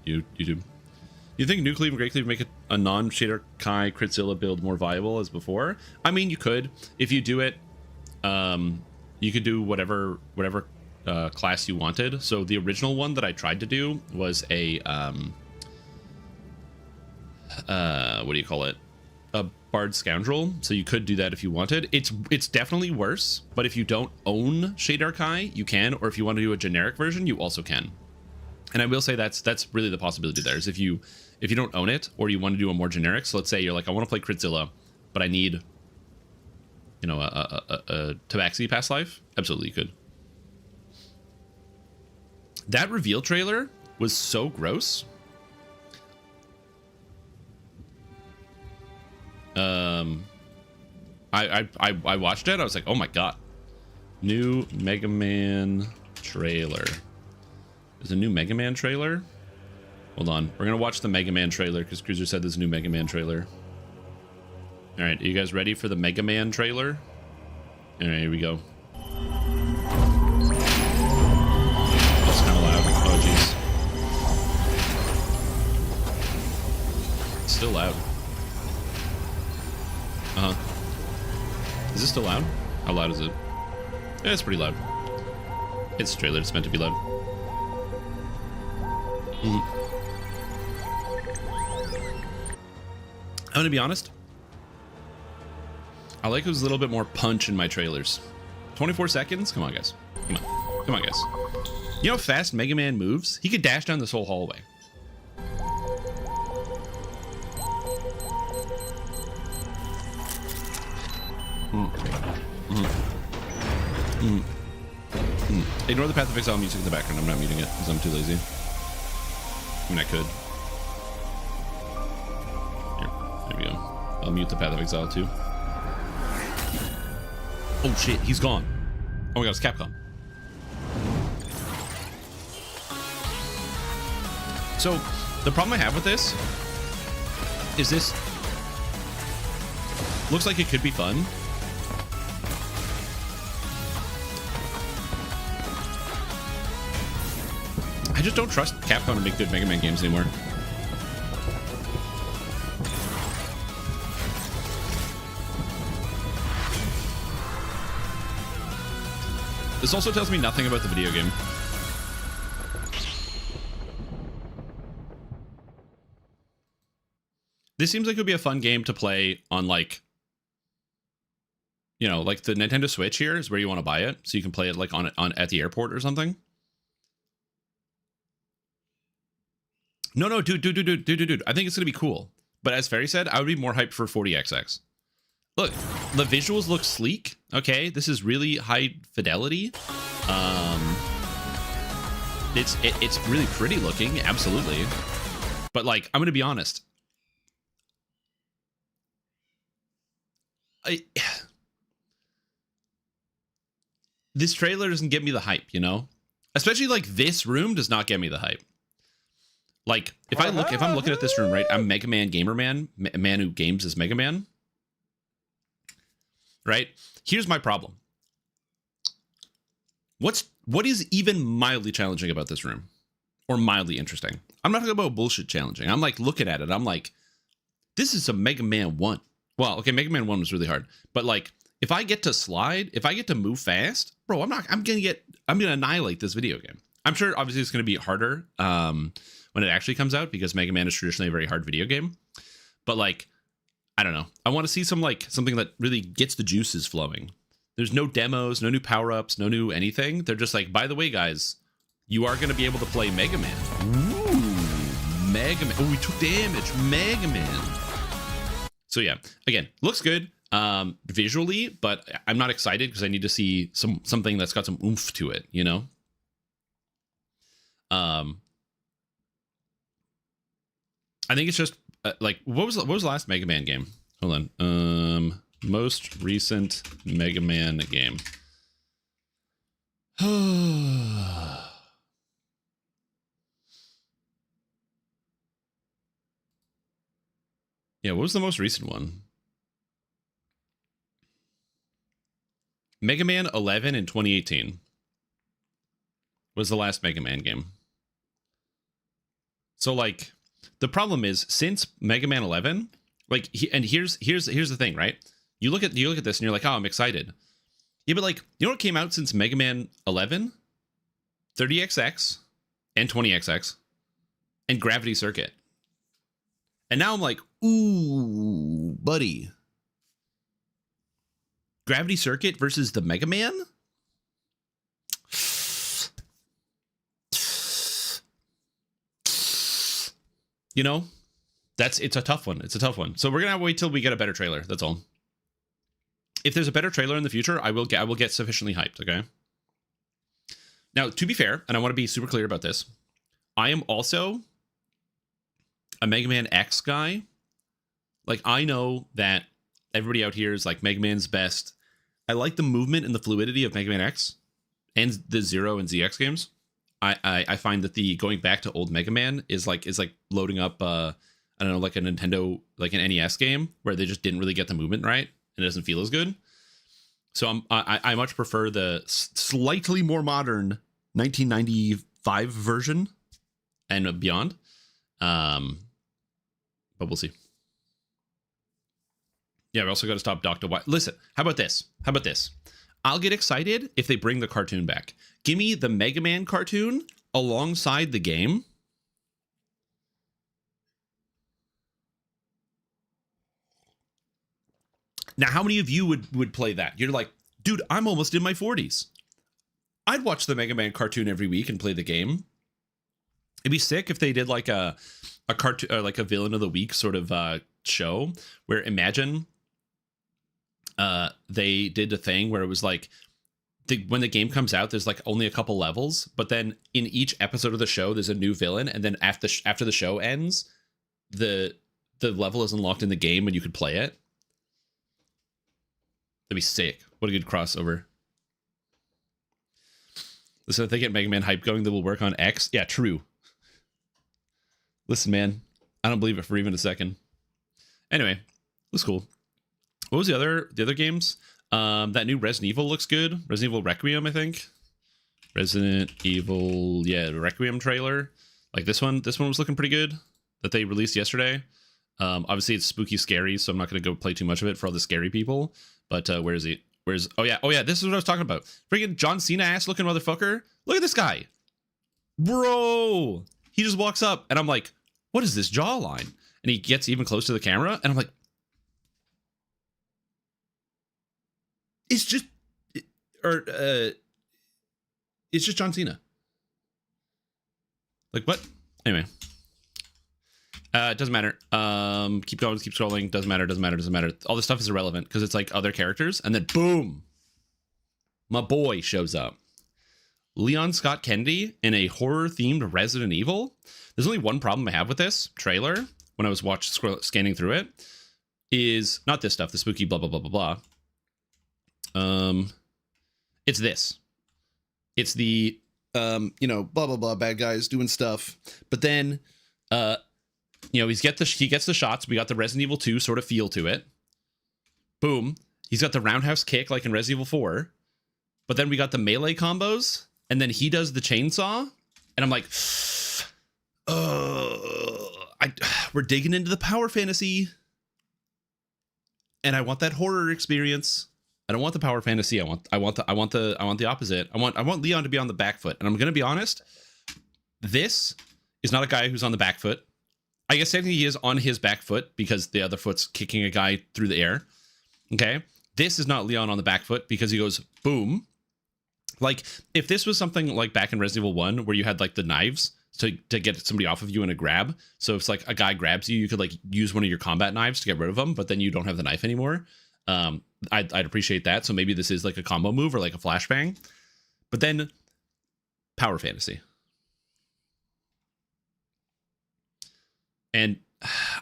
YouTube. You think Nucleave and Great Cleave make a non-Shader Kai Critzilla build more viable as before? I mean, you could. If you do it, you could do whatever class you wanted. So the original one that I tried to do was a, what do you call it? A Bard Scoundrel. So you could do that if you wanted. It's definitely worse, but if you don't own Shader Kai, you can, or if you want to do a generic version, you also can. And I will say that's really the possibility there is if you don't own it or you want to do a more generic. So let's say you're like, I want to play Critzilla, but I need, you know, a Tabaxi past life. Absolutely, you could. That reveal trailer was so gross. I watched it. I was like, oh my god, new Mega Man trailer. There's a new Mega Man trailer. Hold on, we're gonna watch the Mega Man trailer because Cruiser said there's a new Mega Man trailer. All right, are you guys ready for the Mega Man trailer? All right, here we go. That's kind of loud. Oh jeez. It's still loud. Is this still loud? How loud is it? Yeah, it's pretty loud. It's a trailer. It's meant to be loud. I'm gonna be honest. I like there's a little bit more punch in my trailers. 24 seconds? Come on, guys. Come on. Come on, guys. You know how fast Mega Man moves? He could dash down this whole hallway. Ignore the Path of Exile music in the background. I'm not muting it because I'm too lazy. I mean, I could. Here, there we go. I'll mute the Path of Exile too. Oh shit, he's gone. Oh my god, it's Capcom. So, the problem I have with this is this looks like it could be fun. I just don't trust Capcom to make good Mega Man games anymore. This also tells me nothing about the video game. This seems like it would be a fun game to play on, like, you know, like the Nintendo Switch here is where you want to buy it, so you can play it like on at the airport or something. No, dude. I think it's gonna be cool. But as Ferry said, I would be more hyped for 40XX. Look, the visuals look sleek. Okay, this is really high fidelity. It's really pretty looking, absolutely. But like, I'm gonna be honest. This trailer doesn't get me the hype, you know? Especially like this room does not get me the hype. Like, if I'm looking at this room, right? I'm Mega Man Gamer Man, a man who games as Mega Man. Right? Here's my problem. What is even mildly challenging about this room? Or mildly interesting? I'm not talking about bullshit challenging. I'm like looking at it. I'm like, this is a Mega Man 1. Well, okay, Mega Man 1 was really hard. But like, if I get to slide, if I get to move fast, bro, I'm gonna annihilate this video game. I'm sure obviously it's gonna be harder when it actually comes out because Mega Man is traditionally a very hard video game. But like, I don't know. I want to see something that really gets the juices flowing. There's no demos, no new power-ups, no new anything. They're just like, by the way, guys, you are going to be able to play Mega Man. Ooh, Mega Man. Oh, we took damage. Mega Man. So yeah, again, looks good visually, but I'm not excited because I need to see something that's got some oomph to it, you know? I think it's just like, what was the last Mega Man game? Hold on. Most recent Mega Man game. Yeah, what was the most recent one? Mega Man 11 in 2018 was the last Mega Man game. So like the problem is since Mega Man 11, like here's the thing, right? You look at this and you're like, oh, I'm excited. Yeah, but like, you know what came out since Mega Man 11? 30XX and 20XX and Gravity Circuit. And now I'm like, ooh, buddy. Gravity Circuit versus the Mega Man? You know, it's a tough one. It's a tough one. So we're gonna wait till we get a better trailer. That's all. If there's a better trailer in the future, I will get sufficiently hyped. Okay. Now, to be fair, and I want to be super clear about this, I am also a Mega Man X guy. Like, I know that everybody out here is like Mega Man's best. I like the movement and the fluidity of Mega Man X and the Zero and ZX games. I find that the going back to old Mega Man is like loading up I don't know, like a Nintendo, like an NES game where they just didn't really get the movement right and it doesn't feel as good. So I much prefer the slightly more modern 1995 version and beyond. But we'll see. Yeah, we also got to stop Dr. White. Listen, how about this? I'll get excited if they bring the cartoon back. Give me the Mega Man cartoon alongside the game. Now, how many of you would play that? You're like, dude, I'm almost in my 40s. I'd watch the Mega Man cartoon every week and play the game. It'd be sick if they did like a cartoon, like a villain of the week sort of show where imagine they did a thing where it was like when the game comes out, there's like only a couple levels, but then in each episode of the show, there's a new villain, and then after the show ends, the level is unlocked in the game and you could play it. That'd be sick. What a good crossover. Listen, if they get Mega Man hype going, they will work on X. Yeah, true. Listen, man, I don't believe it for even a second. Anyway, it was cool. What was the other games? That new Resident Evil looks good. Resident Evil Requiem, I think. Resident Evil, yeah, Requiem trailer. Like this one was looking pretty good that they released yesterday. Obviously it's spooky scary, so I'm not going to go play too much of it for all the scary people. But where is he? Oh yeah, this is what I was talking about. Freaking John Cena ass looking motherfucker. Look at this guy. Bro. He just walks up and I'm like, what is this jawline? And he gets even close to the camera and I'm like, it's just John Cena. Like what? Anyway. It doesn't matter. Keep going, keep scrolling. Doesn't matter. All this stuff is irrelevant because it's like other characters. And then boom, my boy shows up. Leon Scott Kennedy in a horror-themed Resident Evil. There's only one problem I have with this trailer when I was scanning through it. Is not this stuff, the spooky blah, blah, blah, blah, blah. It's this. It's the, blah, blah, blah, bad guys doing stuff. But then, he gets the shots. We got the Resident Evil 2 sort of feel to it. Boom. He's got the roundhouse kick like in Resident Evil 4. But then we got the melee combos. And then he does the chainsaw. And I'm like, we're digging into the power fantasy. And I want that horror experience. I don't want the power fantasy. I want the opposite. I want Leon to be on the back foot. And I'm going to be honest. This is not a guy who's on the back foot. I guess technically he is on his back foot because the other foot's kicking a guy through the air. Okay. This is not Leon on the back foot because he goes boom. Like if this was something like back in Resident Evil 1 where you had like the knives to get somebody off of you in a grab. So if like a guy grabs you, you could like use one of your combat knives to get rid of them, but then you don't have the knife anymore. I'd appreciate that. So maybe this is like a combo move or like a flashbang, but then power fantasy. And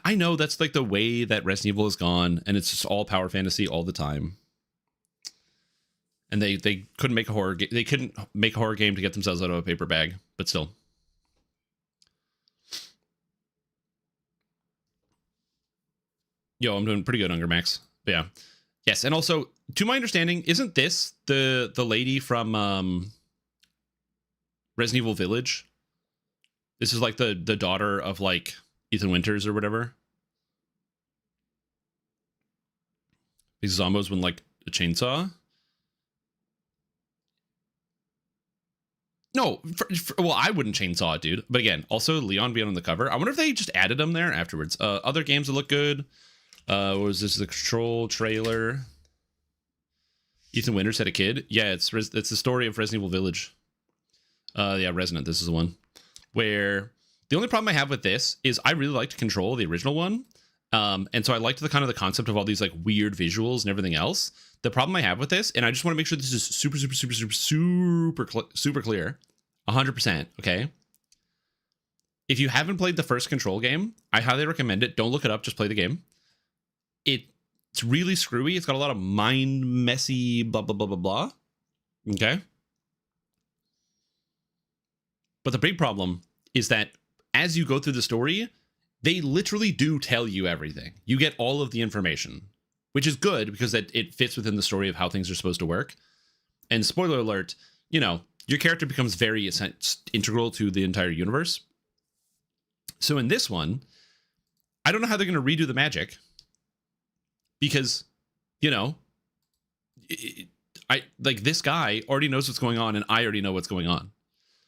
I know that's like the way that Resident Evil has gone, and it's just all power fantasy all the time. And they couldn't make a horror game. They couldn't make a horror game to get themselves out of a paper bag, but still. Yo, I'm doing pretty good, Hunger Max. But yeah. Yes, and also, to my understanding, isn't this the lady from Resident Evil Village? This is like the daughter of like Ethan Winters or whatever. These zombos with like a chainsaw. No, well, I wouldn't chainsaw it, dude. But again, also Leon being on the cover. I wonder if they just added him there afterwards. Other games that look good. What was this? The Control trailer. Ethan Winters had a kid. Yeah, it's the story of Resident Evil Village. Yeah, Resonant. This is the one where the only problem I have with this is I really liked Control, the original one. And so I liked the kind of the concept of all these like weird visuals and everything else. The problem I have with this, and I just want to make sure this is super clear, 100%. Okay. If you haven't played the first Control game, I highly recommend it. Don't look it up. Just play the game. It's really screwy. It's got a lot of mind messy, blah, blah, blah, blah, blah. Okay. But the big problem is that as you go through the story, they literally do tell you everything. You get all of the information, which is good because it fits within the story of how things are supposed to work. And spoiler alert, you know, your character becomes very integral to the entire universe. So in this one, I don't know how they're going to redo the magic because, you know, I like this guy already knows what's going on and I already know what's going on.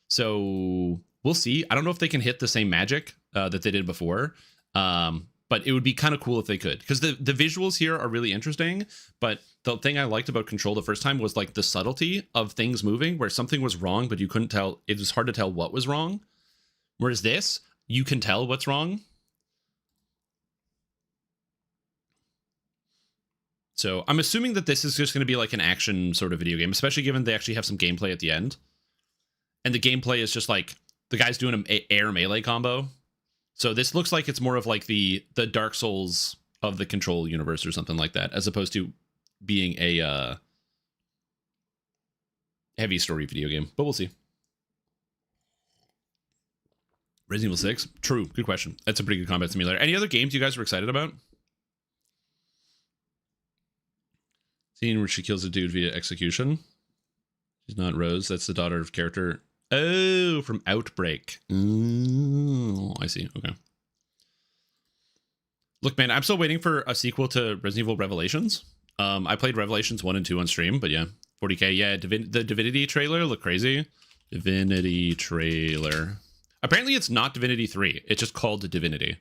So we'll see. I don't know if they can hit the same magic that they did before. But it would be kind of cool if they could, because the visuals here are really interesting. But the thing I liked about Control the first time was like the subtlety of things moving, where something was wrong, but you couldn't tell. It was hard to tell what was wrong. Whereas this, you can tell what's wrong. So I'm assuming that this is just going to be like an action sort of video game, especially given they actually have some gameplay at the end. And the gameplay is just like the guy's doing an air melee combo. So this looks like it's more of like the Dark Souls of the Control universe or something like that, as opposed to being a heavy story video game. But we'll see. Resident Evil 6? True. Good question. That's a pretty good combat simulator. Any other games you guys were excited about? Scene where she kills a dude via execution. She's not Rose. That's the daughter of character. Oh, from Outbreak. Oh, I see. Okay. Look, man, I'm still waiting for a sequel to Resident Evil Revelations. I played Revelations 1 and 2 on stream, but yeah, 40K. Yeah, the Divinity trailer looked crazy. Divinity trailer. Apparently, it's not Divinity 3. It's just called Divinity.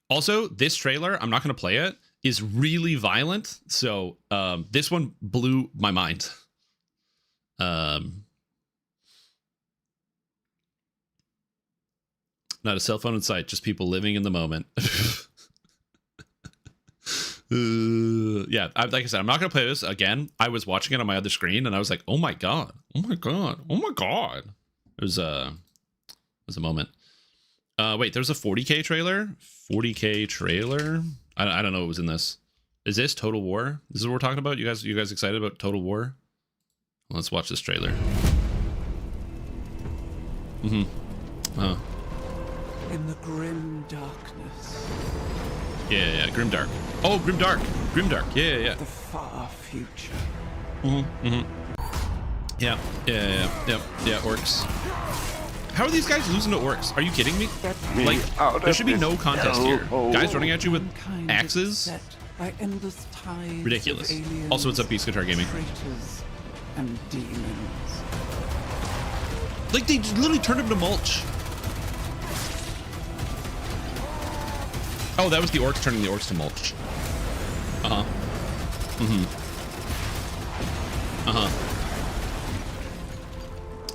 Also, this trailer, I'm not going to play it, is really violent. So this one blew my mind. Not a cell phone in sight, just people living in the moment. Yeah, like I said, I'm not gonna play this again. I was watching it on my other screen, and I was like, "Oh my god! Oh my god! Oh my god!" There's a moment. Wait, there's a 40K trailer. 40K trailer. I don't know what was in this. Is this Total War? This is what we're talking about. You guys excited about Total War? Let's watch this trailer. Oh. In the grim darkness. Yeah, Grimdark. Oh, Grimdark. Yeah. The far future. Yeah, orcs. How are these guys losing to orcs? Are you kidding me? Like, there should be no contest here. Guys running at you with axes? Ridiculous. Also, it's up Beast Guitar Gaming. And demons. Like, they literally turned him to mulch. Oh, that was the orcs turning the orcs to mulch.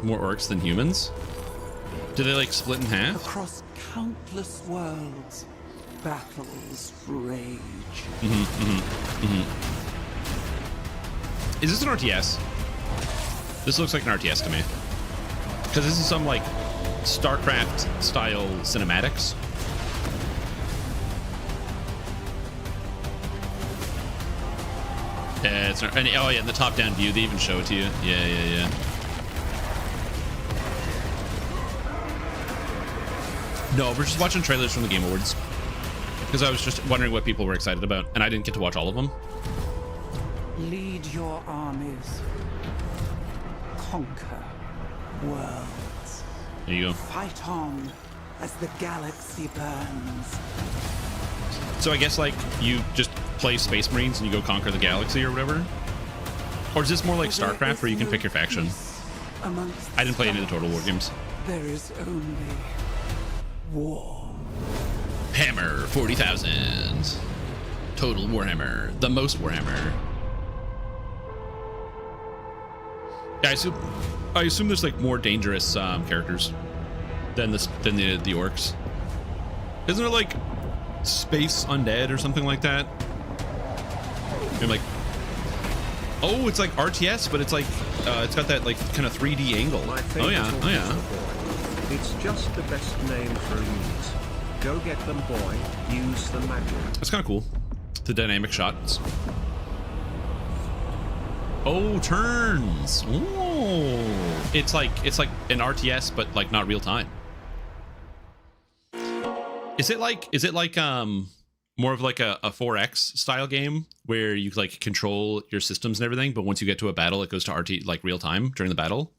More orcs than humans? Do they, like, split in half? Across countless worlds, battles rage. Is this an RTS? This looks like an RTS to me. Because this is some, like, StarCraft-style cinematics. Yeah, it's not, and, oh yeah, the top-down view, they even show it to you. Yeah. No, we're just watching trailers from the Game Awards. Because I was just wondering what people were excited about, and I didn't get to watch all of them. Lead your armies. Conquer worlds. There you go. Fight on as the galaxy burns. So I guess like you just play Space Marines and you go conquer the galaxy or whatever? Or is this more like StarCraft where you can pick your faction? I didn't play any of the Total War games. There is only war. Hammer 40,000. Total Warhammer. The most Warhammer. Yeah, I assume there's like more dangerous characters than the orcs. Isn't there like space undead or something like that? And like, oh, it's like RTS, but it's like it's got that like kind of 3D angle. Oh yeah, oh yeah. It's just the best name for a unit. Go get them, boy. Use the magic. That's kind of cool. The dynamic shots. Oh, turns. Oh, it's like an RTS, but like not real time. Is it like more of like a 4X style game where you like control your systems and everything, but once you get to a battle, it goes to RT like real time during the battle?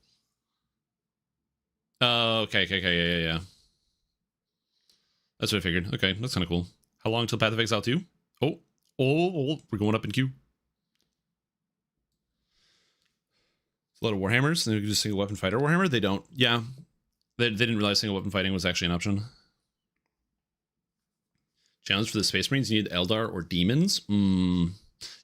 Oh, okay, yeah. That's what I figured. Okay, that's kind of cool. How long till Path of Exile 2? Oh, we're going up in queue. A lot of Warhammers. They just single weapon fighter Warhammer. They don't. Yeah, they didn't realize single weapon fighting was actually an option. Challenge for the Space Marines: you need Eldar or demons.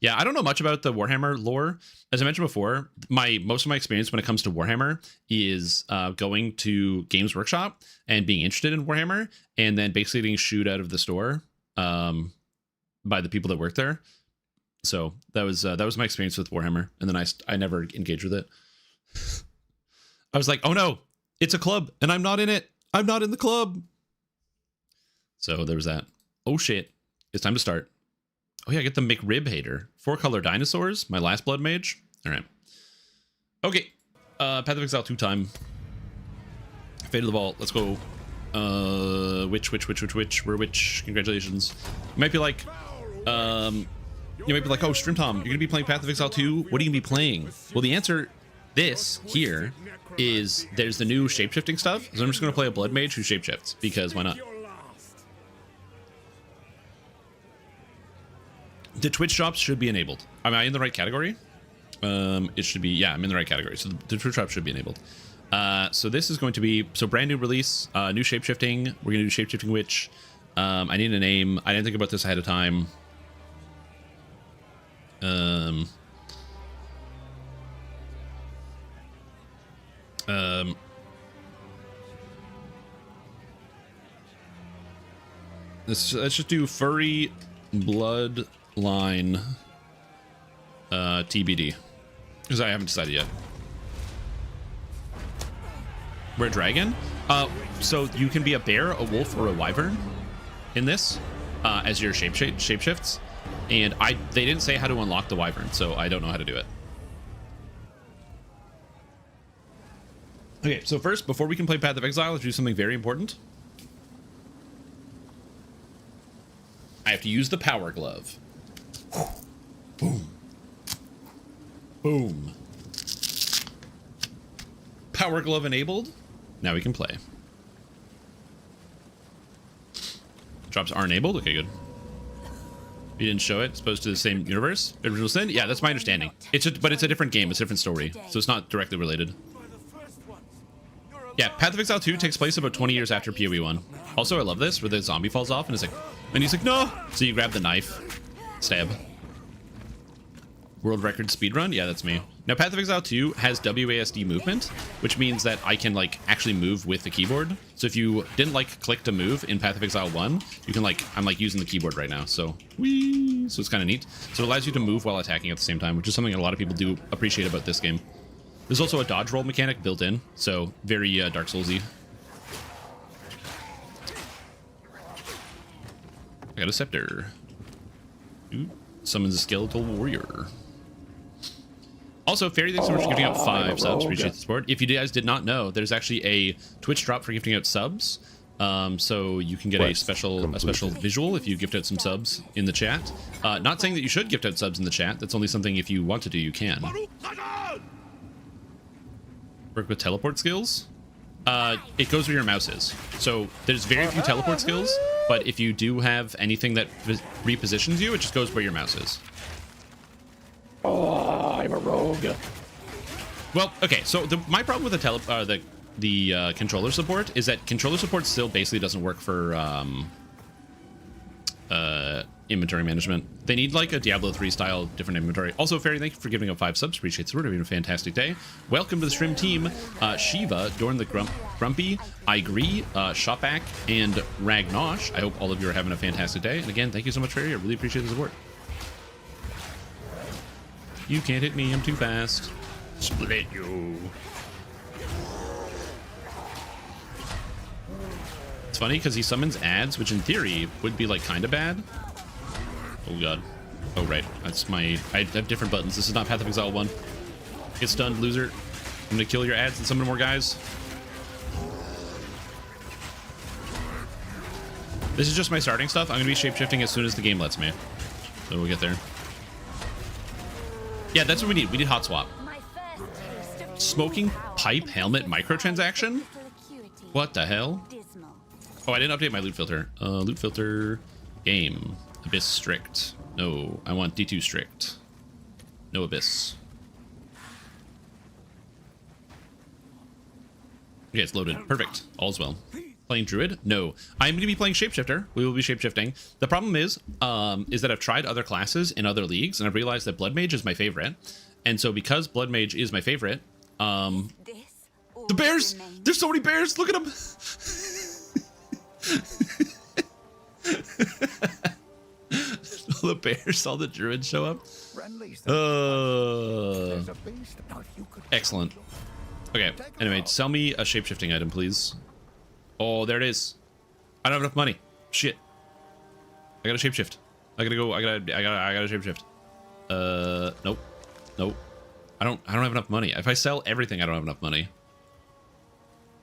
Yeah, I don't know much about the Warhammer lore. As I mentioned before, most of my experience when it comes to Warhammer is going to Games Workshop and being interested in Warhammer, and then basically getting shooed out of the store by the people that work there. So that was my experience with Warhammer, and then I never engaged with it. I was like, oh no, it's a club, and I'm not in it. I'm not in the club. So there was that. Oh shit, it's time to start. Oh yeah, I get the McRib Hater. 4-color dinosaurs, my last blood mage. All right. Okay, Path of Exile 2 time. Fate of the Vault, let's go. Which? We're which? Congratulations. You might be like, oh, Stream Tom, you're gonna be playing Path of Exile 2. What are you gonna be playing? Well, the answer, this here, is there's the new shapeshifting stuff. So I'm just gonna play a blood mage who shapeshifts because why not? The Twitch drops should be enabled. Am I in the right category? It should be, yeah, I'm in the right category. So the Twitch drop should be enabled. So this is going to be, brand new release, new shapeshifting. We're gonna do shapeshifting witch. I need a name. I didn't think about this ahead of time. Let's just do furry bloodline TBD, because I haven't decided yet. We're a dragon. So you can be a bear, a wolf, or a wyvern in this as your shapeshifts. And they didn't say how to unlock the wyvern, so I don't know how to do it. Okay, so first, before we can play Path of Exile, let's do something very important. I have to use the Power Glove. Boom. Boom. Power Glove enabled. Now we can play. Drops are enabled. Okay, good. You didn't show it. It's supposed to the same universe. Original Sin. Yeah, that's my understanding. But it's a different game. It's a different story, so it's not directly related. Yeah, Path of Exile 2 takes place about 20 years after PoE 1. Also, I love this, where the zombie falls off and it's like, and he's like, no. So you grab the knife, stab. World record speedrun? Yeah, that's me. Now, Path of Exile 2 has WASD movement, which means that I can like actually move with the keyboard. So if you didn't like click to move in Path of Exile 1, you can like, I'm like using the keyboard right now. So, whee! So it's kind of neat. So it allows you to move while attacking at the same time, which is something a lot of people do appreciate about this game. There's also a dodge roll mechanic built in, so very Dark Souls-y. I got a scepter. Ooh, summons a skeletal warrior. Also, Fairy, thanks so much for gifting out 5 subs. Appreciate the support. If you guys did not know, there's actually a Twitch drop for gifting out subs. So you can get a special visual if you gift out some subs in the chat. Not saying that you should gift out subs in the chat. That's only something if you want to do, you can. Work with teleport skills? It goes where your mouse is. So there's very few teleport skills, but if you do have anything that repositions you, it just goes where your mouse is. Oh, I'm a rogue. Well, okay, so my problem with the controller support is that controller support still basically doesn't work for inventory management. They need like a Diablo 3 style different inventory. Also, Fairy, thank you for giving up 5 subs. Appreciate the support. Having a fantastic day. Welcome to the stream team. Shiva, Dorn the Grumpy, I agree, Shopback, and Ragnosh. I hope all of you are having a fantastic day. And again, thank you so much, Fairy. I really appreciate the support. You can't hit me. I'm too fast. Split you. It's funny because he summons ads, which in theory would be like kind of bad. Oh god. Oh right, that's my. I have different buttons. This is not Path of Exile 1. Get stunned, loser. I'm gonna kill your ads and summon more guys. This is just my starting stuff. I'm gonna be shapeshifting as soon as the game lets me. So we'll get there. Yeah, that's what we need. We need hot swap. Smoking pipe helmet microtransaction? What the hell? Oh, I didn't update my loot filter. Loot filter, game, Abyss strict. No, I want D2 strict. No Abyss. Okay, it's loaded. Perfect. All's well. Playing Druid? No. I'm going to be playing Shapeshifter. We will be shapeshifting. The problem is that I've tried other classes in other leagues, and I've realized that Blood Mage is my favorite. And so because Blood Mage is my favorite, the bears! There's so many bears! Look at them! All the bears, all the druids show up. Excellent. Okay, anyway, sell me a shapeshifting item, please. Oh, there it is. I don't have enough money. Shit. I gotta shapeshift. I gotta shapeshift. Nope. Nope. I don't have enough money. If I sell everything, I don't have enough money.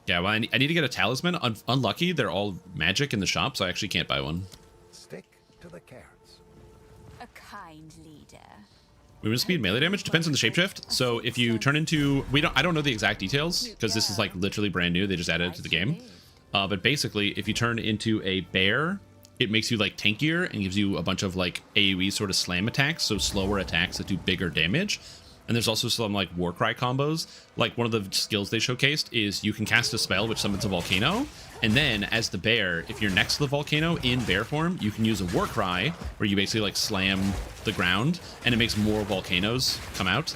Yeah, well, I need to get a talisman. Unlucky, they're all magic in the shop, so I actually can't buy one. Stick to the carrots. A kind leader. Movement speed, melee damage depends on the shapeshift. So if you turn into, I don't know the exact details because this is like literally brand new. They just added it to the game. But basically, if you turn into a bear, it makes you like tankier and gives you a bunch of like AoE sort of slam attacks, so slower attacks that do bigger damage. And there's also some like Warcry combos. Like one of the skills they showcased is you can cast a spell which summons a volcano. And then as the bear, if you're next to the volcano in bear form, you can use a Warcry where you basically like slam the ground and it makes more volcanoes come out.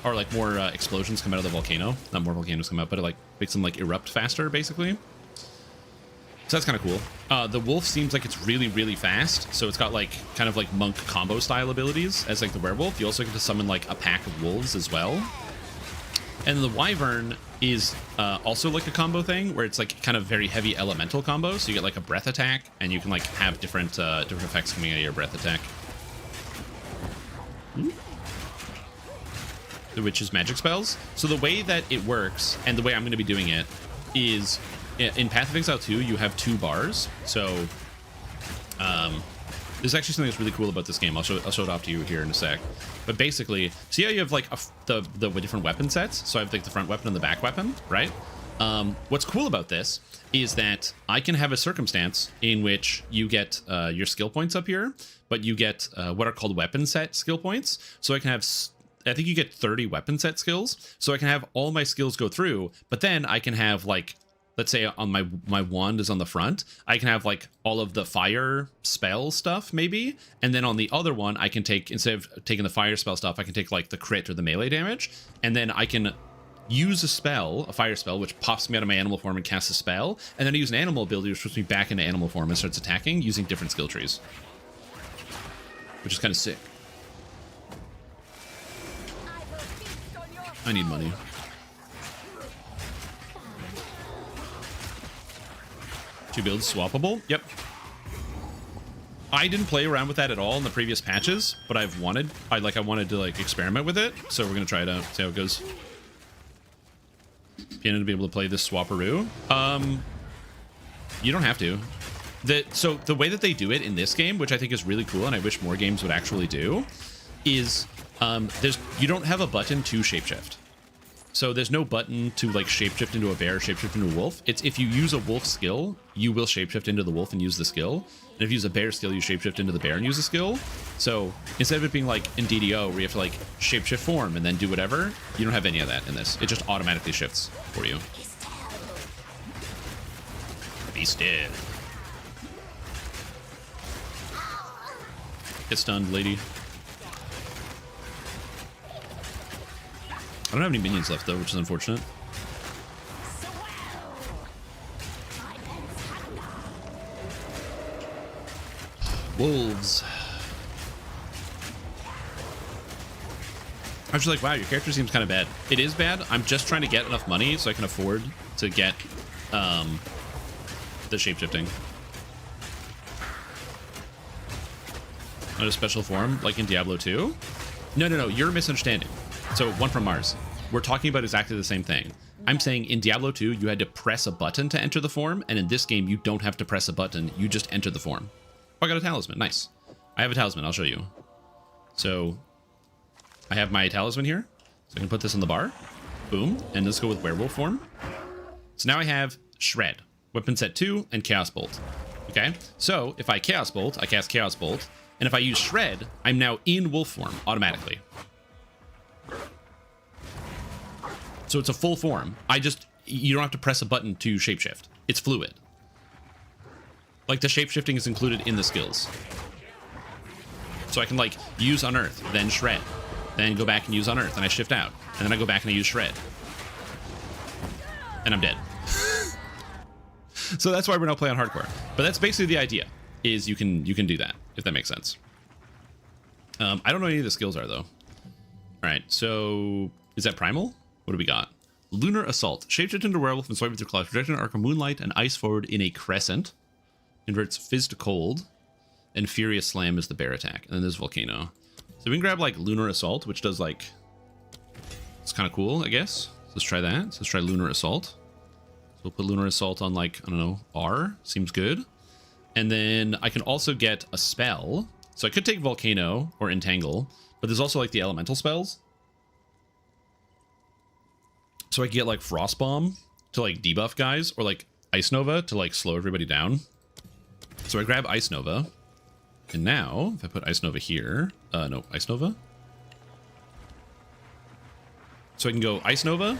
Or like more explosions come out of the volcano. Not more volcanoes come out, but it like makes them like erupt faster basically. So that's kind of cool. The wolf seems like it's really, really fast. So it's got like kind of like monk combo style abilities as like the werewolf. You also get to summon like a pack of wolves as well. And then the wyvern is also like a combo thing where it's like kind of very heavy elemental combo. So you get like a breath attack and you can like have different effects coming out of your breath attack. The witch's magic spells. So the way that it works and the way I'm going to be doing it is in Path of Exile 2, you have 2 bars. So there's actually something that's really cool about this game. I'll show it off to you here in a sec. But basically, see how you have like the different weapon sets? So I have like the front weapon and the back weapon, right? What's cool about this is that I can have a circumstance in which you get your skill points up here, but you get what are called weapon set skill points. So I can have, I think you get 30 weapon set skills. So I can have all my skills go through, but then I can have like, let's say on my wand is on the front, I can have like all of the fire spell stuff maybe. And then on the other one, I can take, instead of taking the fire spell stuff, I can take like the crit or the melee damage. And then I can use a spell, a fire spell, which pops me out of my animal form and casts a spell. And then I use an animal ability, which puts me back into animal form and starts attacking using different skill trees. Which is kind of sick. I need money. Two builds swappable? Yep. I didn't play around with that at all in the previous patches, but I wanted to like experiment with it, so we're gonna try it out, see how it goes. Piano to be able to play this swapperoo. You don't have to. So the way that they do it in this game, which I think is really cool, and I wish more games would actually do, is you don't have a button to shapeshift. So there's no button to like shapeshift into a bear, shapeshift into a wolf. It's if you use a wolf skill, you will shapeshift into the wolf and use the skill. And if you use a bear skill, you shapeshift into the bear and use the skill. So instead of it being like in DDO where you have to like shapeshift form and then do whatever, you don't have any of that in this. It just automatically shifts for you. Be still. Get stunned, lady. I don't have any minions left though, which is unfortunate. Wolves. I was just like, wow, your character seems kind of bad. It is bad. I'm just trying to get enough money so I can afford to get the shapeshifting. Not a special form like in Diablo 2? No, you're misunderstanding. So one from Mars. We're talking about exactly the same thing. I'm saying in Diablo 2, you had to press a button to enter the form, and in this game, you don't have to press a button. You just enter the form. Oh, I got a talisman. Nice. I have a talisman. I'll show you. So I have my talisman here. So I can put this on the bar. Boom. And let's go with werewolf form. So now I have Shred, Weapon Set 2, and Chaos Bolt. Okay? So if I Chaos Bolt, I cast Chaos Bolt. And if I use Shred, I'm now in wolf form automatically. So it's a full form. You don't have to press a button to shapeshift. It's fluid. Like the shapeshifting is included in the skills. So I can like use Unearth, then Shred, then go back and use Unearth, and I shift out. And then I go back and I use Shred. And I'm dead. So that's why we're not playing on hardcore. But that's basically the idea, is you can do that, if that makes sense. I don't know what any of the skills are though. Alright, so is that primal? What do we got? Lunar Assault. Shapeshift into werewolf and swipe with your claws. Project an arc of moonlight and ice forward in a crescent. Inverts fizz to cold. And Furious Slam is the bear attack. And then there's Volcano. So we can grab like Lunar Assault, which does like... It's kind of cool, I guess. So let's try that. So let's try Lunar Assault. So we'll put Lunar Assault on like, I don't know, R. Seems good. And then I can also get a spell. So I could take Volcano or Entangle. But there's also like the elemental spells. So I can get like Frost Bomb to like debuff guys, or like Ice Nova to like slow everybody down. So I grab Ice Nova. And now, if I put Ice Nova here, no, Ice Nova. So I can go Ice Nova.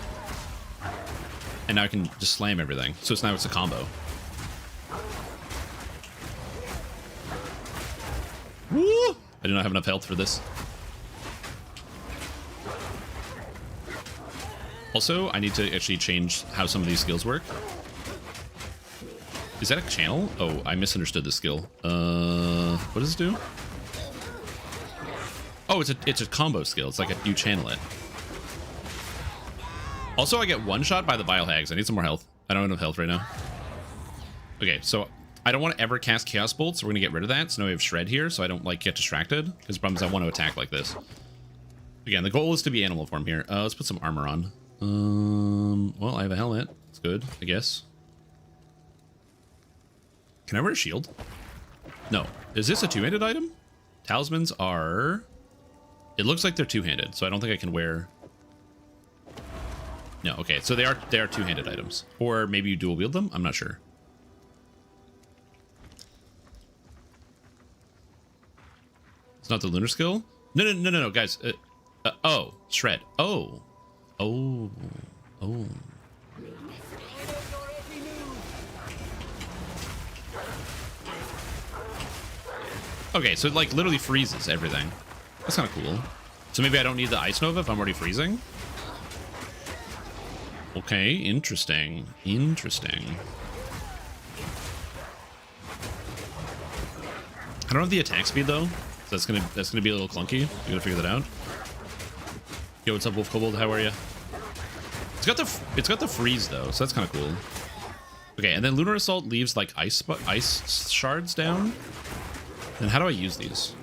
And now I can just slam everything. So now it's a combo. Woo! I do not have enough health for this. Also, I need to actually change how some of these skills work. Is that a channel? Oh, I misunderstood the skill. What does this do? Oh, it's a combo skill. It's like you channel it. Also, I get one shot by the Vile Hags. I need some more health. I don't have enough health right now. Okay, so I don't want to ever cast Chaos Bolt, so we're gonna get rid of that. So now we have Shred here, so I don't like get distracted. Because the problem is I want to attack like this. Again, the goal is to be animal form here. Let's put some armor on. Well, I have a helmet. It's good, I guess. Can I wear a shield? No. Is this a two-handed item? Talismans are... It looks like they're two-handed, so I don't think I can wear... No, okay, so they are two-handed items. Or maybe you dual wield them? I'm not sure. It's not the lunar skill? No, guys. Oh, Shred. Oh. Okay, so it like literally freezes everything. That's kind of cool. So maybe I don't need the Ice Nova if I'm already freezing? Okay, interesting. Interesting. I don't have the attack speed though. So that's gonna be a little clunky. You gotta figure that out. Yo, what's up, Wolf Kobold? How are you? It's got the freeze though, so that's kind of cool. Okay, and then Lunar Assault leaves like ice shards down. And how do I use these?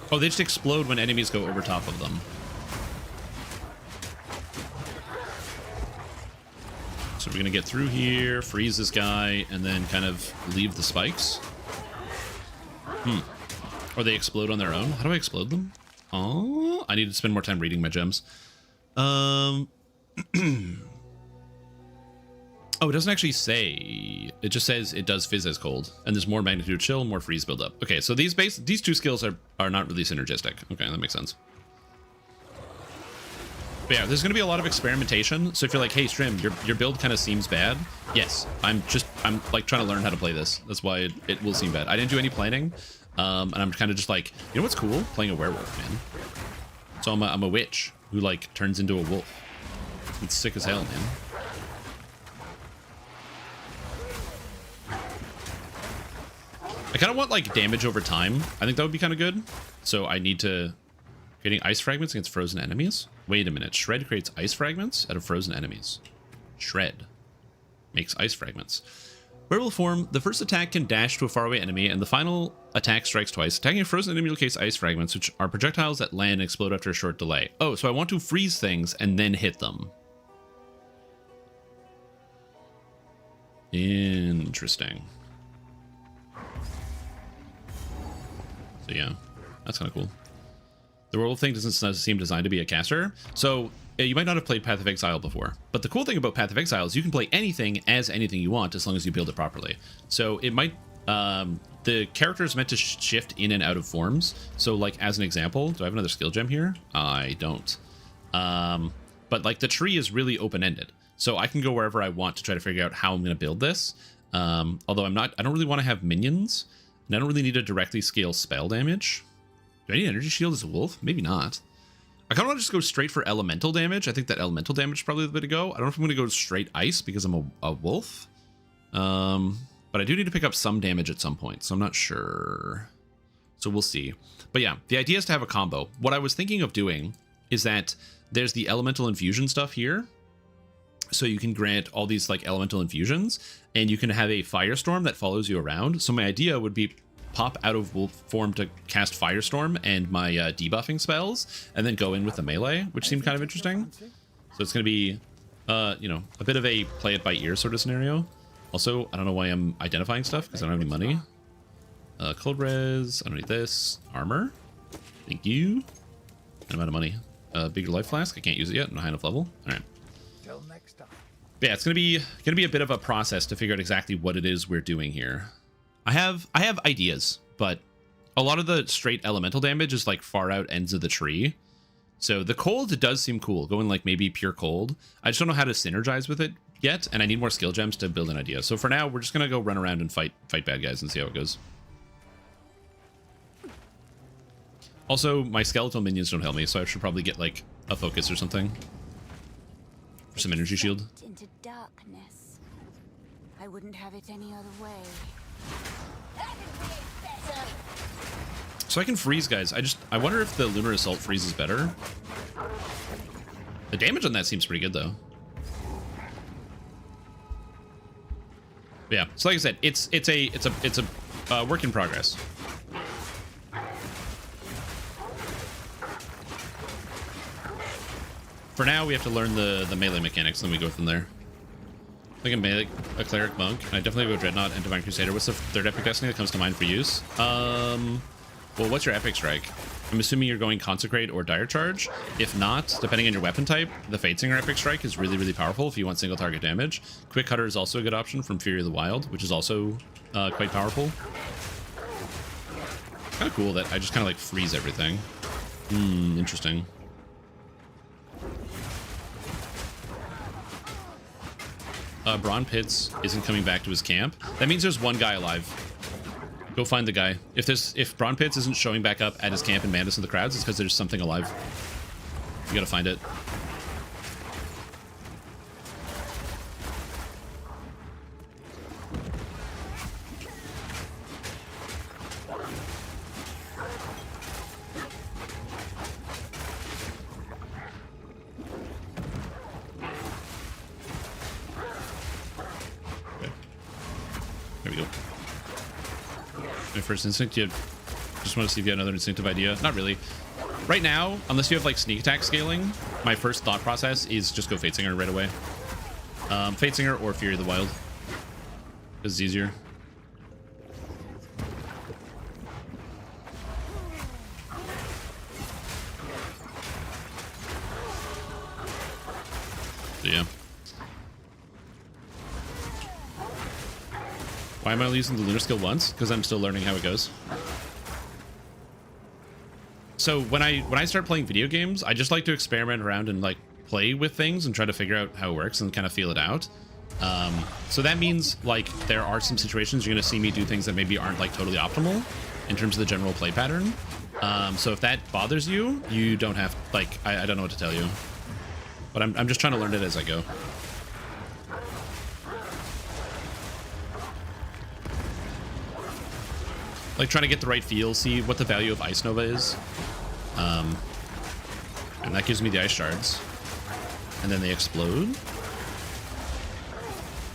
Oh, they just explode when enemies go over top of them. So we're gonna get through here, freeze this guy, and then kind of leave the spikes. Or they explode on their own. How do I explode them? Oh, I need to spend more time reading my gems. Oh, it doesn't actually say. It just says it does fizz as cold, and there's more magnitude chill, more freeze buildup. Okay, so these two skills are not really synergistic. Okay, that makes sense. But yeah, there's going to be a lot of experimentation. So if you're like, hey, Strim, your build kind of seems bad. Yes, I'm like trying to learn how to play this. That's why it will seem bad. I didn't do any planning, and I'm kind of just like, you know what's cool? Playing a werewolf, man. So I'm a witch who like turns into a wolf. It's sick as hell, man. I kind of want like damage over time. I think that would be kind of good. So I need to creating ice fragments against frozen enemies. Wait a minute. Shred creates ice fragments out of frozen enemies. Shred makes ice fragments. Werewolf form. The first attack can dash to a faraway enemy, and the final attack strikes twice. Attacking a frozen enemy locates ice fragments, which are projectiles that land and explode after a short delay. Oh, so I want to freeze things and then hit them. Interesting. So yeah, that's kind of cool. The werewolf thing doesn't seem designed to be a caster. So you might not have played Path of Exile before, but the cool thing about Path of Exile is you can play anything as anything you want as long as you build it properly. So it might, the character is meant to shift in and out of forms. So like as an example, do I have another skill gem here? I don't. But like the tree is really open-ended. So I can go wherever I want to try to figure out how I'm going to build this. Although I don't really want to have minions, and I don't really need to directly scale spell damage. Do I need energy shield as a wolf? Maybe not. I kind of want to just go straight for elemental damage. I think that elemental damage is probably the way to go. I don't know if I'm going to go straight ice because I'm a wolf. But I do need to pick up some damage at some point, so I'm not sure. So we'll see. But yeah, the idea is to have a combo. What I was thinking of doing is that there's the elemental infusion stuff here. So you can grant all these like elemental infusions, and you can have a firestorm that follows you around. So my idea would be pop out of wolf form to cast firestorm and my debuffing spells, and then go in with the melee, which seemed kind of interesting. So it's going to be, you know, a bit of a play it by ear sort of scenario. Also, I don't know why I'm identifying stuff because I don't have any money. Cold res, I don't need this. Armor, thank you. I'm out of money. Bigger life flask, I can't use it yet. I'm not high enough level. All right. Till next time. Yeah, it's gonna be a bit of a process to figure out exactly what it is we're doing here. I have ideas, but a lot of the straight elemental damage is like far out ends of the tree. So the cold does seem cool, going like maybe pure cold. I just don't know how to synergize with it yet, and I need more skill gems to build an idea. So for now, we're just gonna go run around and fight bad guys and see how it goes. Also, my skeletal minions don't help me, so I should probably get like a focus or something. For some energy shield. Into darkness. I wouldn't have it any other way. So I can freeze guys. I wonder if the Lunar Assault freezes better. The damage on that seems pretty good though. But yeah. So like I said, it's a work in progress. For now, we have to learn the melee mechanics, then we go from there. I think I'm melee, a cleric monk. I definitely go Dreadnought and Divine Crusader. What's the third epic destiny that comes to mind for use? Well, what's your epic strike? I'm assuming you're going Consecrate or Dire Charge. If not, depending on your weapon type, the Fatesinger epic strike is really, really powerful if you want single target damage. Quick Cutter is also a good option from Fury of the Wild, which is also quite powerful. Kind of cool that I just kind of like freeze everything. Interesting. Braun Pitts isn't coming back to his camp. That means there's one guy alive. Go find the guy. If Braun Pitts isn't showing back up at his camp in Madness of the Crowds, it's because there's something alive. You gotta find it. There we go. My first instinct, you just want to see if you have another instinctive idea. Not really. Right now, unless you have like sneak attack scaling, my first thought process is just go Fatesinger right away. Fatesinger or Fury of the Wild. Because it's easier. Why am I only using the lunar skill once? Because I'm still learning how it goes. So when I start playing video games, I just like to experiment around and like play with things and try to figure out how it works and kind of feel it out. So that means like there are some situations you're going to see me do things that maybe aren't like totally optimal in terms of the general play pattern. So if that bothers you, you don't have like, I don't know what to tell you, but I'm just trying to learn it as I go. Like trying to get the right feel, see what the value of Ice Nova is. And that gives me the ice shards. And then they explode.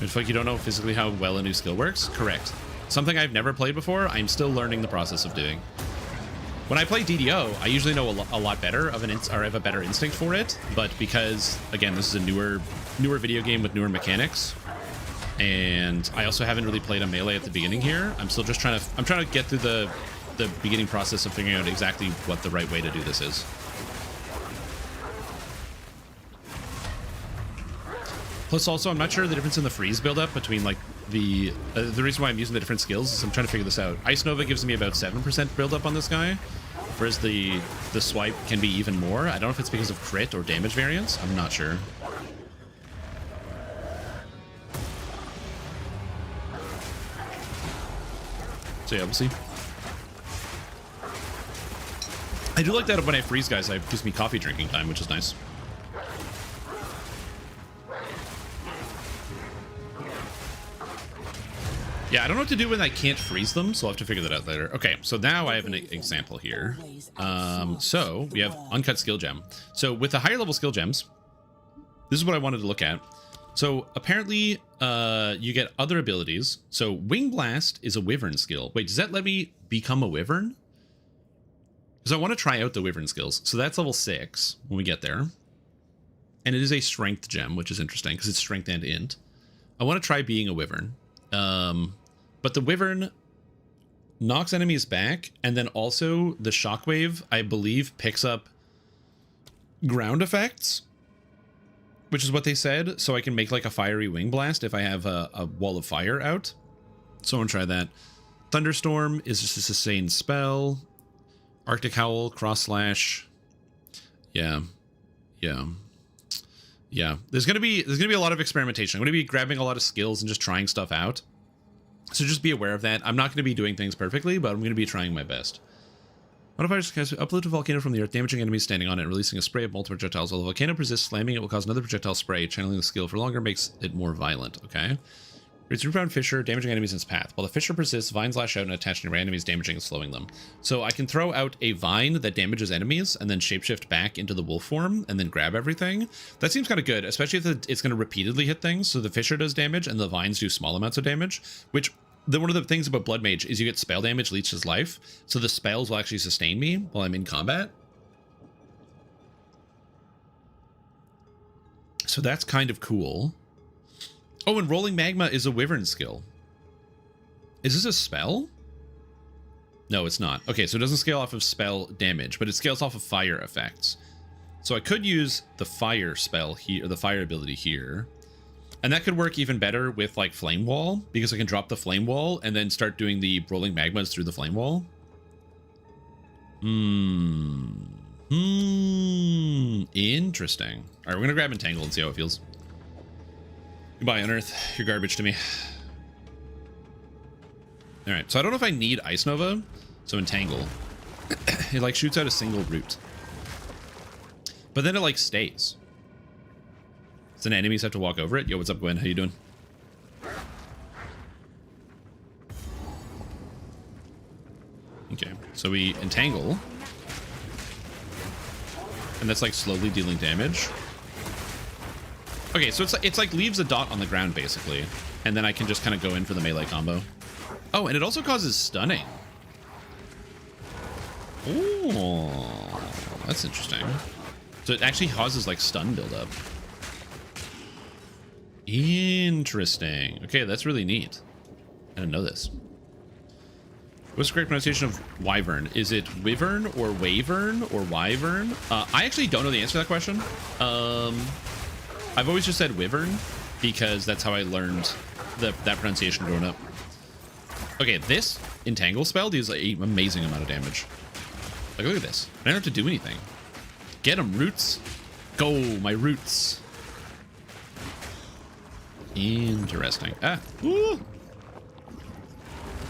It's like you don't know physically how well a new skill works? Correct. Something I've never played before, I'm still learning the process of doing. When I play DDO, I usually know a lot better of or have a better instinct for it, but because, again, this is a newer video game with newer mechanics, and I also haven't really played a melee at the beginning here, I'm still just trying to get through the beginning process of figuring out exactly what the right way to do this is. Plus, also, I'm not sure the difference in the freeze buildup between, like, the reason why I'm using the different skills is I'm trying to figure this out. Ice Nova gives me about 7% buildup on this guy, whereas the swipe can be even more. I don't know if it's because of crit or damage variance. I'm not sure. So yeah, we'll see. I do like that when I freeze guys, it gives me coffee drinking time, which is nice. Yeah, I don't know what to do when I can't freeze them, so I'll have to figure that out later. Okay, so now I have an example here. So we have uncut skill gem. So with the higher level skill gems, this is what I wanted to look at. So apparently you get other abilities. So Wing Blast is a Wyvern skill. Wait, does that let me become a Wyvern? Because I want to try out the Wyvern skills. So that's level 6 when we get there. And it is a strength gem, which is interesting because it's strength and int. I want to try being a Wyvern. But the Wyvern knocks enemies back, and then also the Shockwave, I believe, picks up ground effects, which is what they said, so I can make like a fiery Wing Blast if I have a wall of fire out. So I want to try that. Thunderstorm is just a sustained spell. Arctic Howl, Cross Slash. Yeah. There's gonna be a lot of experimentation. I'm gonna be grabbing a lot of skills and just trying stuff out. So just be aware of that. I'm not gonna be doing things perfectly, but I'm gonna be trying my best. Modifiers can uplift a volcano from the earth, damaging enemies standing on it, and releasing a spray of multiple projectiles. While the volcano persists, slamming it will cause another projectile spray. Channeling the skill for longer makes it more violent. Okay. It's Rootbound Fissure, damaging enemies in its path. While the fissure persists, vines lash out and attach near enemies, damaging and slowing them. So I can throw out a vine that damages enemies and then shapeshift back into the wolf form and then grab everything. That seems kind of good, especially if it's going to repeatedly hit things. So the fissure does damage and the vines do small amounts of damage, which one of the things about Blood Mage is you get spell damage, leeches life. So the spells will actually sustain me while I'm in combat. So that's kind of cool. Oh, and Rolling Magma is a Wyvern skill. Is this a spell? No, it's not. Okay, so it doesn't scale off of spell damage, but it scales off of fire effects. So I could use the fire spell here, or the fire ability here. And that could work even better with like Flame Wall, because I can drop the Flame Wall and then start doing the Rolling Magmas through the Flame Wall. Interesting. All right, we're gonna grab Entangle and see how it feels. Goodbye, Unearth. You're garbage to me. All right, so I don't know if I need Ice Nova, so Entangle. It like shoots out a single root, but then it like stays. So then enemies have to walk over it. Yo, what's up, Gwen? How you doing? Okay, so we Entangle, and that's like slowly dealing damage. Okay, so it's like leaves a dot on the ground basically, and then I can just kind of go in for the melee combo. Oh, and it also causes stunning. Oh, that's interesting. So it actually causes like stun buildup. Interesting. Okay, that's really neat. I didn't know this. What's the correct pronunciation of Wyvern? Is it Wyvern or Wavern or Wyvern? I actually don't know the answer to that question. I've always just said Wyvern because that's how I learned that pronunciation growing up. Okay, this entangle spell deals an amazing amount of damage. Like, look at this. I don't have to do anything. Get them, roots. Go, my roots. Interesting. Ah, woo.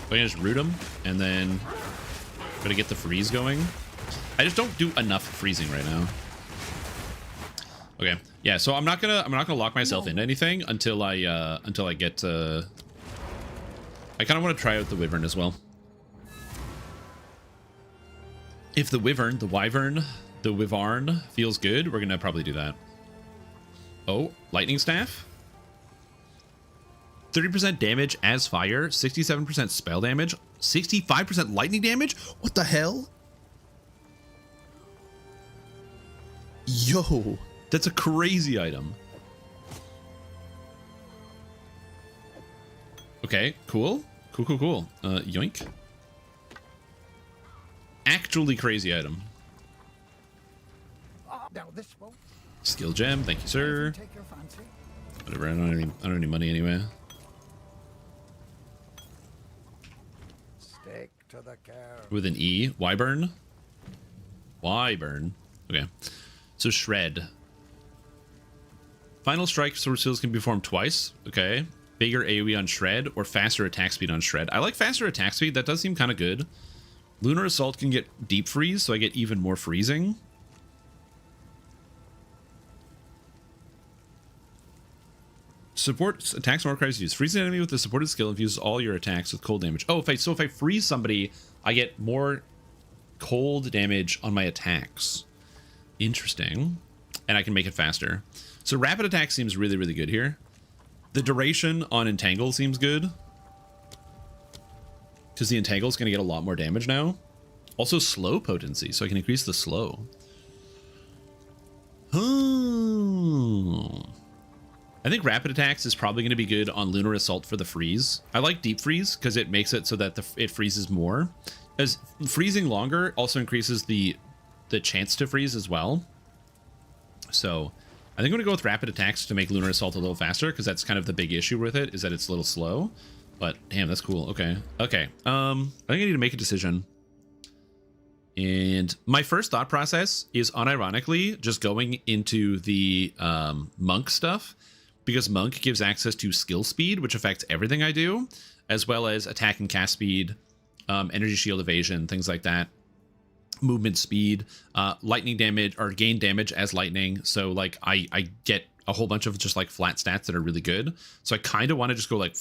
I can just root them, and then gotta get the freeze going. I just don't do enough freezing right now. Okay, yeah. So I'm not gonna lock myself into anything until I get. I kind of want to try out the wyvern as well. If the wyvern, the wyvern feels good, we're gonna probably do that. Oh, lightning staff. 30% damage as fire, 67% spell damage, 65% lightning damage? What the hell? Yo, that's a crazy item. Okay, cool. Cool. Yoink. Actually crazy item. Now this won't Skill gem, thank you, sir. take your fancy. Whatever, I don't have any money anyway. Stick to the care. With an E. Wyvern. Wyvern. Okay. So shred. Final strike sword skills can be performed twice. Okay. Bigger AoE on shred or faster attack speed on shred. I like faster attack speed. That does seem kind of good. Lunar Assault can get deep freeze, so I get even more freezing. Support attacks more requires use. Freeze an enemy with the supported skill infuses all your attacks with cold damage. Oh, if I freeze somebody, I get more cold damage on my attacks. Interesting. And I can make it faster. So rapid attack seems really, really good here. The duration on Entangle seems good, because the Entangle is going to get a lot more damage now. Also slow potency, so I can increase the slow. Oh. I think rapid attacks is probably going to be good on Lunar Assault for the freeze. I like deep freeze because it makes it so that it freezes more. As freezing longer also increases the chance to freeze as well. So I think I'm going to go with rapid attacks to make Lunar Assault a little faster, because that's kind of the big issue with it, is that it's a little slow. But damn, that's cool. Okay. I think I need to make a decision. And my first thought process is unironically just going into the monk stuff, because monk gives access to skill speed, which affects everything I do, as well as attack and cast speed, energy shield evasion, things like that, movement speed, lightning damage, or gain damage as lightning. So like I get a whole bunch of just like flat stats that are really good. So I kind of want to just go like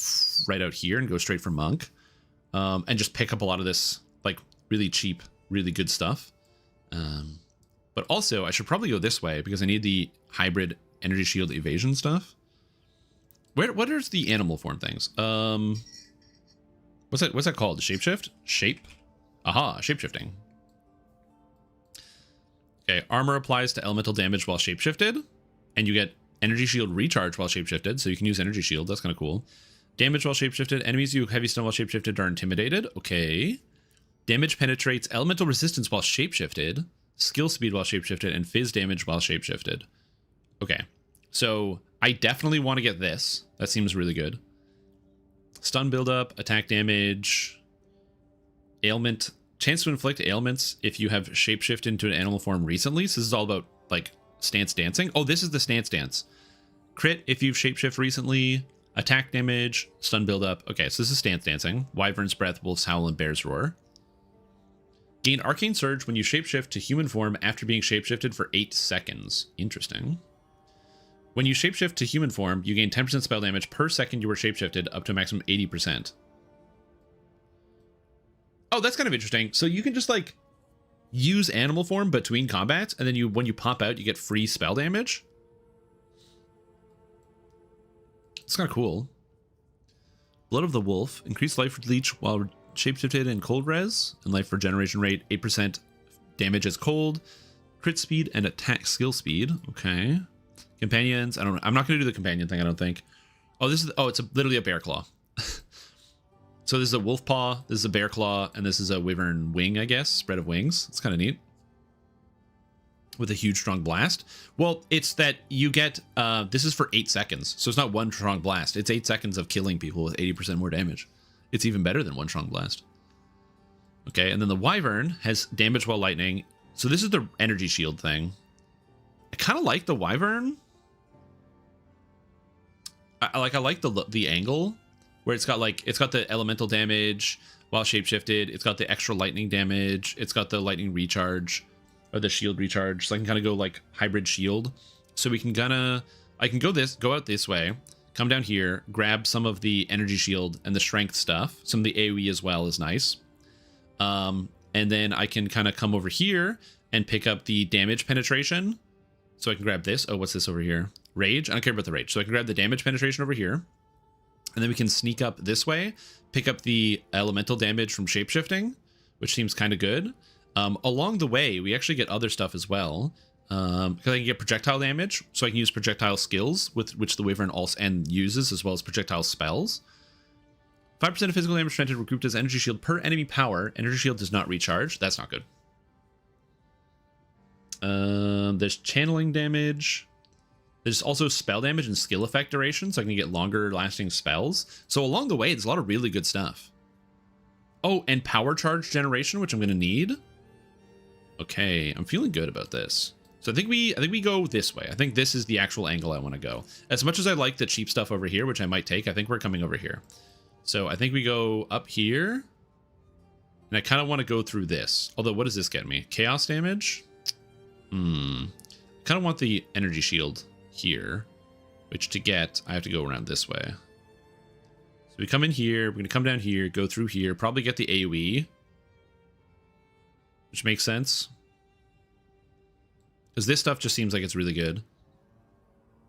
right out here and go straight for monk, and just pick up a lot of this like really cheap, really good stuff. But also I should probably go this way because I need the hybrid energy shield evasion stuff. What is the animal form things? What's that called? Shapeshift? Shape? Aha, shapeshifting. Okay, armor applies to elemental damage while shapeshifted, and you get energy shield recharge while shapeshifted, so you can use energy shield. That's kind of cool. Damage while shapeshifted. Enemies you heavy stun while shapeshifted are intimidated. Okay. Damage penetrates elemental resistance while shapeshifted, skill speed while shapeshifted, and fizz damage while shapeshifted. Okay, so I definitely want to get this. That seems really good. Stun buildup, attack damage, ailment, chance to inflict ailments if you have shapeshift into an animal form recently. So this is all about like stance dancing. Oh, this is the stance dance. Crit if you've shapeshift recently, attack damage, stun buildup. Okay, so this is stance dancing. Wyvern's breath, wolf's howl, and bear's roar. Gain arcane surge when you shapeshift to human form after being shapeshifted for 8 seconds. Interesting. When you shapeshift to human form, you gain 10% spell damage per second you were shapeshifted, up to a maximum 80%. Oh, that's kind of interesting. So you can just like use animal form between combats, and then when you pop out, you get free spell damage. It's kind of cool. Blood of the Wolf. Increased life leech while shapeshifted in cold res, and life regeneration rate 8% damage as cold, crit speed, and attack skill speed. Okay. Companions. I'm not going to do the companion thing, I don't think. Oh, it's literally a bear claw. So this is a wolf paw, this is a bear claw, and this is a wyvern wing, I guess. Spread of wings. It's kind of neat. With a huge strong blast. Well, it's that you get, this is for 8 seconds. So it's not one strong blast. It's 8 seconds of killing people with 80% more damage. It's even better than one strong blast. Okay, and then the Wyvern has damage while lightning. So this is the energy shield thing. I kind of like the Wyvern. I like the angle where it's got the elemental damage while shapeshifted. It's got the extra lightning damage. It's got the lightning recharge or the shield recharge. So I can kind of go like hybrid shield. So we can I can go out this way, come down here, grab some of the energy shield and the strength stuff. Some of the AoE as well is nice. And then I can kind of come over here and pick up the damage penetration. So I can grab this. Oh, what's this over here? Rage. I don't care about the rage. So I can grab the damage penetration over here. And then we can sneak up this way, pick up the elemental damage from shapeshifting, which seems kind of good. Along the way, we actually get other stuff as well. Because I can get projectile damage, so I can use projectile skills, with which the Wyvern also uses, as well as projectile spells. 5% of physical damage prevented recouped as energy shield per enemy power. Energy shield does not recharge. That's not good. There's channeling damage. There's also spell damage and skill effect duration, so I can get longer lasting spells. So along the way, there's a lot of really good stuff. Oh, and power charge generation, which I'm going to need. Okay, I'm feeling good about this. So I think we go this way. I think this is the actual angle I want to go. As much as I like the cheap stuff over here, which I might take, I think we're coming over here. So I think we go up here. And I kind of want to go through this. Although, what does this get me? Chaos damage? Kind of want the energy shield here. Which to get, I have to go around this way. So we come in here. We're going to come down here, go through here. Probably get the AoE. Which makes sense. Because this stuff just seems like it's really good.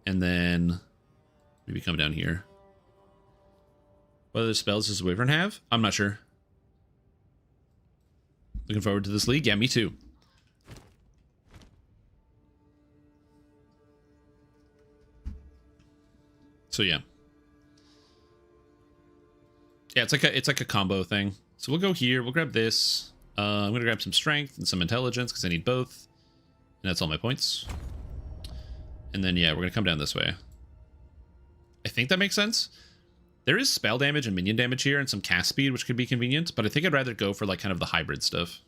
And then maybe come down here. What other spells does Wyvern have? I'm not sure. Looking forward to this league. Yeah, me too. So yeah. Yeah, it's like a combo thing. So we'll go here. We'll grab this. I'm going to grab some strength and some intelligence because I need both. And that's all my points. And then, yeah, we're going to come down this way. I think that makes sense. There is spell damage and minion damage here and some cast speed, which could be convenient. But I think I'd rather go for, like, kind of the hybrid stuff.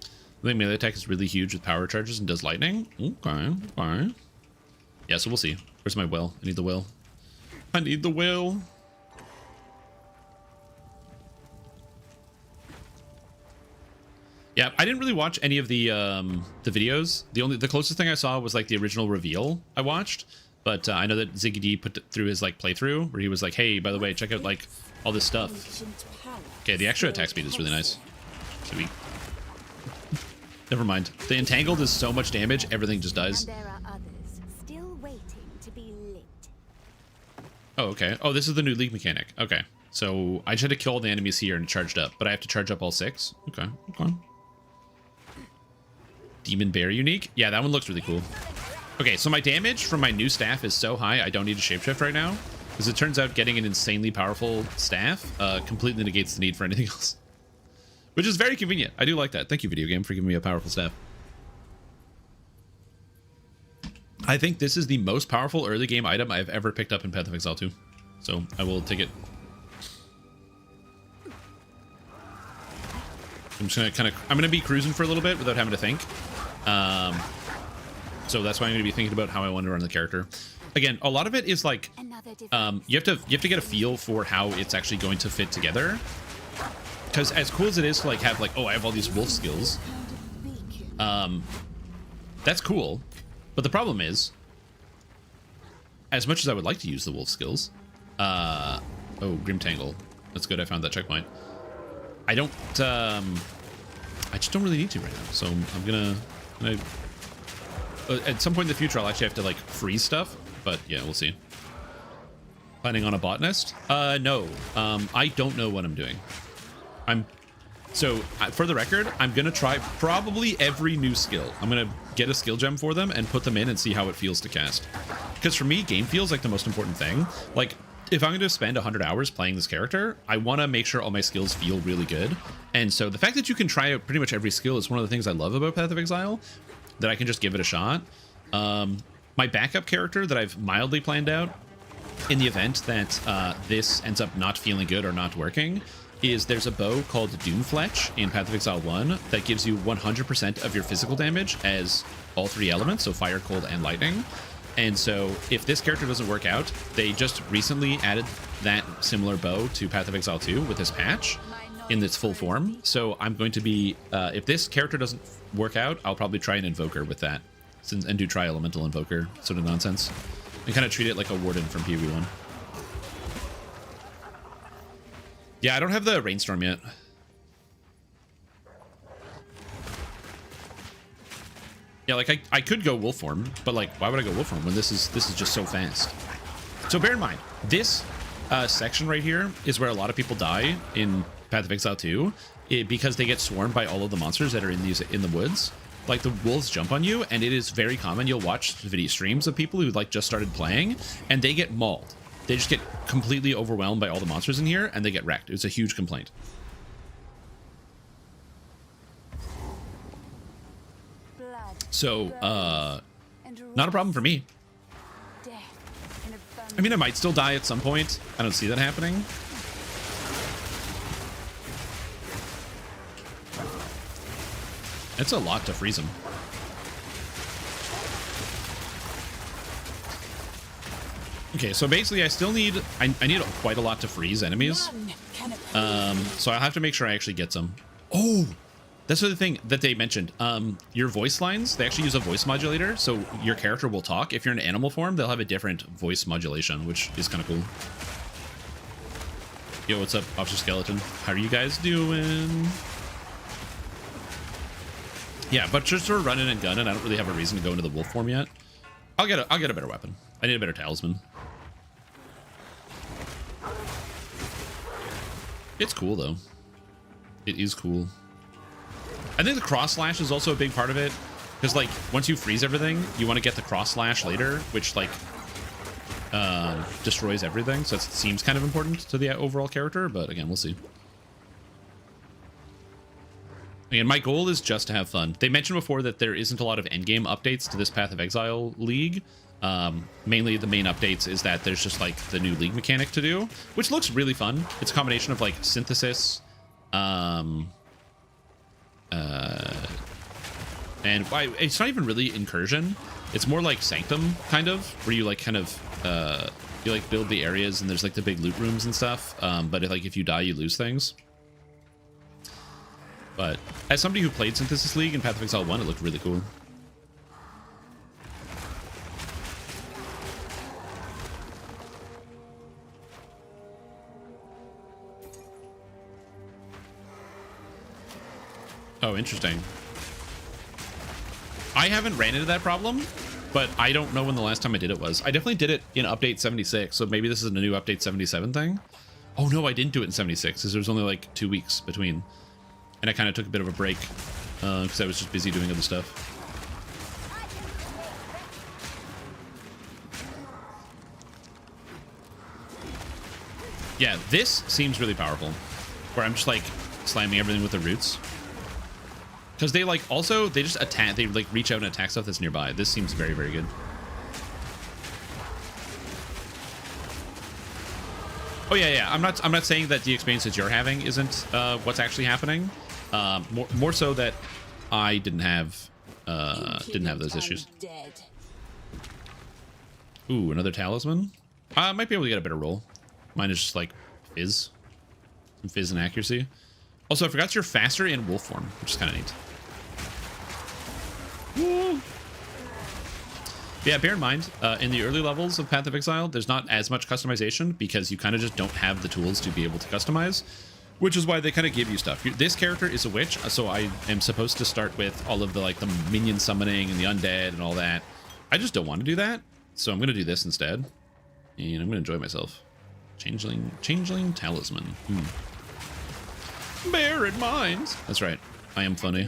I think melee attack is really huge with power charges and does lightning. Okay, fine. Yeah, so we'll see. Where's my will? I need the will. I need the will. Yeah, I didn't really watch any of the videos. The closest thing I saw was like the original reveal I watched. But I know that Ziggy D put through his like playthrough where he was like, "Hey, by the way, check out like all this stuff." Okay, the extra attack speed is really nice. Sweet. Never mind. The entangled is so much damage, everything just dies. And there are others still waiting to be lit. Oh, okay. Oh, this is the new league mechanic. Okay, so I just had to kill all the enemies here and it charged up, but I have to charge up all 6. Okay, okay. Demon Bear unique? Yeah, that one looks really cool. Okay, so my damage from my new staff is so high, I don't need to shapeshift right now. Because it turns out getting an insanely powerful staff completely negates the need for anything else. Which is very convenient. I do like that. Thank you, video game, for giving me a powerful staff. I think this is the most powerful early game item I've ever picked up in Path of Exile 2. So I will take it. I'm just gonna I'm gonna be cruising for a little bit without having to think. So that's why I'm gonna be thinking about how I want to run the character. Again, a lot of it is like you have to get a feel for how it's actually going to fit together. Because as cool as it is to like have like, oh, I have all these wolf skills. That's cool. But the problem is, as much as I would like to use the wolf skills, oh, Grim Tangle. That's good. I found that checkpoint. I don't, I just don't really need to right now. So I'm gonna at some point in the future, I'll actually have to like freeze stuff, but yeah, we'll see. Planning on a botanist? No, I don't know what I'm doing. For the record, I'm gonna try probably every new skill. I'm gonna get a skill gem for them and put them in and see how it feels to cast. Because for me, game feels like the most important thing. Like, if I'm going to spend 100 hours playing this character, I want to make sure all my skills feel really good. And so the fact that you can try out pretty much every skill is one of the things I love about Path of Exile, that I can just give it a shot. My backup character that I've mildly planned out in the event that this ends up not feeling good or not working, is there's a bow called Doomfletch in Path of Exile 1 that gives you 100% of your physical damage as all three elements, so fire, cold, and lightning. And so if this character doesn't work out, they just recently added that similar bow to Path of Exile 2 with this patch in its full form. So I'm going to be, if this character doesn't work out, I'll probably try an Invoker with that and do Tri-Elemental Invoker sort of nonsense and kind of treat it like a Warden from PvE1. Yeah, I don't have the Rainstorm yet. Yeah, like I could go wolf form, but like why would I go wolf form when this is just so fast? So bear in mind, this section right here is where a lot of people die in Path of Exile 2 because they get swarmed by all of the monsters that are in the woods. Like the wolves jump on you, and it is very common. You'll watch video streams of people who like just started playing, and they get mauled. They just get completely overwhelmed by all the monsters in here, and they get wrecked. It's a huge complaint. So, not a problem for me. I mean, I might still die at some point. I don't see that happening. It's a lot to freeze him. Okay, so basically I still need, I need quite a lot to freeze enemies. So I'll have to make sure I actually get some. Oh, that's the other thing that they mentioned. Your voice lines, they actually use a voice modulator, so your character will talk. If you're in animal form, they'll have a different voice modulation, which is kind of cool. Yo, what's up, Officer Skeleton? How are you guys doing? Yeah, but just sort of running and gunning. I don't really have a reason to go into the wolf form yet. I'll get a better weapon. I need a better talisman. It's cool though. It is cool. I think the cross slash is also a big part of it, because like once you freeze everything, you want to get the cross slash later, which like destroys everything. So it seems kind of important to the overall character, but again, we'll see. Again, my goal is just to have fun. They mentioned before that there isn't a lot of endgame updates to this Path of Exile League. Mainly the main updates is that there's just like the new league mechanic to do, which looks really fun. It's a combination of like synthesis, and it's not even really incursion. It's more like Sanctum kind of, where you like kind of you like build the areas and there's like the big loot rooms and stuff. But if you die, you lose things. But as somebody who played Synthesis League in Path of Exile 1, it looked really cool. Oh, interesting. I haven't ran into that problem, but I don't know when the last time I did it was. I definitely did it in update 76, so maybe this is a new update 77 thing. Oh no, I didn't do it in 76, because there was only like 2 weeks between. And I kind of took a bit of a break because I was just busy doing other stuff. Yeah, this seems really powerful, where I'm just like slamming everything with the roots. Because they like also, they just attack, they like reach out and attack stuff that's nearby. This seems very, very good. Oh yeah, I'm not saying that the experience that you're having isn't what's actually happening. More so that I didn't have those issues. Ooh, another talisman. I might be able to get a better roll. Mine is just like fizz, some fizz and accuracy. Also, I forgot you're faster in wolf form, which is kind of neat. Woo. Yeah, bear in mind, in the early levels of Path of Exile, there's not as much customization because you kind of just don't have the tools to be able to customize, which is why they kind of give you stuff. This character is a witch, so I am supposed to start with all of the like the minion summoning and the undead and all that. I just don't want to do that, so I'm going to do this instead, and I'm going to enjoy myself. Changeling talisman. Bear in mind. That's right. I am funny.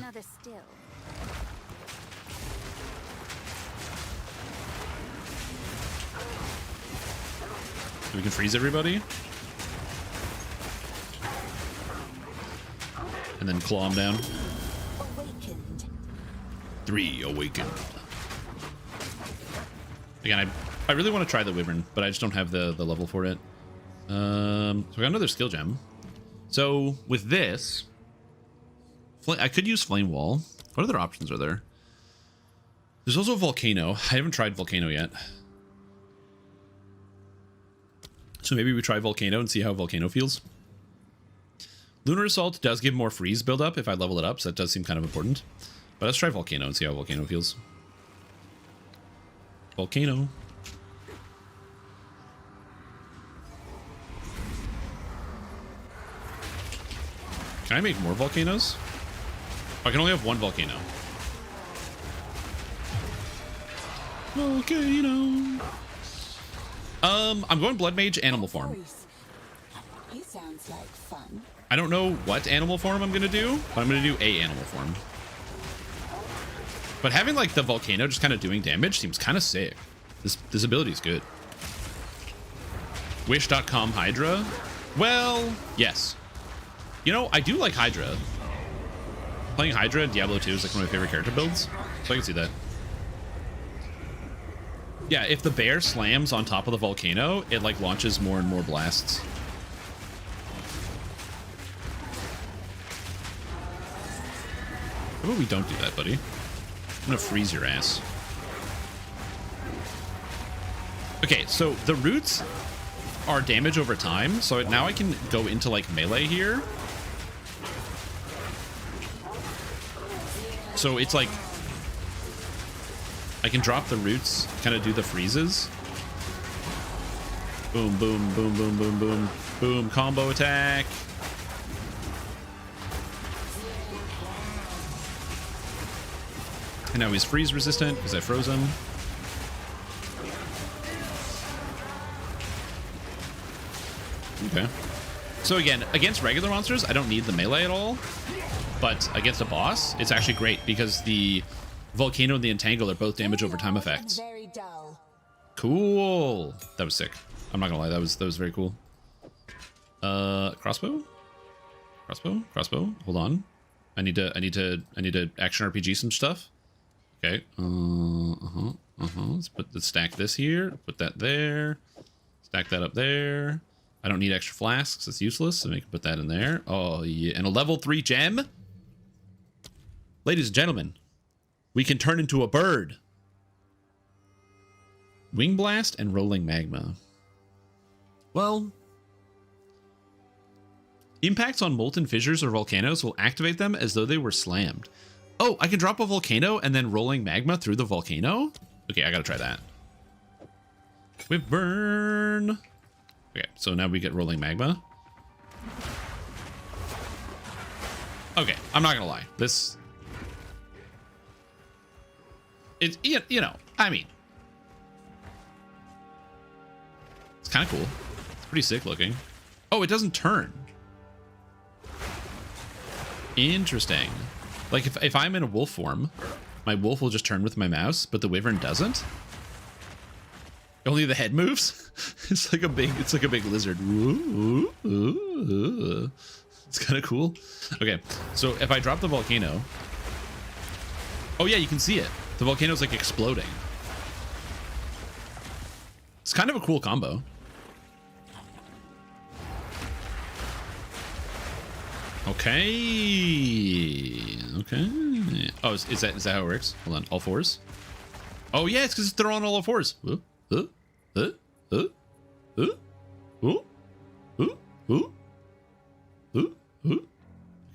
We can freeze everybody. And then claw him down. Awakened. 3 awakened. Again, I really want to try the Wyvern, but I just don't have the level for it. So I got another skill gem. So with this, I could use Flame Wall. What other options are there? There's also a Volcano. I haven't tried Volcano yet. So maybe we try Volcano and see how Volcano feels. Lunar Assault does give more freeze buildup if I level it up, so that does seem kind of important. But let's try Volcano and see how Volcano feels. Volcano. Can I make more volcanoes? I can only have one volcano. Volcano. I'm going Blood Mage Animal Form. He sounds like fun. I don't know what animal form I'm gonna do, but I'm gonna do a animal form. But having like the volcano just kind of doing damage seems kind of sick. This ability is good. Wish.com Hydra. Well, yes. You know, I do like Hydra. Playing Hydra in Diablo 2 is like one of my favorite character builds, so I can see that. Yeah, if the bear slams on top of the volcano, it like launches more and more blasts. How about we don't do that, buddy? I'm gonna freeze your ass. Okay, so the roots are damage over time, so now I can go into like melee here. So it's like I can drop the roots, kind of do the freezes. Boom, boom, boom, boom, boom, boom, boom, combo attack. And now he's freeze resistant because I froze him. Okay. So again, against regular monsters, I don't need the melee at all. But against a boss, it's actually great because the Volcano and the Entangle are both damage over time effects. Very dull. Cool. That was sick. I'm not gonna lie, that was very cool. Crossbow? Crossbow? Hold on. I need to action RPG some stuff. Okay. Let's stack this here. Put that there. Stack that up there. I don't need extra flasks. It's useless. So we can put that in there. Oh yeah, and a level 3 gem. Ladies and gentlemen, we can turn into a bird. Wing Blast and Rolling Magma. Well, impacts on molten fissures or volcanoes will activate them as though they were slammed. Oh, I can drop a volcano and then Rolling Magma through the volcano? Okay, I gotta try that. Wyvern. Okay, so now we get Rolling Magma. Okay, I'm not gonna lie. This... It's, you know, I mean... It's kind of cool. It's pretty sick looking. Oh, it doesn't turn. Interesting. Like, if I'm in a wolf form, my wolf will just turn with my mouse, but the Wyvern doesn't? Only the head moves? It's like a big lizard. It's kind of cool. Okay, so if I drop the volcano... Oh yeah, you can see it. The volcano's like exploding. It's kind of a cool combo. Okay. Okay. Oh, is that how it works? Hold on. All fours? Oh yeah, it's because they're on all fours. Okay,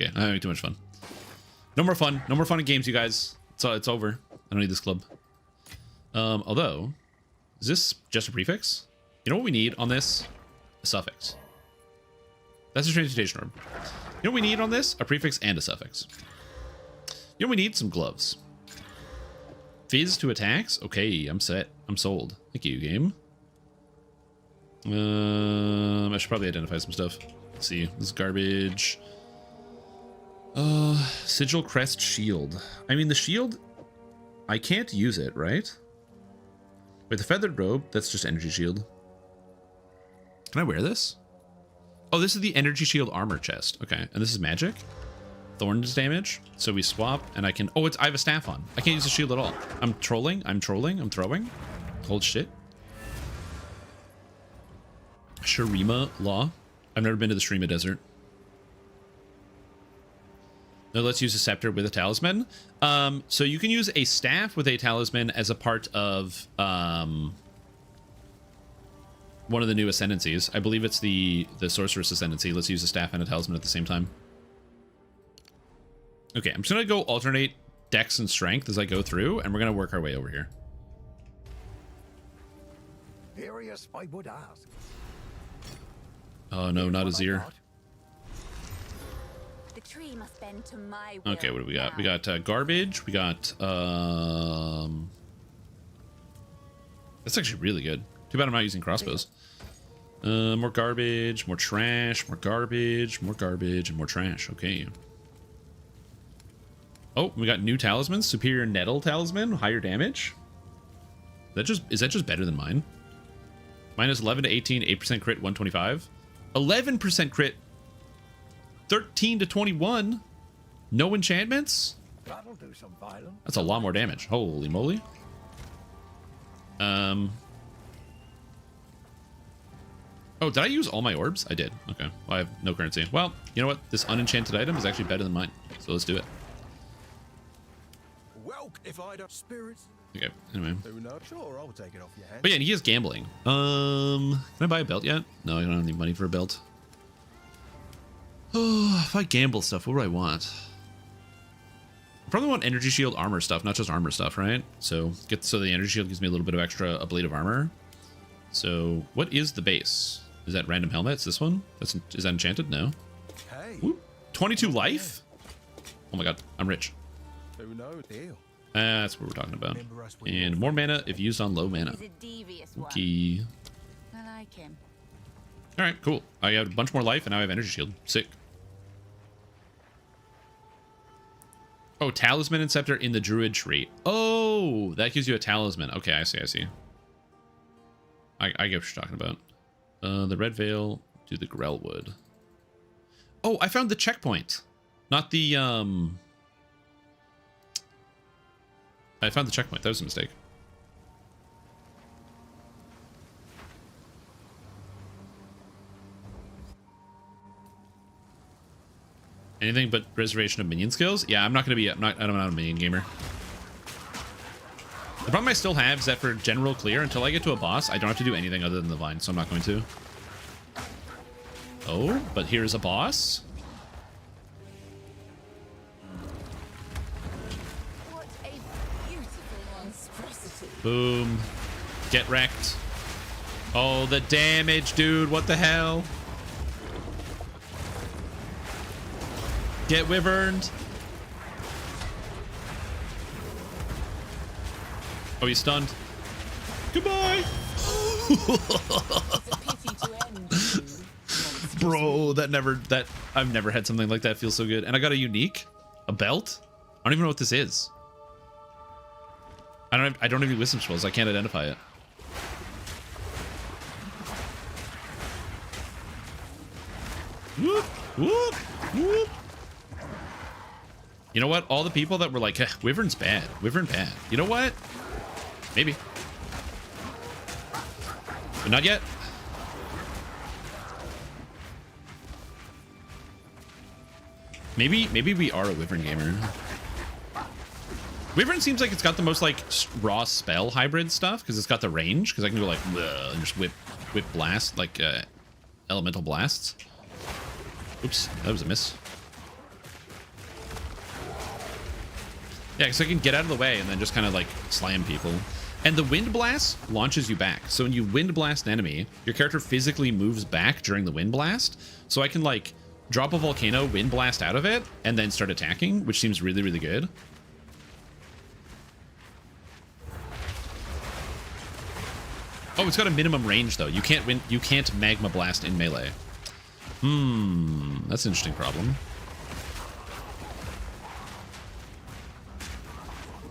I'm having too much fun. No more fun. No more fun in games, you guys. It's over. I don't need this club. Although, is this just a prefix? You know what we need on this? A suffix. That's a transmutation orb. You know what we need on this? A prefix and a suffix. You know what we need? Some gloves. Fizz to attacks? Okay, I'm set. I'm sold. Thank you, game. I should probably identify some stuff. Let's see. This is garbage. Sigil Crest Shield. I mean, the shield, I can't use it, right? Wait, the feathered robe, that's just energy shield. Can I wear this? Oh, this is the energy shield armor chest. Okay, and this is magic. Thorns damage. So we swap, and I can... Oh, I have a staff on. I can't use the shield at all. I'm trolling. I'm throwing. Hold shit. Shurima Law. I've never been to the Shurima Desert. Now let's use a scepter with a talisman. So you can use a staff with a talisman as a part of one of the new ascendancies. I believe it's the sorceress ascendancy. Let's use a staff and a talisman at the same time. Okay, I'm just gonna go alternate dex and strength as I go through, and we're gonna work our way over here. Various, I would ask. Oh no, not Azir. The tree must bend to my will. Okay, what do we got? now. We got garbage. We got that's actually really good. Too bad I'm not using crossbows. More garbage, more trash, more garbage, more garbage, and more trash. Okay. Oh, we got new talismans. Superior Nettle Talisman, higher damage. Is that just better than mine? Minus 11 to 18, 8% crit, 125. 11% crit, 13 to 21. No enchantments? That'll do some violence. That's a lot more damage. Holy moly. Oh, did I use all my orbs? I did. Okay. Well, I have no currency. Well, you know what? This unenchanted item is actually better than mine. So let's do it. Well, if I'd have spirits, Okay. Anyway. who knows? Sure, I'll take it off your hands. But yeah, he is gambling. Can I buy a belt yet? No, I don't have any money for a belt. Oh, if I gamble stuff, what do I want? I probably want energy shield armor stuff, not just armor stuff, right? So the energy shield gives me a little bit of extra a blade of armor. So what is the base? Is that random helmets? This one? Is that enchanted? No. Hey, Whoop. 22 life? Oh my god, I'm rich. who knows? Deal. That's what we're talking about. Remember us when And more mana if used on low mana. He's a devious one. Okay. I like him. All right, cool. I have a bunch more life and now I have energy shield. Sick. Oh, talisman and scepter in the druid tree. Oh, that gives you a talisman. Okay, I see. I get what you're talking about. The red veil to the Grellwood. Oh, I found the checkpoint. Not the I found the checkpoint. That was a mistake. Anything but reservation of minion skills? Yeah, I'm not gonna be. I'm not a minion gamer. The problem I still have is that for general clear, until I get to a boss, I don't have to do anything other than the vine, so I'm not going to. Oh, but here's a boss. What a beautiful monstrosity. Boom. Get wrecked. Oh, the damage, dude. What the hell? Get wyverned. Oh, he's stunned. Goodbye. It's a pity to end you. Bro, I've never had something like that feel so good. And I got a unique, a belt. I don't even know what this is. I don't have any wisdom spells. I can't identify it. Whoop, whoop, whoop. You know what? All the people that were like, Wyvern's bad. Wyvern bad. You know what? Maybe. But not yet. Maybe we are a Wyvern gamer. Wyvern seems like it's got the most like raw spell hybrid stuff because it's got the range because I can go like and just whip blast like elemental blasts. Oops, that was a miss. Yeah, because I can get out of the way and then just kind of like slam people. And the wind blast launches you back. So when you wind blast an enemy, your character physically moves back during the wind blast. So I can like drop a volcano, wind blast out of it, and then start attacking, which seems really, really good. Oh, it's got a minimum range though. You can't magma blast in melee. That's an interesting problem.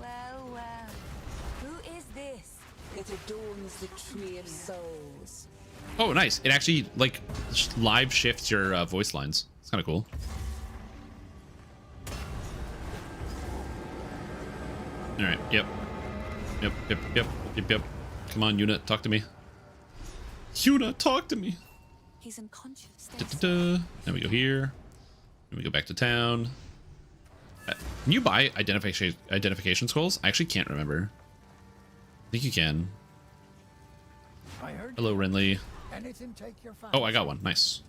Well. Who is this? It adorns the tree of souls. Oh, nice. It actually like live shifts your voice lines. It's kind of cool. All right. Yep. Come on, Yuna, talk to me. Yuna, talk to me. He's unconscious. Then we go here. Then we go back to town. Can you buy identification scrolls? I actually can't remember. I think you can. I heard Hello, Renly. anything take your fancy. Oh, I got one. Nice.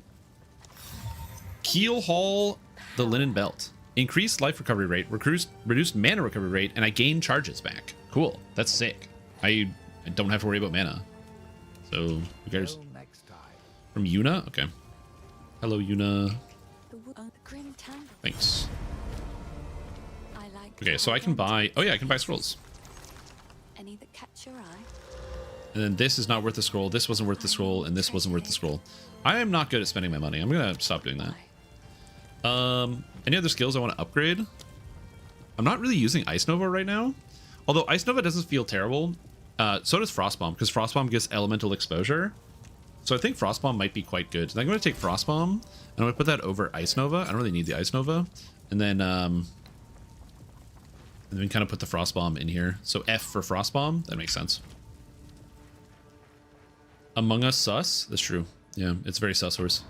Keel Haul the Linen Belt. Increased life recovery rate, reduced mana recovery rate, and I gain charges back. Cool. That's sick. I don't have to worry about mana. So, who cares? Till next time. From Yuna? Okay. Hello, Yuna. The grim tangle. Thanks. I like. Okay, so I can buy... Oh, yeah, I can buy scrolls. Any that catch your eye. And then this is not worth the scroll, this wasn't worth the scroll, and this wasn't worth the scroll. I am not good at spending my money. I'm gonna stop doing that. Any other skills I want to upgrade? I'm not really using Ice Nova right now. Although Ice Nova doesn't feel terrible. So does Frostbomb, because Frostbomb gives elemental exposure. So I think Frostbomb might be quite good. And I'm going to take Frostbomb, and I'm going to put that over Ice Nova. I don't really need the Ice Nova. And then kind of put the Frostbomb in here. So F for Frostbomb, that makes sense. Among Us sus? That's true. Yeah, it's very sus horse.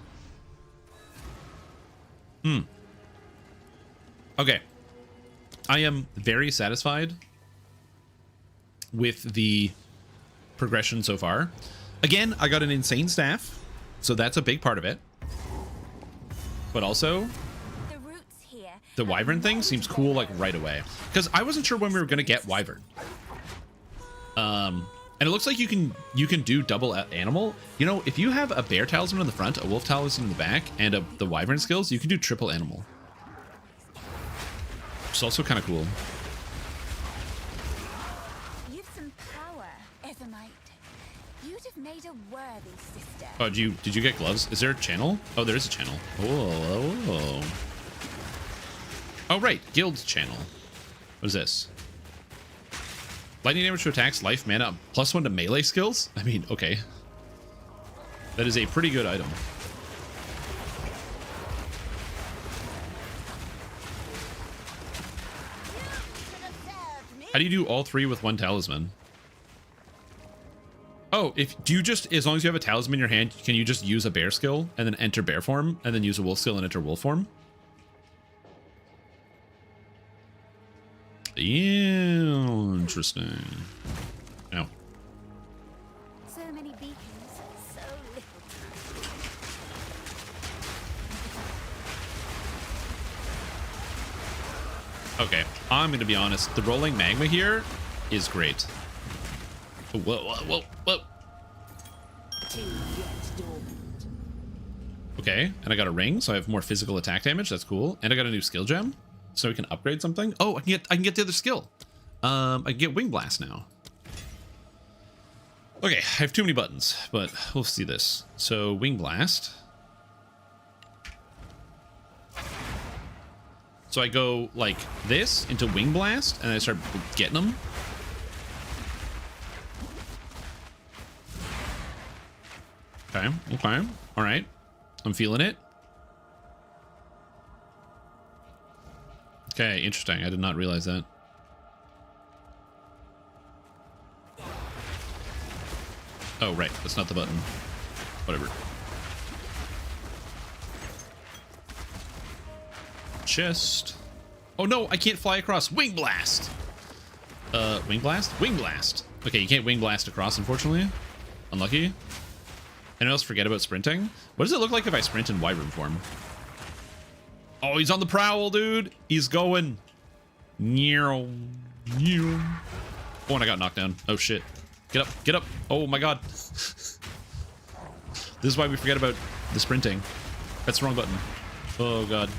Okay. I am very satisfied with the progression so far. Again, I got an insane staff, so that's a big part of it. But also, The roots here. the Wyvern thing seems cool like right away. Because I wasn't sure when we were going to get Wyvern. And it looks like you can do double animal. You know, if you have a bear talisman in the front, a wolf talisman in the back, and the Wyvern skills, you can do triple animal. Which is also kind of cool. You've some power, Ethermite. You'd have made a worthy sister. Oh, did you get gloves? Is there a channel? Oh, there is a channel. Oh. Oh, right. Guild channel. What is this? Lightning damage to attacks, life, mana, +1 to melee skills? I mean, okay. That is a pretty good item. How do you do all three with one talisman? Oh, as long as you have a talisman in your hand, can you just use a bear skill and then enter bear form and then use a wolf skill and enter wolf form? Interesting. No. So many beacons, so little time. Okay, I'm gonna be honest. The rolling magma here is great. Whoa. Till yet dormant. Okay, and I got a ring, so I have more physical attack damage. That's cool. And I got a new skill gem, so we can upgrade something. Oh, I can get the other skill. I can get Wing Blast now. Okay, I have too many buttons, but we'll see this. So Wing Blast. So I go like this into Wing Blast, and I start getting them. Okay. All right. I'm feeling it. Okay, interesting. I did not realize that. Oh, right. That's not the button. Whatever. Chest. Oh, no. I can't fly across. Wing Blast. Wing Blast? Wing Blast. Okay, you can't Wing Blast across, unfortunately. Unlucky. Anyone else forget about sprinting? What does it look like if I sprint in Wyvern form? Oh, he's on the prowl, dude. He's going. Oh, and I got knocked down. Oh, shit. Get up. Oh, my God. This is why we forget about the sprinting. That's the wrong button. Oh, God.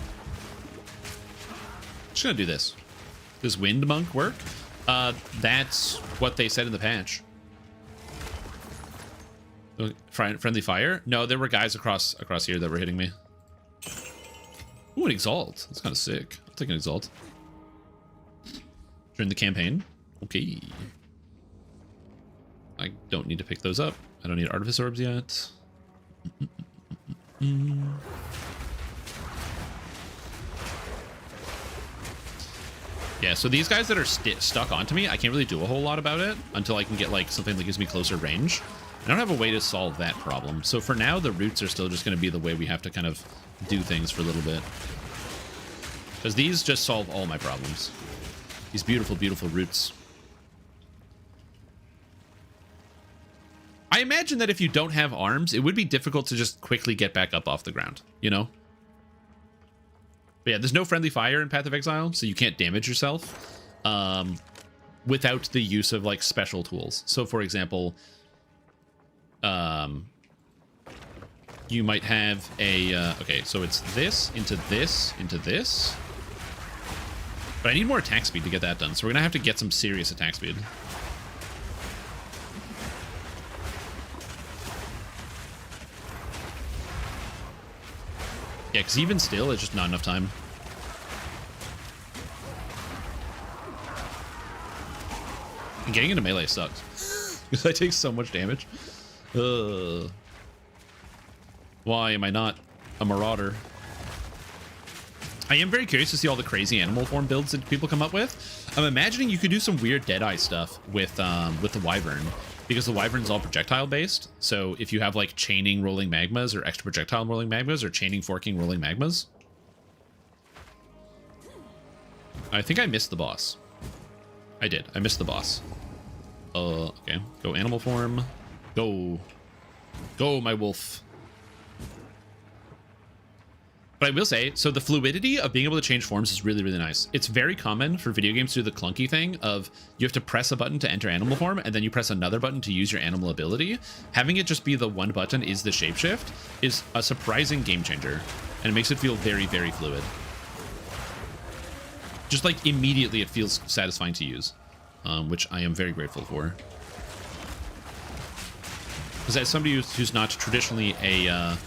Just gonna do this. Does Wind Monk work? That's what they said in the patch. Friendly fire? No, there were guys across here that were hitting me. Ooh, an Exalt. That's kind of sick. I'll take an Exalt. During the campaign. Okay. I don't need to pick those up. I don't need Artifice Orbs yet. Yeah, so these guys that are stuck onto me, I can't really do a whole lot about it until I can get like something that gives me closer range. I don't have a way to solve that problem. So for now, the roots are still just going to be the way we have to kind of do things for a little bit. Because these just solve all my problems. These beautiful, beautiful roots. I imagine that if you don't have arms, it would be difficult to just quickly get back up off the ground, you know? But yeah, there's no friendly fire in Path of Exile, so you can't damage yourself without the use of, like, special tools. So, for example, you might have a... okay, so it's this, into this, into this. But I need more attack speed to get that done, so we're going to have to get some serious attack speed. Yeah, because even still, it's just not enough time. And getting into melee sucks. Because I take so much damage. Why am I not a marauder? I am very curious to see all the crazy animal form builds that people come up with. I'm imagining you could do some weird Deadeye stuff with the Wyvern, because the Wyvern's all projectile based. So if you have like chaining rolling magmas or extra projectile rolling magmas or chaining forking rolling magmas. I think I missed the boss. I did. I missed the boss. Okay. Go animal form. Go. Go, my wolf. But I will say, so the fluidity of being able to change forms is really, really nice. It's very common for video games to do the clunky thing of you have to press a button to enter animal form, and then you press another button to use your animal ability. Having it just be the one button is the shapeshift is a surprising game changer, and it makes it feel very, very fluid. Just like immediately it feels satisfying to use, which I am very grateful for. Because as somebody who's not traditionally a...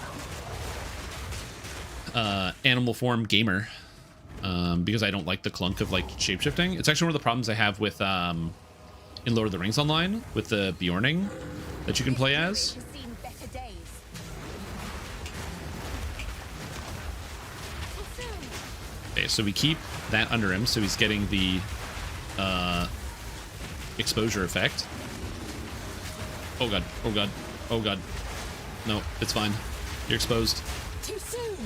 animal form gamer, because I don't like the clunk of like shapeshifting. It's actually one of the problems I have with in Lord of the Rings Online with the Bjorning that you can play as. Okay, so we keep that under him, so he's getting the exposure effect. Oh god, oh god, oh god. No, it's fine. You're exposed. Too soon.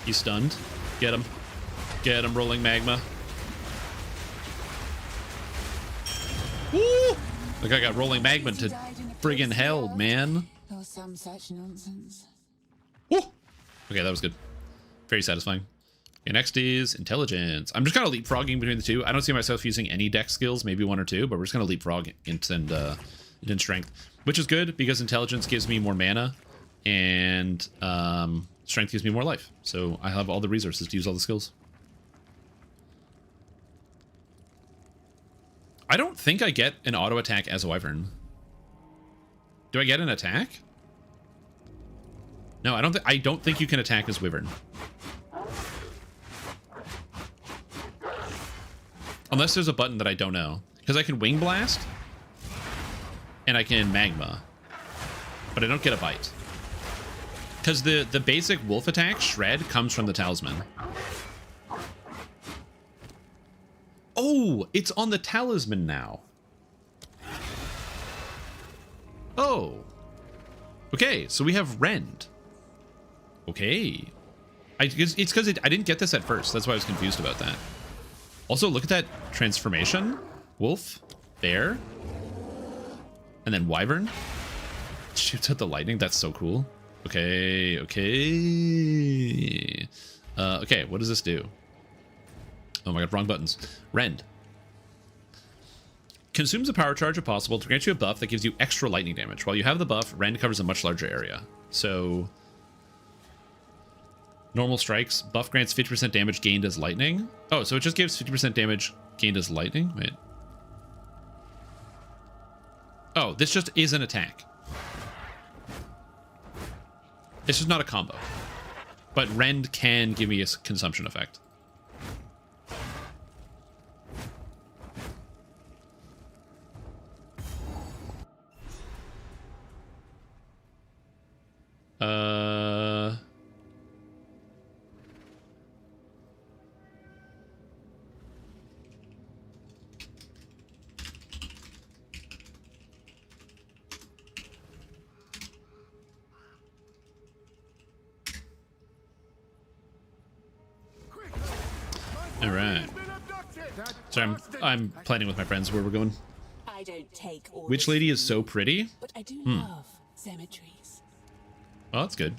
He's stunned. Get him. Get him, rolling magma. Woo! Look, I got rolling magma to friggin' hell, man. Or some such nonsense. Woo! Okay, that was good. Very satisfying. Okay, next is intelligence. I'm just kind of leapfrogging between the two. I don't see myself using any dex skills, maybe one or two, but we're just going to leapfrog int and strength, which is good because intelligence gives me more mana and strength gives me more life. So I have all the resources to use all the skills. I don't think I get an auto attack as a Wyvern. Do I get an attack? No, I don't think you can attack as Wyvern. Unless there's a button that I don't know. Because I can Wing Blast and I can Magma. But I don't get a bite. Because the basic wolf attack, Shred, comes from the talisman. Oh, it's on the talisman now. Oh. Okay, so we have Rend. Okay. It's because I didn't get this at first. That's why I was confused about that. Also, look at that transformation. Wolf, bear, and then Wyvern. Shoots at the lightning. That's so cool. Okay, okay. Okay, what does this do? Oh my god, wrong buttons. Rend. Consumes a power charge if possible to grant you a buff that gives you extra lightning damage. While you have the buff, Rend covers a much larger area. So, normal strikes. Buff grants 50% damage gained as lightning. Oh, so it just gives 50% damage gained as lightning? Wait. Oh, this just is an attack. It's just not a combo. But Rend can give me a consumption effect. All right. Sorry, I'm planning with my friends where we're going. I don't take orders. Witch Lady is so pretty. But I do love cemeteries. Oh, that's good.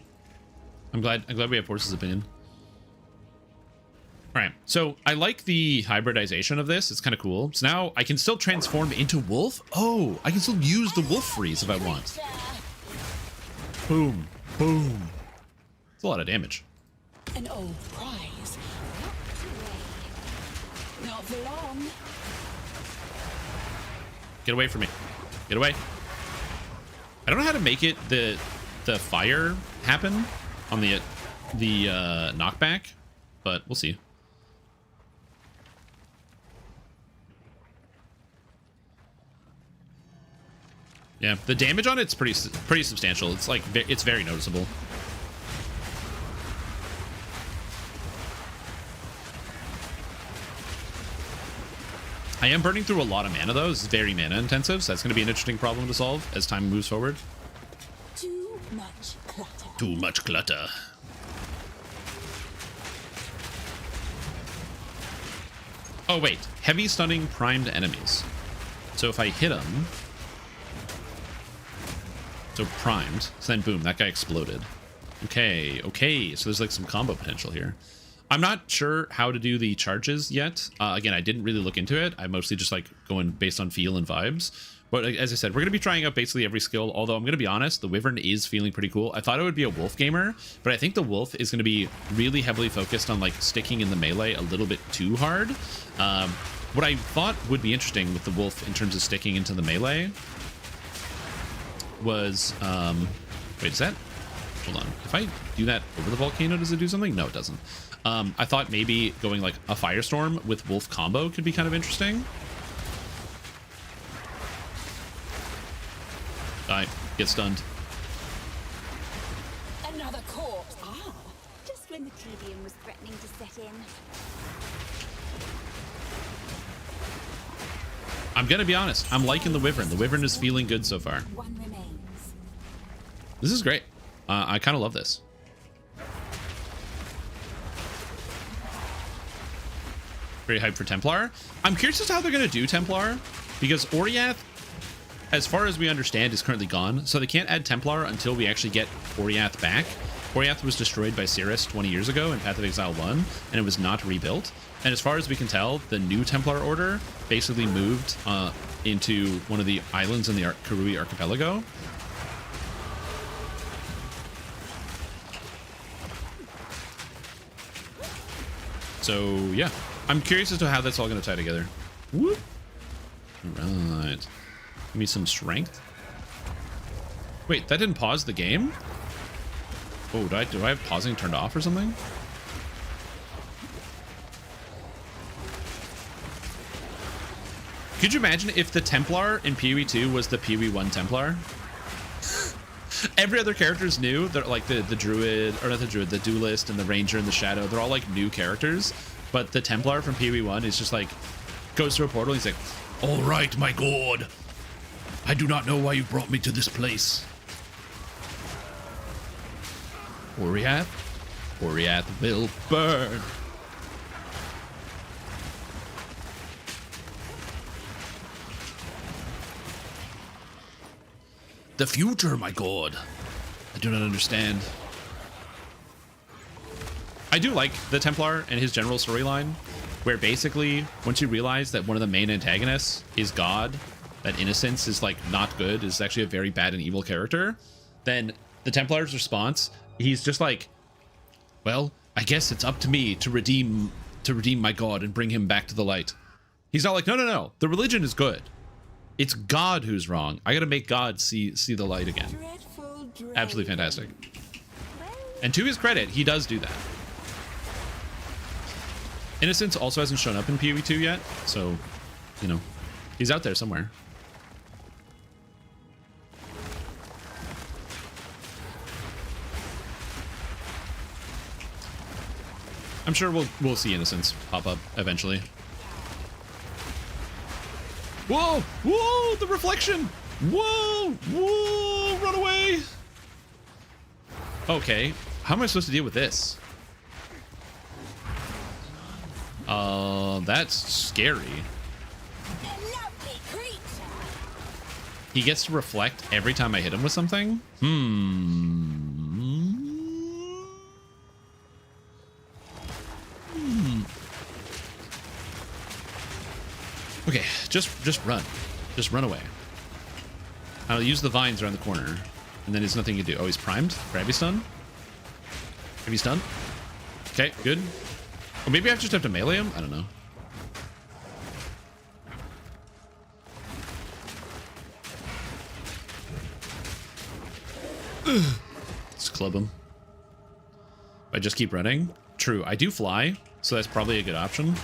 I'm glad we have Horse's opinion. All right, so I like the hybridization of this. It's kind of cool. So now I can still transform into wolf. Oh, I can still use the wolf freeze if I want. Boom, boom. It's a lot of damage. An old prize. Not for long. Get away from me. Get away. I don't know how to make it the fire happen on the knockback, but we'll see. Yeah, the damage on it's pretty substantial. It's like it's very noticeable. I am burning through a lot of mana though. This is very mana intensive, so that's going to be an interesting problem to solve as time moves forward. Too much clutter. Too much clutter. Oh wait, heavy stunning primed enemies. So if I hit them, so primed, so then boom, that guy exploded. Okay, okay, so there's like some combo potential here. I'm not sure how to do the charges yet. Again, I didn't really look into it. I mostly just like going based on feel and vibes. But as I said, we're going to be trying out basically every skill. Although I'm going to be honest, the Wyvern is feeling pretty cool. I thought it would be a Wolf gamer, but I think the Wolf is going to be really heavily focused on like sticking in the melee a little bit too hard. What I thought would be interesting with the Wolf in terms of sticking into the melee was... wait, is that... Hold on. If I do that over the volcano, does it do something? No, it doesn't. I thought maybe going like a Firestorm with Wolf combo could be kind of interesting. Die. Get stunned. Another corpse. Ah. Just when the tedium was threatening to set in. I'm gonna be honest. I'm liking the Wyvern. The Wyvern is feeling good so far. One remains. This is great. I kind of love this. Very hyped for Templar. I'm curious as to how they're going to do Templar, because Oriath, as far as we understand, is currently gone, so they can't add Templar until we actually get Oriath back. Oriath was destroyed by Cirrus 20 years ago in Path of Exile 1, and it was not rebuilt. And as far as we can tell, the new Templar Order basically moved into one of the islands in the Karui Archipelago. So, yeah. I'm curious as to how that's all going to tie together. Whoop. All right. Give me some strength. Wait, that didn't pause the game? Oh, do I have pausing turned off or something? Could you imagine if the Templar in PoE 2 was the PoE 1 Templar? Every other character is new. They're like the Druid, or not the Druid, the Duelist and the Ranger and the Shadow. They're all like new characters. But the Templar from PoE 1 is just like, goes through a portal and he's like, all right, my god. I do not know why you brought me to this place. Oriath? Oriath will burn. The future, my god. I do not understand. I do like the Templar and his general storyline, where basically, once you realize that one of the main antagonists is God, that Innocence is like not good, is actually a very bad and evil character, then the Templar's response, he's just like, well, I guess it's up to me to redeem my God and bring him back to the light. He's not like, no, the religion is good. It's God who's wrong. I gotta make God see the light again. Absolutely fantastic. And to his credit, he does do that. Innocence also hasn't shown up in PoE 2 yet, so, you know, he's out there somewhere. I'm sure we'll see Innocence pop up eventually. Whoa! Whoa! The reflection! Whoa! Whoa! Run away! Okay, how am I supposed to deal with this? That's scary. A lovely creature. He gets to reflect every time I hit him with something. Okay, just run. Just run away. I'll use the vines around the corner. And then there's nothing you do. Oh, he's primed? Gravity stun? Gravity stun? Okay, good. Or maybe I just have to melee him? I don't know. Let's club him. If I just keep running. True, I do fly, so that's probably a good option.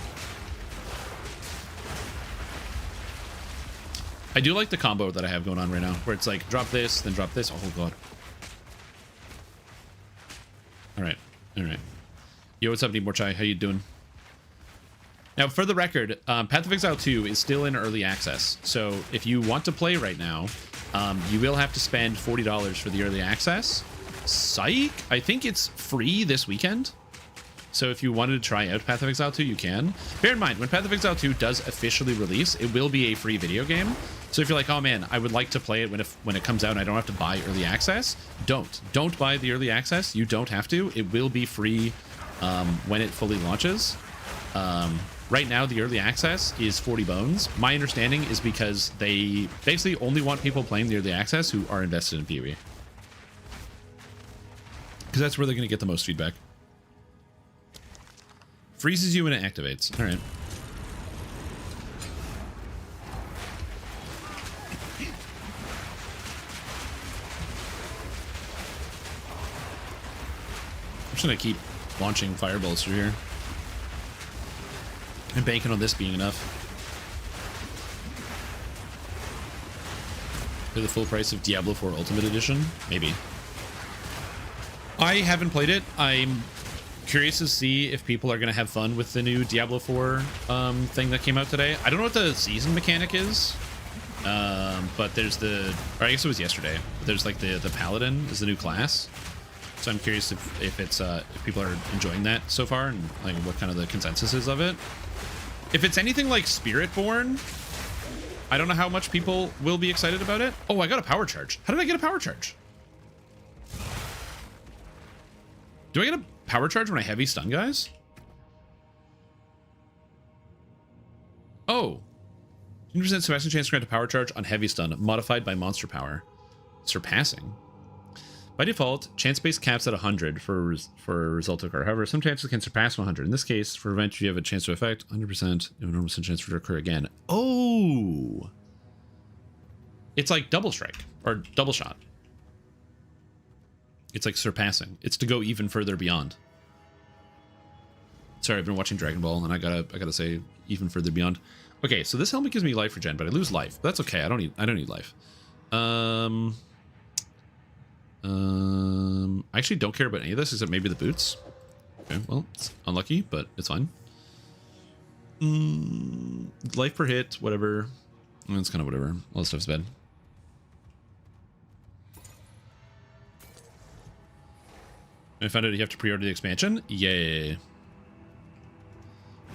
I do like the combo that I have going on right now, where it's like drop this, then drop this. Oh god. All right. Yo, what's up, Nemorchai? How you doing? Now, for the record, Path of Exile 2 is still in early access. So if you want to play right now, you will have to spend $40 for the early access. Psych! I think it's free this weekend. So if you wanted to try out Path of Exile 2, you can. Bear in mind, when Path of Exile 2 does officially release, it will be a free video game. So if you're like, oh man, I would like to play it when it comes out and I don't have to buy early access, don't buy the early access. You don't have to. It will be free when it fully launches. Right now, the early access is 40 bones. My understanding is because they basically only want people playing the early access who are invested in PoE. Because that's where they're going to get the most feedback. Freezes you when it activates. All right. I'm just going to keep launching fireballs through here. I'm banking on this being enough. For the full price of Diablo 4 Ultimate Edition? Maybe. I haven't played it. I'm curious to see if people are going to have fun with the new Diablo 4 thing that came out today. I don't know what the season mechanic is, but there's or I guess it was yesterday. But there's like the Paladin is the new class. So I'm curious if it's if people are enjoying that so far and like what kind of the consensus is of it. If it's anything like Spiritborn, I don't know how much people will be excited about it. Oh, I got a power charge. How did I get a power charge? Do I get a power charge when I heavy stun guys? Oh. 100% Sebastian chance to grant a power charge on heavy stun, modified by monster power. Surpassing. By default, chance-based caps at 100 for a result occur. However, some chances can surpass 100. In this case, for events you have a chance to affect, 100%, you have a 100% chance for it to occur again. Oh! It's like double strike, or double shot. It's like surpassing. It's to go even further beyond. Sorry, I've been watching Dragon Ball, and I gotta say, even further beyond. Okay, so this helmet gives me life regen, but I lose life. But that's okay. I don't need life. I actually don't care about any of this except maybe the boots. Okay, well, it's unlucky, but it's fine. Life per hit, whatever. It's kind of whatever. All this stuff's bad. I found out you have to pre-order the expansion. Yay.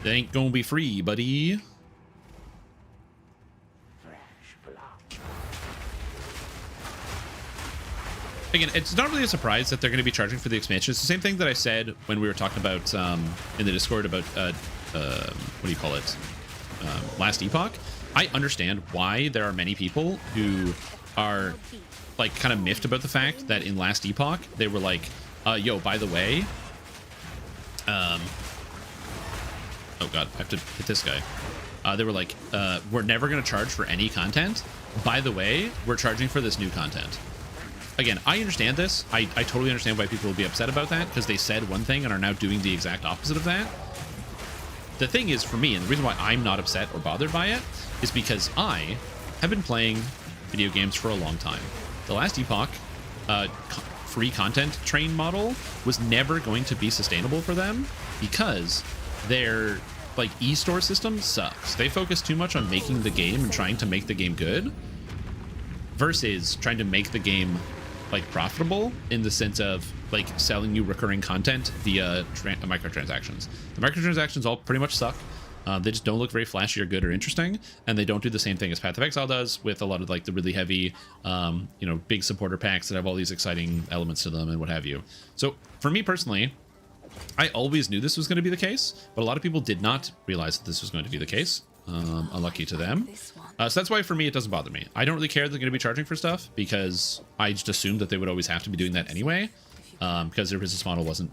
That ain't gonna be free, buddy. Again, it's not really a surprise that they're going to be charging for the expansion. It's the same thing that I said when we were talking about in the Discord about what do you call it? Last Epoch. I understand why there are many people who are like kind of miffed about the fact that in Last Epoch they were like, yo, by the way, oh god, I have to hit this guy. They were like, we're never going to charge for any content. By the way, we're charging for this new content. Again, I understand this. I totally understand why people will be upset about that, because they said one thing and are now doing the exact opposite of that. The thing is, for me, and the reason why I'm not upset or bothered by it, is because I have been playing video games for a long time. The Last Epoch free content train model was never going to be sustainable for them, because their like e-store system sucks. They focus too much on making the game and trying to make the game good, versus trying to make the game like profitable in the sense of like selling you recurring content via microtransactions. The microtransactions all pretty much suck. They just don't look very flashy or good or interesting, and they don't do the same thing as Path of Exile does with a lot of like the really heavy, you know, big supporter packs that have all these exciting elements to them and what have you. So for me personally, I always knew this was going to be the case, but a lot of people did not realize that this was going to be the case. Unlucky to them. So that's why for me it doesn't bother me. I don't really care they're going to be charging for stuff because I just assumed that they would always have to be doing that anyway, because their business model wasn't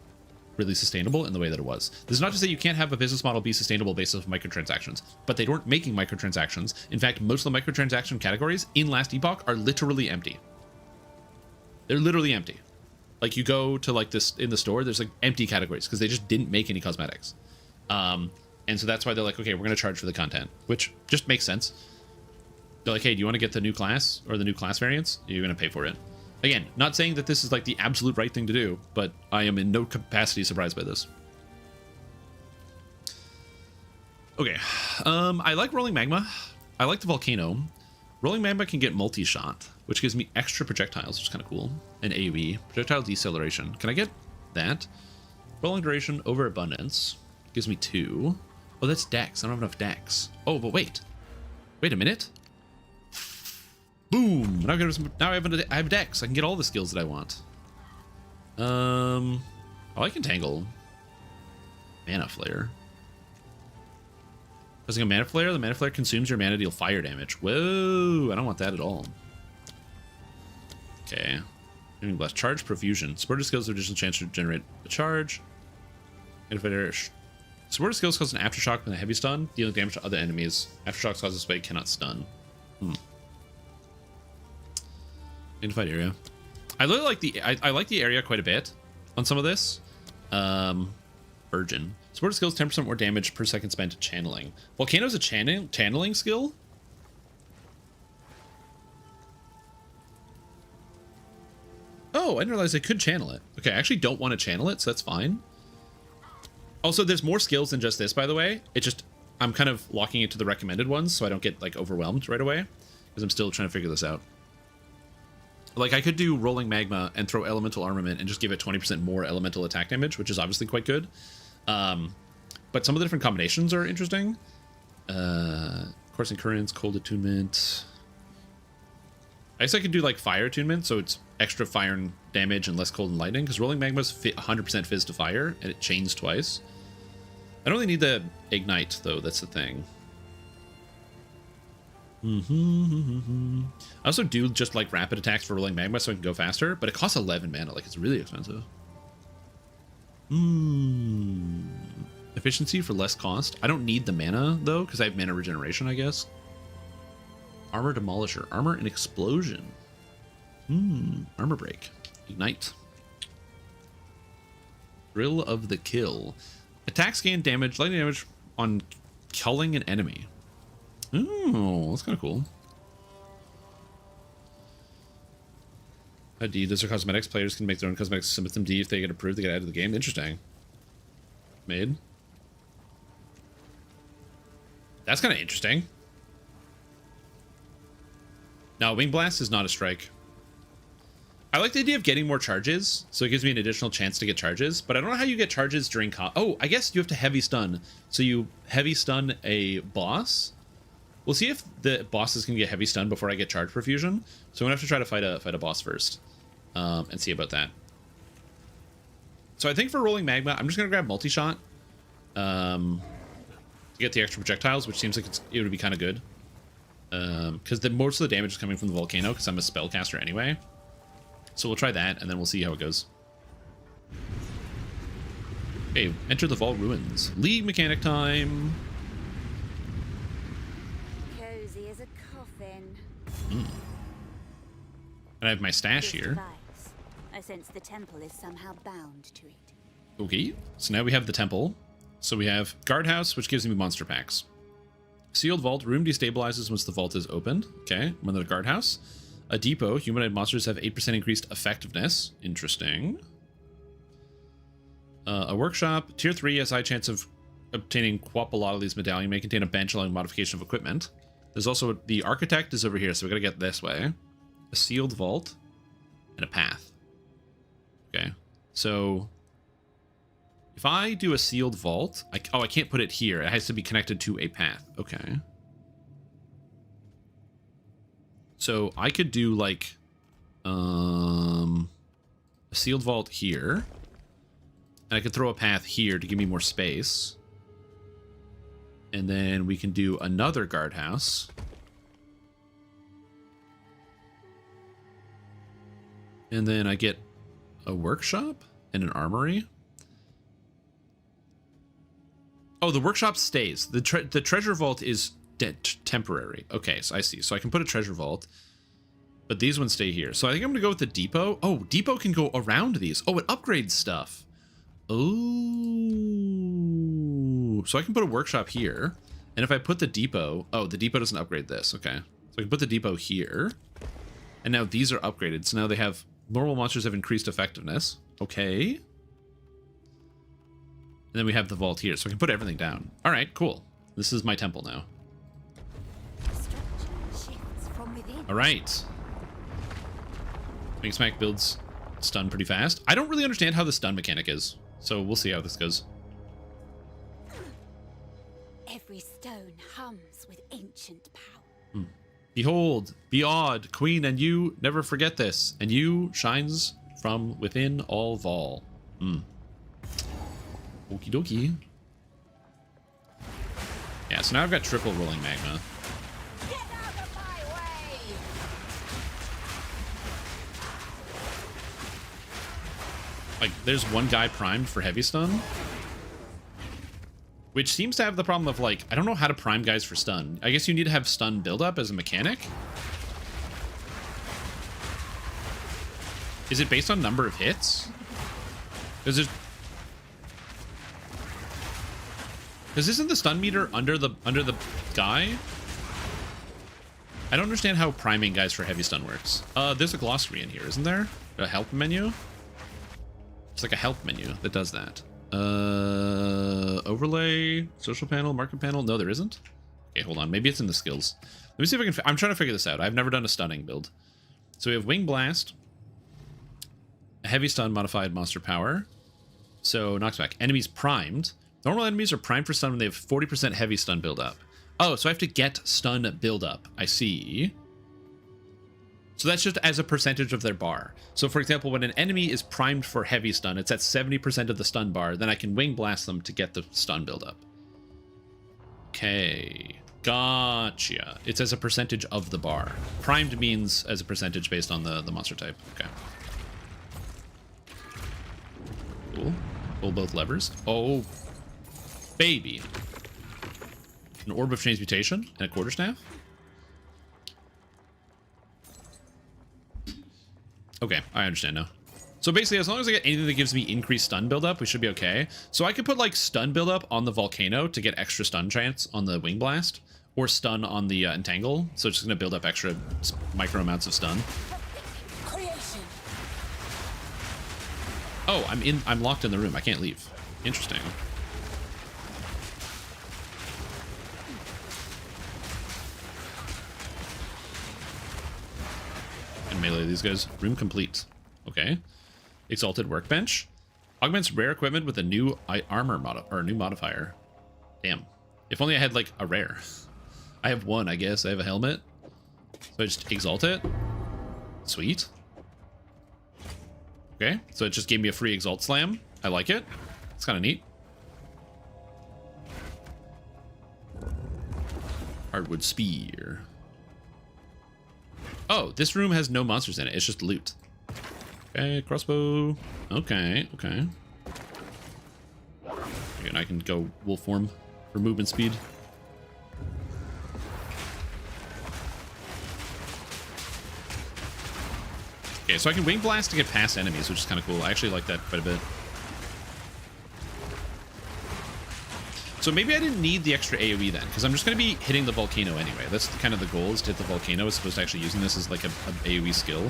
really sustainable in the way that it was. This is not to say you can't have a business model be sustainable based off microtransactions, but they weren't making microtransactions. In fact, most of the microtransaction categories in Last Epoch are literally empty. They're literally empty. Like you go to like this in the store, there's like empty categories because they just didn't make any cosmetics. And so that's why they're like, okay, we're going to charge for the content, which just makes sense. They're like, hey, do you want to get the new class or the new class variants? You're going to pay for it. Again, not saying that this is like the absolute right thing to do, but I am in no capacity surprised by this. Okay. I like Rolling Magma. I like the Volcano. Rolling Magma can get multi-shot, which gives me extra projectiles, which is kind of cool. And AoE. Projectile deceleration. Can I get that? Rolling duration over abundance. Gives me 2. Oh, that's Dex. I don't have enough Dex. Oh, but wait. Wait a minute. Boom! Now I have Dex. I can get all the skills that I want. Oh, I can tangle. Mana Flare. Using a Mana Flare, the Mana Flare consumes your mana to deal fire damage. Whoa! I don't want that at all. Okay. Blast. Charge Profusion. Supporter skills have additional chance to generate a charge. Supporter skills cause an aftershock with a heavy stun, dealing damage to other enemies. Aftershocks cause this way cannot stun. Identified area. I really like the I like the area quite a bit on some of this. Virgin. Supporter skills 10% more damage per second spent channeling. Volcano's a channeling skill. Oh, I didn't realize I could channel it. Okay, I actually don't want to channel it, so that's fine. Also, there's more skills than just this, by the way. It just, I'm kind of locking it to the recommended ones so I don't get like overwhelmed right away because I'm still trying to figure this out. Like I could do Rolling Magma and throw Elemental Armament and just give it 20% more elemental attack damage, which is obviously quite good. But some of the different combinations are interesting. Coursing Currents, Cold Attunement. I guess I could do like Fire Attunement, so it's extra fire and damage and less cold and lightning, because Rolling Magma's 100% fizz to fire, and it chains twice. I don't really need the Ignite, though, that's the thing. I also do just like rapid attacks for Rolling Magma so I can go faster, but it costs 11 mana, like it's really expensive. Efficiency for less cost. I don't need the mana, though, because I have mana regeneration, I guess. Armor Demolisher. Armor and Explosion. Armor Break. Ignite. Thrill of the Kill. Attacks gain damage, lightning damage on killing an enemy. Oh, that's kind of cool. D. Those are cosmetics. Players can make their own cosmetics, submit them D if they get approved. They get added to the game. Interesting. Made. That's kind of interesting. No, Wing Blast is not a strike. I like the idea of getting more charges, so it gives me an additional chance to get charges, but I don't know how you get charges during oh, I guess you have to heavy stun. So you heavy stun a boss. We'll see if the bosses can get heavy stun before I get charge profusion. So I'm gonna have to try to fight a boss first, and see about that. So I think for Rolling Magma, I'm just gonna grab multi-shot, to get the extra projectiles, which seems like it would be kind of good. Because most of the damage is coming from the volcano, because I'm a spellcaster anyway. So we'll try that, and then we'll see how it goes. Okay, enter the Vault Ruins. League mechanic time. Cozy as a coffin. And I have my stash This here. device. I sense the temple is somehow bound to it. Okay, so now we have the temple. So we have Guardhouse, which gives me monster packs. Sealed Vault, room destabilizes once the vault is opened. Okay, another Guardhouse. A depot, humanoid monsters have 8% increased effectiveness. Interesting. A workshop, tier 3 has high chance of obtaining Quapalotli's medallion, may contain a bench allowing modification of equipment. There's also the architect is over here, so we gotta get this way. A sealed vault and a path. Okay. So if I do a sealed vault, I can't put it here. It has to be connected to a path. Okay. So I could do like a sealed vault here. And I could throw a path here to give me more space. And then we can do another guardhouse. And then I get a workshop and an armory. Oh, the workshop stays. The treasure vault is temporary. Okay, so I see. So I can put a treasure vault. But these ones stay here. So I think I'm going to go with the depot. Oh, depot can go around these. Oh, it upgrades stuff. Oh. So I can put a workshop here. And if I put the depot... Oh, the depot doesn't upgrade this. Okay. So I can put the depot here. And now these are upgraded. So now they have... Normal monsters have increased effectiveness. Okay. And then we have the vault here. So I can put everything down. All right, cool. This is my temple now. All right. Make Smack builds stun pretty fast. I don't really understand how the stun mechanic is. So we'll see how this goes. Every stone hums with ancient power. Behold, be awed, queen, and you never forget this. And you shines from within all Vol. Okie dokie. Yeah, so now I've got triple rolling magma. Get out of my way! Like, there's one guy primed for heavy stun. Which seems to have the problem of, like, I don't know how to prime guys for stun. I guess you need to have stun buildup as a mechanic. Is it based on number of hits? Because isn't the stun meter under the guy? I don't understand how priming guys for heavy stun works. There's a glossary in here, isn't there? A help menu? It's like a help menu that does that. Overlay, social panel, market panel. No, there isn't. Okay, hold on. Maybe it's in the skills. Let me see if I can. I'm trying to figure this out. I've never done a stunning build. So we have Wing Blast, a heavy stun modified monster power. So knocks back. Enemies primed. Normal enemies are primed for stun when they have 40% heavy stun buildup. Oh, so I have to get stun buildup. I see. So that's just as a percentage of their bar. So for example, when an enemy is primed for heavy stun, it's at 70% of the stun bar, then I can Wing Blast them to get the stun buildup. Okay, gotcha. It's as a percentage of the bar. Primed means as a percentage based on the monster type. Okay. Cool. Pull both levers. Oh, baby. An Orb of Transmutation and a Quarterstaff. Okay, I understand now. So basically, as long as I get anything that gives me increased stun buildup, we should be okay. So I could put like stun buildup on the Volcano to get extra stun chance on the Wing Blast, or stun on the Entangle. So it's just gonna build up extra micro amounts of stun. Creation. Oh, I'm locked in the room. I can't leave. Interesting. And melee these guys. Room complete. Okay. Exalted Workbench. Augments rare equipment with a new armor new modifier. Damn. If only I had like a rare. I have one, I guess. I have a helmet. So I just exalt it. Sweet. Okay. So it just gave me a free exalt slam. I like it. It's kind of neat. Hardwood spear. Oh, this room has no monsters in it. It's just loot. Okay, crossbow. Okay, okay. And I can go wolf form for movement speed. Okay, so I can Wing Blast to get past enemies, which is kind of cool. I actually like that quite a bit. So maybe I didn't need the extra AoE then, because I'm just going to be hitting the Volcano anyway. That's kind of the goal, is to hit the Volcano as opposed to actually using this as like a AoE skill.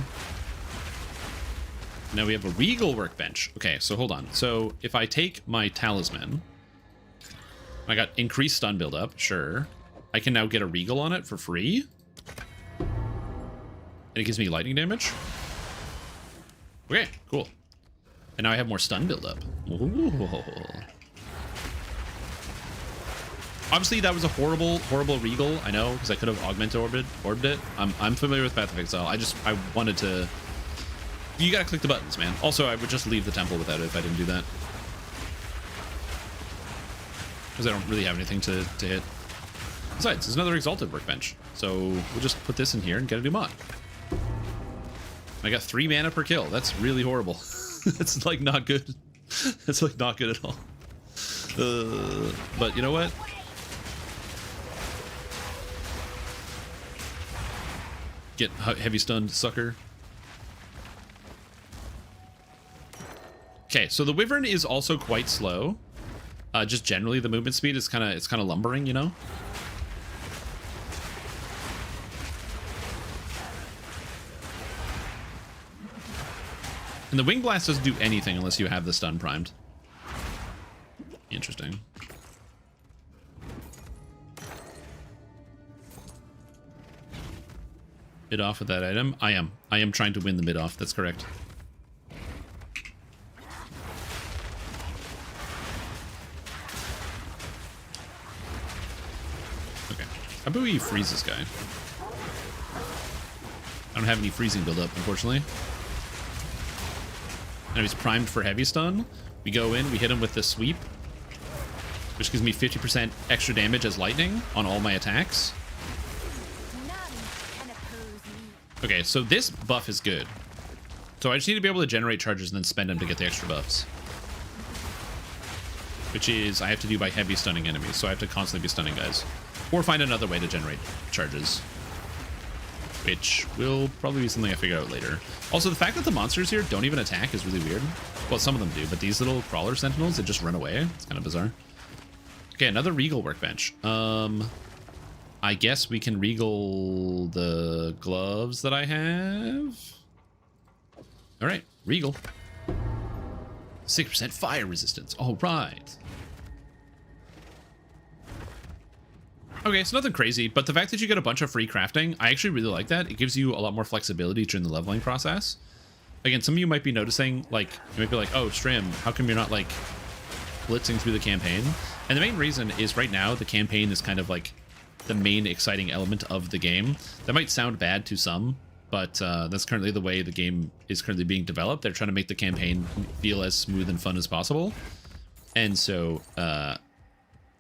Now we have a Regal Workbench. Okay, so hold on. So if I take my Talisman, I got increased stun buildup, sure. I can now get a Regal on it for free. And it gives me lightning damage. Okay, cool. And now I have more stun buildup. Ooh. Obviously, that was a horrible regal. I know, because I could have augmented orbed it. I'm familiar with Path of Exile. I wanted to. You gotta click the buttons, man. Also, I would just leave the temple without it if I didn't do that, because I don't really have anything to hit. Besides, there's another Exalted Workbench, so we'll just put this in here and get a new mod. I got 3 mana per kill. That's really horrible. That's like not good. That's like not good at all. But you know what? Get heavy stunned, sucker. Okay, so the Wyvern is also quite slow. Just generally, the movement speed is kind of lumbering, you know. And the Wing Blast doesn't do anything unless you have the stun primed. Interesting. Mid off with that item. I am trying to win the mid off. That's correct. Okay. How about we freeze this guy? I don't have any freezing build-up, unfortunately. Now he's primed for heavy stun. We go in, we hit him with the sweep, which gives me 50% extra damage as lightning on all my attacks. Okay, so this buff is good. So I just need to be able to generate charges and then spend them to get the extra buffs. Which is, I have to do by heavy stunning enemies, so I have to constantly be stunning guys. Or find another way to generate charges. Which will probably be something I figure out later. Also, the fact that the monsters here don't even attack is really weird. Well, some of them do, but these little crawler sentinels, they just run away. It's kind of bizarre. Okay, another Regal Workbench. I guess we can Regal the gloves that I have. All right, Regal. 6% fire resistance. All right. Okay, so nothing crazy, but the fact that you get a bunch of free crafting, I actually really like that. It gives you a lot more flexibility during the leveling process. Again, some of you might be noticing, like, you might be like, oh, Strim, how come you're not, like, blitzing through the campaign? And the main reason is right now the campaign is kind of like the main exciting element of the game. That might sound bad to some, but that's currently the way the game is currently being developed. They're trying to make the campaign feel as smooth and fun as possible. And so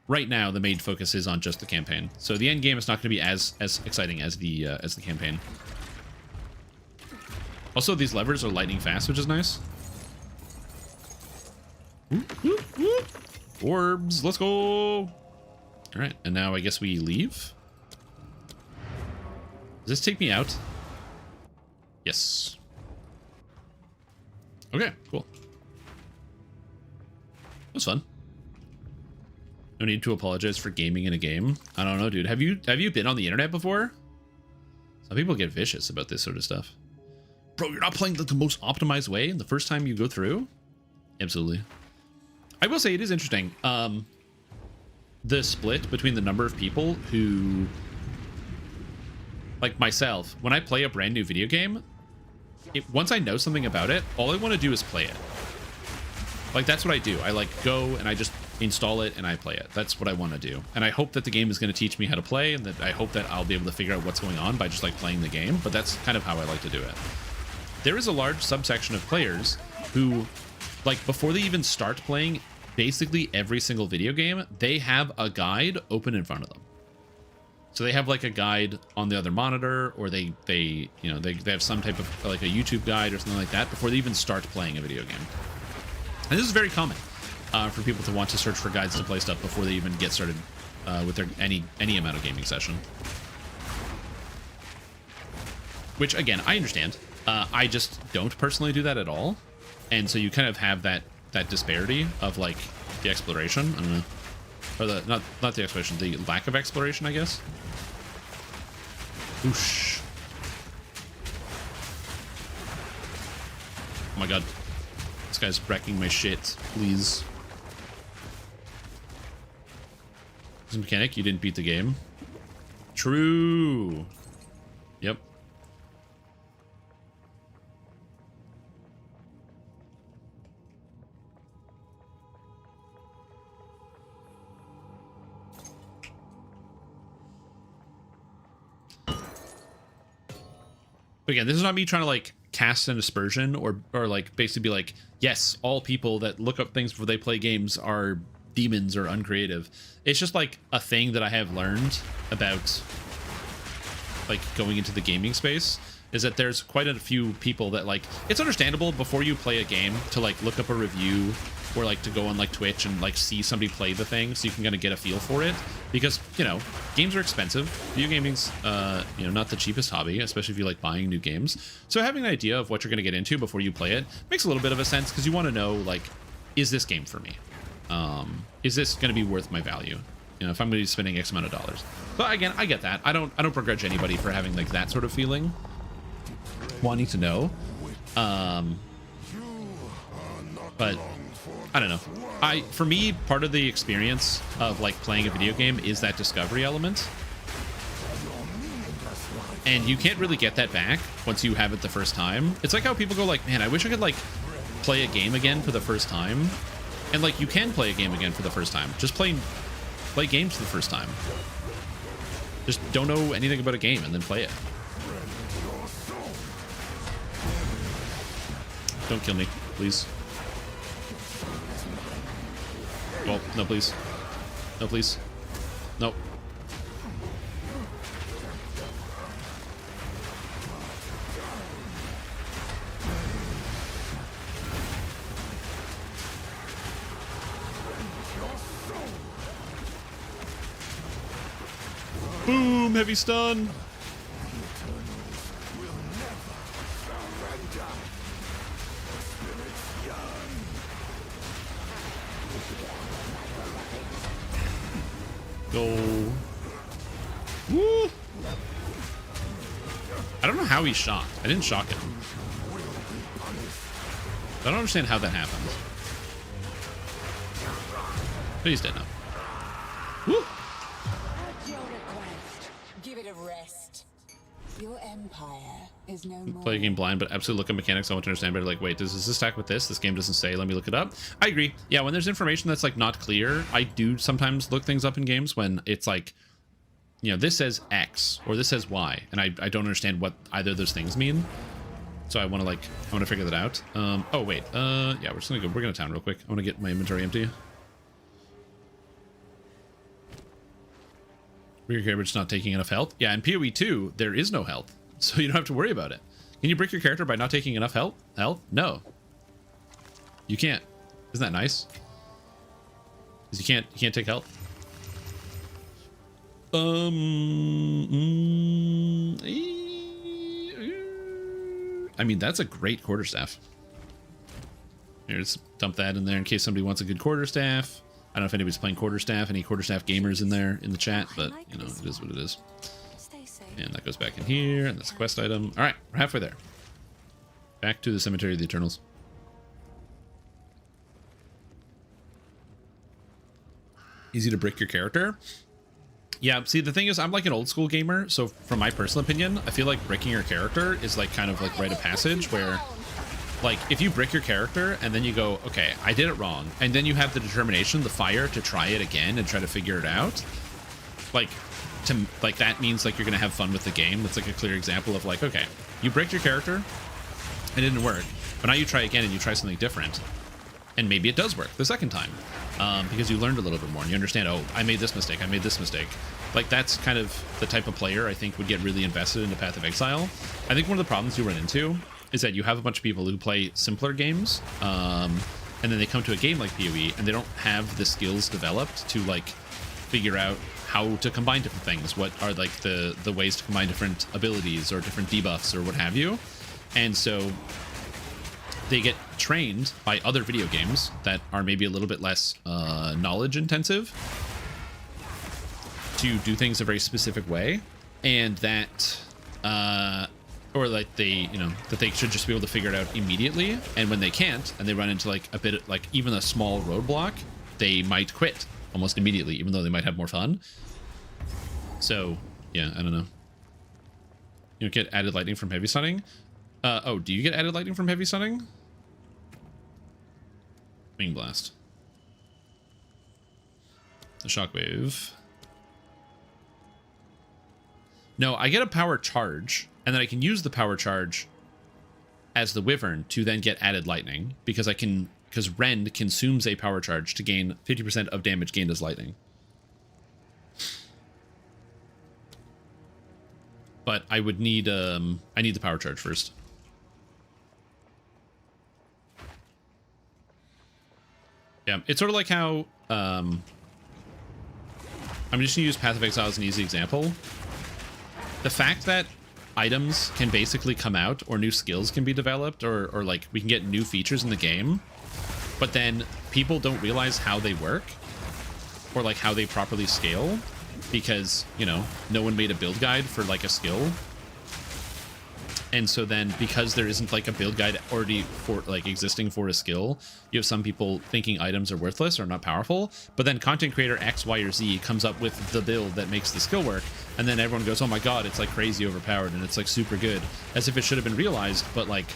right now the main focus is on just the campaign. So the end game is not going to be as exciting as the campaign. Also, these levers are lightning fast, which is nice. Orbs, let's go. All right, and now I guess we leave. Does this take me out? Yes. Okay, cool. That was fun. No need to apologize for gaming in a game. I don't know, dude. Have you been on the internet before? Some people get vicious about this sort of stuff. Bro, you're not playing the most optimized way the first time you go through? Absolutely. I will say it is interesting. The split between the number of people who, like myself, when I play a brand new video game, once I know something about it, all I want to do is play it. Like, that's what I do. I like go and I just install it and I play it. That's what I want to do. And I hope that the game is going to teach me how to play, and that I hope that I'll be able to figure out what's going on by just like playing the game. But that's kind of how I like to do it. There is a large subsection of players who, like, before they even start playing basically every single video game, they have a guide open in front of them. So they have like a guide on the other monitor, or they have some type of like a YouTube guide or something like that before they even start playing a video game. And this is very common for people to want to search for guides to play stuff before they even get started with their any amount of gaming session. Which, again, I understand. I just don't personally do that at all. And so you kind of have that disparity of like the exploration. I don't know. Or the not the exploration, the lack of exploration, I guess. Whoosh. Oh my god. This guy's wrecking my shit, please. This mechanic, you didn't beat the game. True. Yep. But again, this is not me trying to like cast an aspersion or like basically be like, yes, all people that look up things before they play games are demons or uncreative. It's just like a thing that I have learned about like going into the gaming space, is that there's quite a few people that like, it's understandable before you play a game to like look up a review or like to go on like Twitch and like see somebody play the thing so you can kind of get a feel for it, because you know games are expensive. Video gaming's you know, not the cheapest hobby, especially if you like buying new games. So having an idea of what you're going to get into before you play it makes a little bit of a sense, because you want to know like, is this game for me? Is this going to be worth my value? You know, if I'm going to be spending X amount of dollars. But again, I get that. I don't begrudge anybody for having like that sort of feeling, wanting to know. But I don't know. For me, part of the experience of like playing a video game is that discovery element. And you can't really get that back once you have it the first time. It's like how people go like, man, I wish I could like play a game again for the first time. And like, you can play a game again for the first time. Just play games for the first time. Just don't know anything about a game and then play it. Don't kill me, please. Well, no, please. No, please. No. Boom! Heavy stun! Go. Woo! I don't know how he's shocked. I didn't shock him. I don't understand how that happened. But he's dead now. Woo! At your request, give it a rest. Your empire is no more. Play a game blind, but absolutely look at mechanics I want to understand better. Like, wait, does this stack with this? This game doesn't say. Let me look it up. I agree. Yeah, when there's information that's like not clear, I do sometimes look things up in games when it's like, you know, this says X or this says Y, and I don't understand what either of those things mean. So I want to figure that out. Oh wait, yeah, we're just gonna go. We're gonna town real quick. I want to get my inventory empty. Your character's not taking enough health. Yeah, in PoE 2, there is no health, so you don't have to worry about it. Can you break your character by not taking enough health? No, you can't. Isn't that nice? Because you can't take health. I mean, that's a great quarterstaff. Here, let's dump that in there in case somebody wants a good quarterstaff. I don't know if anybody's playing quarterstaff, any quarterstaff gamers in there in the chat, but you know, it is what it is. And that goes back in here, and that's a quest item. All right, we're halfway there. Back to the Cemetery of the Eternals. Easy to brick your character. Yeah, see, the thing is, I'm like an old school gamer, so from my personal opinion, I feel like breaking your character is like kind of like rite of passage, where like if you brick your character and then you go, okay, I did it wrong, and then you have the determination, the fire to try it again and try to figure it out, like that means like you're gonna have fun with the game. That's like a clear example of like, okay, you bricked your character, it didn't work, but now you try again and you try something different, and maybe it does work the second time. Because you learned a little bit more and you understand, oh, I made this mistake, like that's kind of the type of player I think would get really invested in the Path of Exile. I think one of the problems you run into is that you have a bunch of people who play simpler games, and then they come to a game like PoE and they don't have the skills developed to like figure out how to combine different things, what are like the ways to combine different abilities or different debuffs or what have you. And so they get trained by other video games that are maybe a little bit less knowledge intensive to do things a very specific way, and that or like that they should just be able to figure it out immediately, and when they can't and they run into like a bit like even a small roadblock, they might quit almost immediately, even though they might have more fun. So yeah, I don't know. You don't get added lightning from heavy stunning. Oh, do you get added lightning from heavy stunning? Wing blast. The shockwave. No, I get a power charge, and then I can use the power charge as the Wyvern to then get added lightning, because Rend consumes a power charge to gain 50% of damage gained as lightning. But I would need I need the power charge first. Yeah, it's sort of like how I'm just gonna use Path of Exile as an easy example. The fact that items can basically come out, or new skills can be developed, or like we can get new features in the game, but then people don't realize how they work, or like how they properly scale, because, you know, no one made a build guide for like a skill. And so then, because there isn't like a build guide already for like existing for a skill, you have some people thinking items are worthless or not powerful, but then content creator X, Y, or Z comes up with the build that makes the skill work, and then everyone goes, oh my god, it's like crazy overpowered and it's like super good, as if it should have been realized. But like,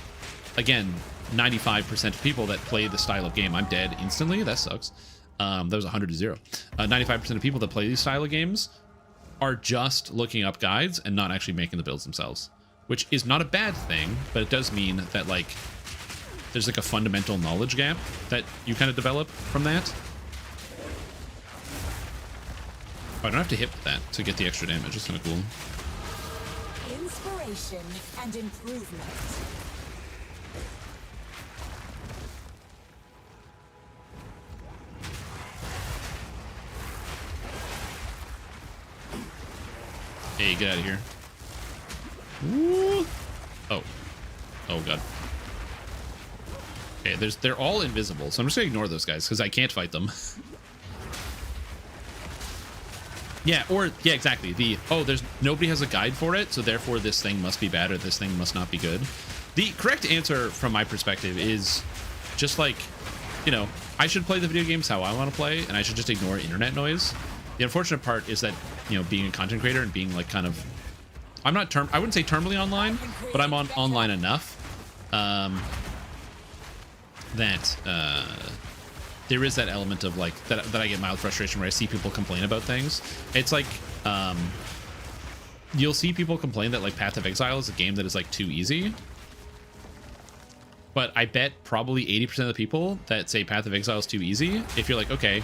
again, 95% of people that play the style of game, I'm dead instantly, that sucks. That was 100-0. 95% of people that play these style of games are just looking up guides and not actually making the builds themselves, which is not a bad thing, but it does mean that like there's like a fundamental knowledge gap that you kind of develop from that. Oh, I don't have to hit that to get the extra damage. It's kind of cool. Inspiration and improvement. Hey, get out of here. Ooh. Oh. Oh, God. Okay, they're all invisible, so I'm just gonna ignore those guys, because I can't fight them. Yeah, exactly. Nobody has a guide for it, so therefore this thing must be bad, or this thing must not be good. The correct answer, from my perspective, is just like, you know, I should play the video games how I want to play, and I should just ignore internet noise. The unfortunate part is that, you know, being a content creator and being like kind of, I wouldn't say terminally online, but I'm online enough that there is that element of like that I get mild frustration where I see people complain about things. It's like you'll see people complain that like Path of Exile is a game that is like too easy, but I bet probably 80% of the people that say Path of Exile is too easy, if you're like, okay,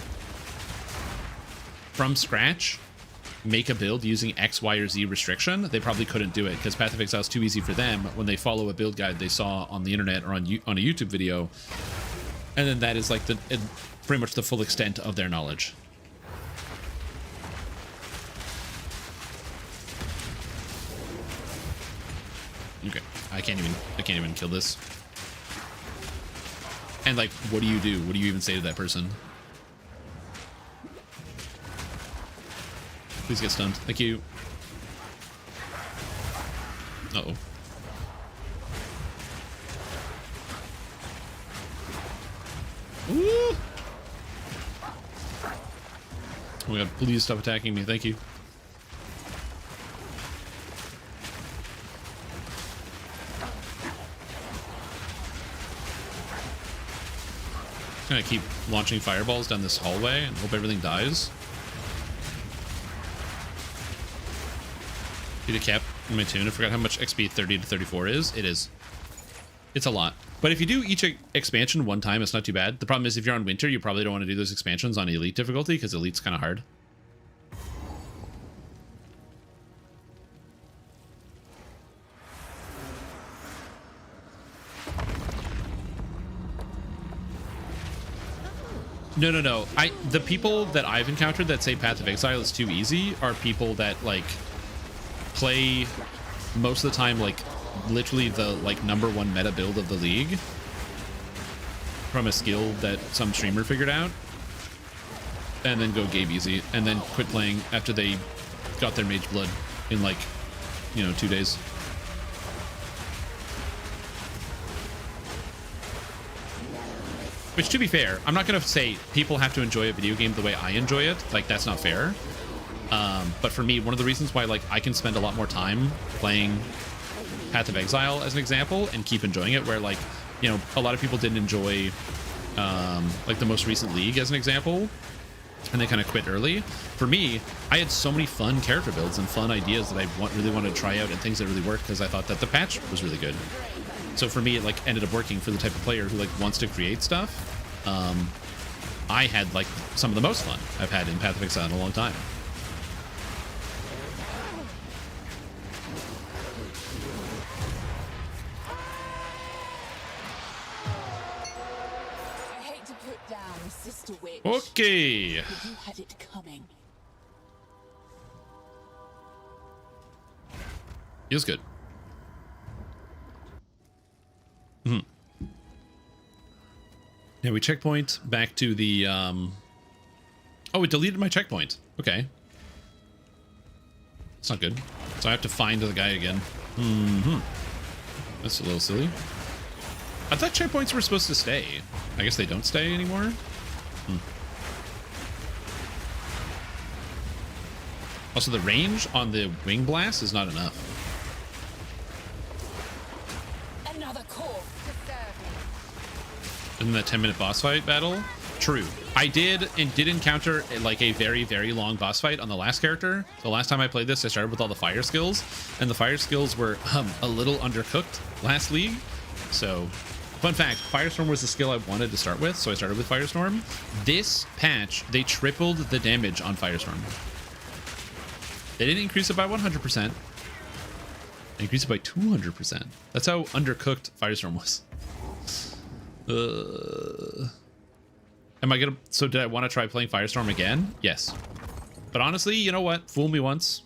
from scratch, make a build using X, Y, or Z restriction, they probably couldn't do it, because Path of Exile is too easy for them when they follow a build guide they saw on the internet or on a YouTube video, and then that is like pretty much the full extent of their knowledge. Okay, I can't even kill this. And like, what do you do? What do you even say to that person? Please get stunned. Thank you. Uh-oh. Ooh. Oh my god, please stop attacking me. Thank you. Just gonna keep launching fireballs down this hallway and hope everything dies. See the cap in my tune. I forgot how much XP 30 to 34 is. It is. It's a lot. But if you do each expansion one time, it's not too bad. The problem is if you're on winter, you probably don't want to do those expansions on elite difficulty, because elite's kind of hard. No. The people that I've encountered that say Path of Exile is too easy are people that like play most of the time like literally the like #1 meta build of the league from a skill that some streamer figured out, and then go game easy, and then quit playing after they got their mage blood in like, you know, 2 days. Which, to be fair, I'm not gonna say people have to enjoy a video game the way I enjoy it. Like, that's not fair. But for me, one of the reasons why like I can spend a lot more time playing Path of Exile as an example and keep enjoying it, where like, you know, a lot of people didn't enjoy like the most recent league as an example, and they kind of quit early. For me, I had so many fun character builds and fun ideas that I really wanted to try out and things that really worked because I thought that the patch was really good. So for me, it like ended up working for the type of player who like wants to create stuff. I had like some of the most fun I've had in Path of Exile in a long time. I hate to put down Sister Witch. Okay. But you had it coming. Feels good. Yeah, we checkpoint back to the oh, it deleted my checkpoint. Okay. It's not good. So I have to find the guy again. That's a little silly. I thought checkpoints were supposed to stay. I guess they don't stay anymore. Also, the range on the wing blast is not enough. Another core. In the 10-minute boss fight battle? True. I did encounter like a very, very long boss fight on the last character. The last time I played this, I started with all the fire skills, and the fire skills were a little undercooked last league. So, fun fact, Firestorm was the skill I wanted to start with, so I started with Firestorm. This patch, they tripled the damage on Firestorm. They didn't increase it by 100%. They increased it by 200%. That's how undercooked Firestorm was. Am I gonna? So did I want to try playing Firestorm again? Yes. But honestly, you know what? Fool me once.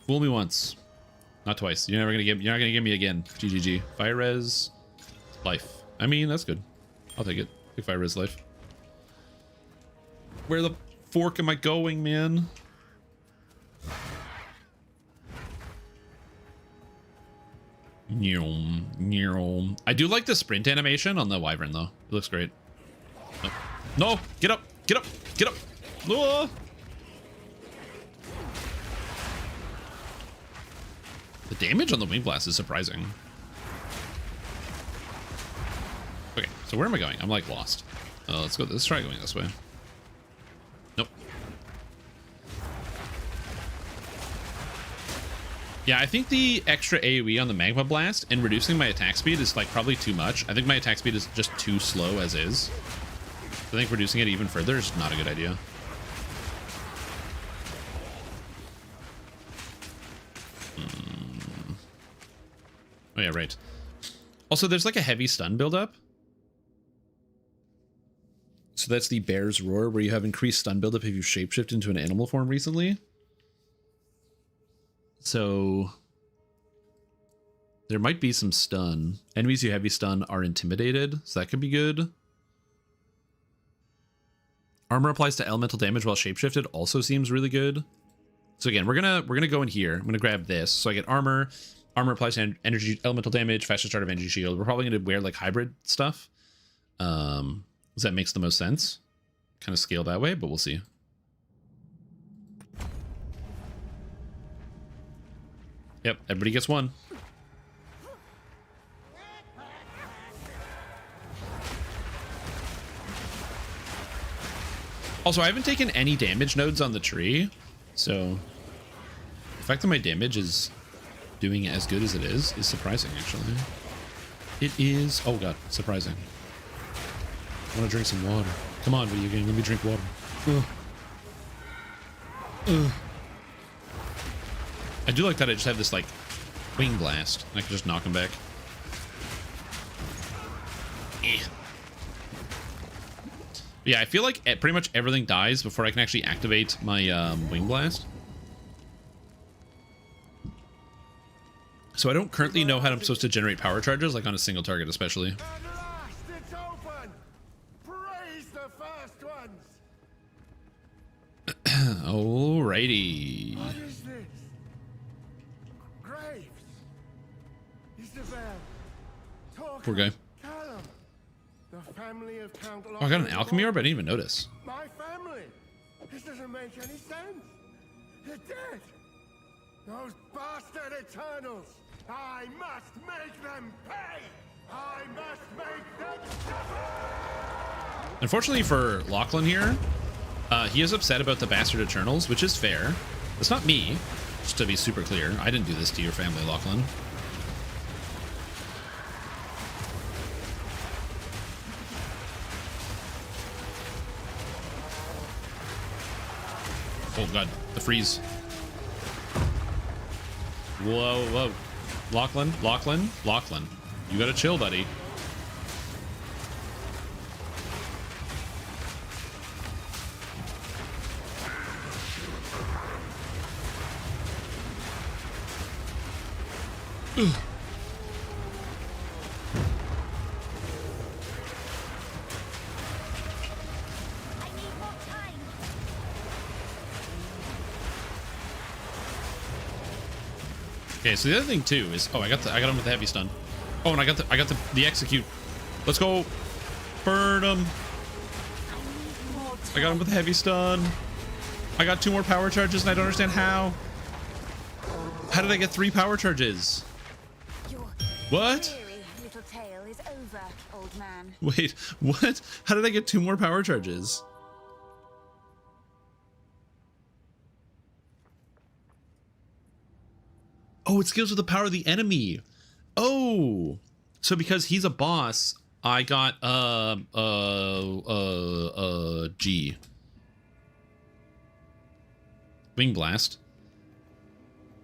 Fool me once. Not twice. You're not gonna give me again. GGG. Fire res life. I mean, that's good. I'll take it. Take fire res life. Where the fork am I going, man? I do like the sprint animation on the wyvern though. It looks great. Oh. No, get up, get up, get up. No. The damage on the wing blast is surprising. Okay, so where am I going? I'm like lost. Let's go. Let's try going this way. Nope. Yeah, I think the extra AoE on the Magma Blast and reducing my attack speed is like probably too much. I think my attack speed is just too slow as is. I think reducing it even further is not a good idea. Oh yeah, right. Also, there's like a heavy stun buildup. So that's the Bear's Roar, where you have increased stun buildup if you shapeshift into an animal form recently. So there might be some stun. Enemies you heavy stun are intimidated, so that could be good. Armor applies to elemental damage while shapeshifted also seems really good. So again, we're gonna go in here. I'm gonna grab this. So I get armor. Armor applies to energy elemental damage, faster start of energy shield. We're probably gonna wear like hybrid stuff. That makes the most sense. Kind of scale that way, but we'll see. Yep, everybody gets one. Also, I haven't taken any damage nodes on the tree, so the fact that my damage is doing as good as it is surprising, actually. It is, oh god, surprising. I want to drink some water. Come on, video game, let me drink water. I do like that I just have this, like, wing blast. I can just knock him back. Yeah, I feel like pretty much everything dies before I can actually activate my wing blast. So I don't currently know how I'm supposed to generate power charges, like on a single target especially. At last, it's open! Praise the first ones! Alrighty. What is this? Graves. Isabel. Talk. Poor guy. Callum. The family of Count Oh, I got an alchemy orb? I didn't even notice. My family. This doesn't make any sense. They're dead. Those bastard Eternals. I must make them pay. I must make them suffer. Unfortunately for Lachlan here, He is upset about the Bastard Eternals, which is fair. It's not me, just to be super clear. I didn't do this to your family, Lachlan. Oh god, the freeze. Whoa, whoa. Lachlan, Lachlan, Lachlan. You gotta chill, buddy. Ugh. Okay, so the other thing too is, oh, I got him with the heavy stun. Oh, and I got the execute. Let's go. Burn him. I got him with the heavy stun. I got 2 more power charges and I don't understand how. How did I get 3 power charges? Your What? weary little tale is over, old man. Wait, what? How did I get 2 more power charges? Oh, it scales with the power of the enemy. Oh, so because he's a boss, I got G. Wing Blast.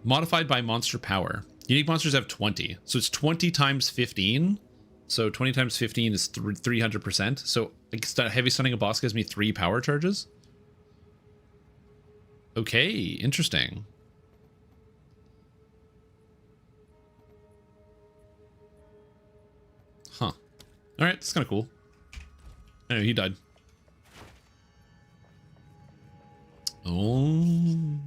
Modified by monster power. Unique monsters have 20, so it's 20 times 15. So 20 times 15 is 300%. So heavy stunning a boss gives me 3 power charges. Okay, interesting. Huh. All right, that's kind of cool. Anyway, he died. Oh.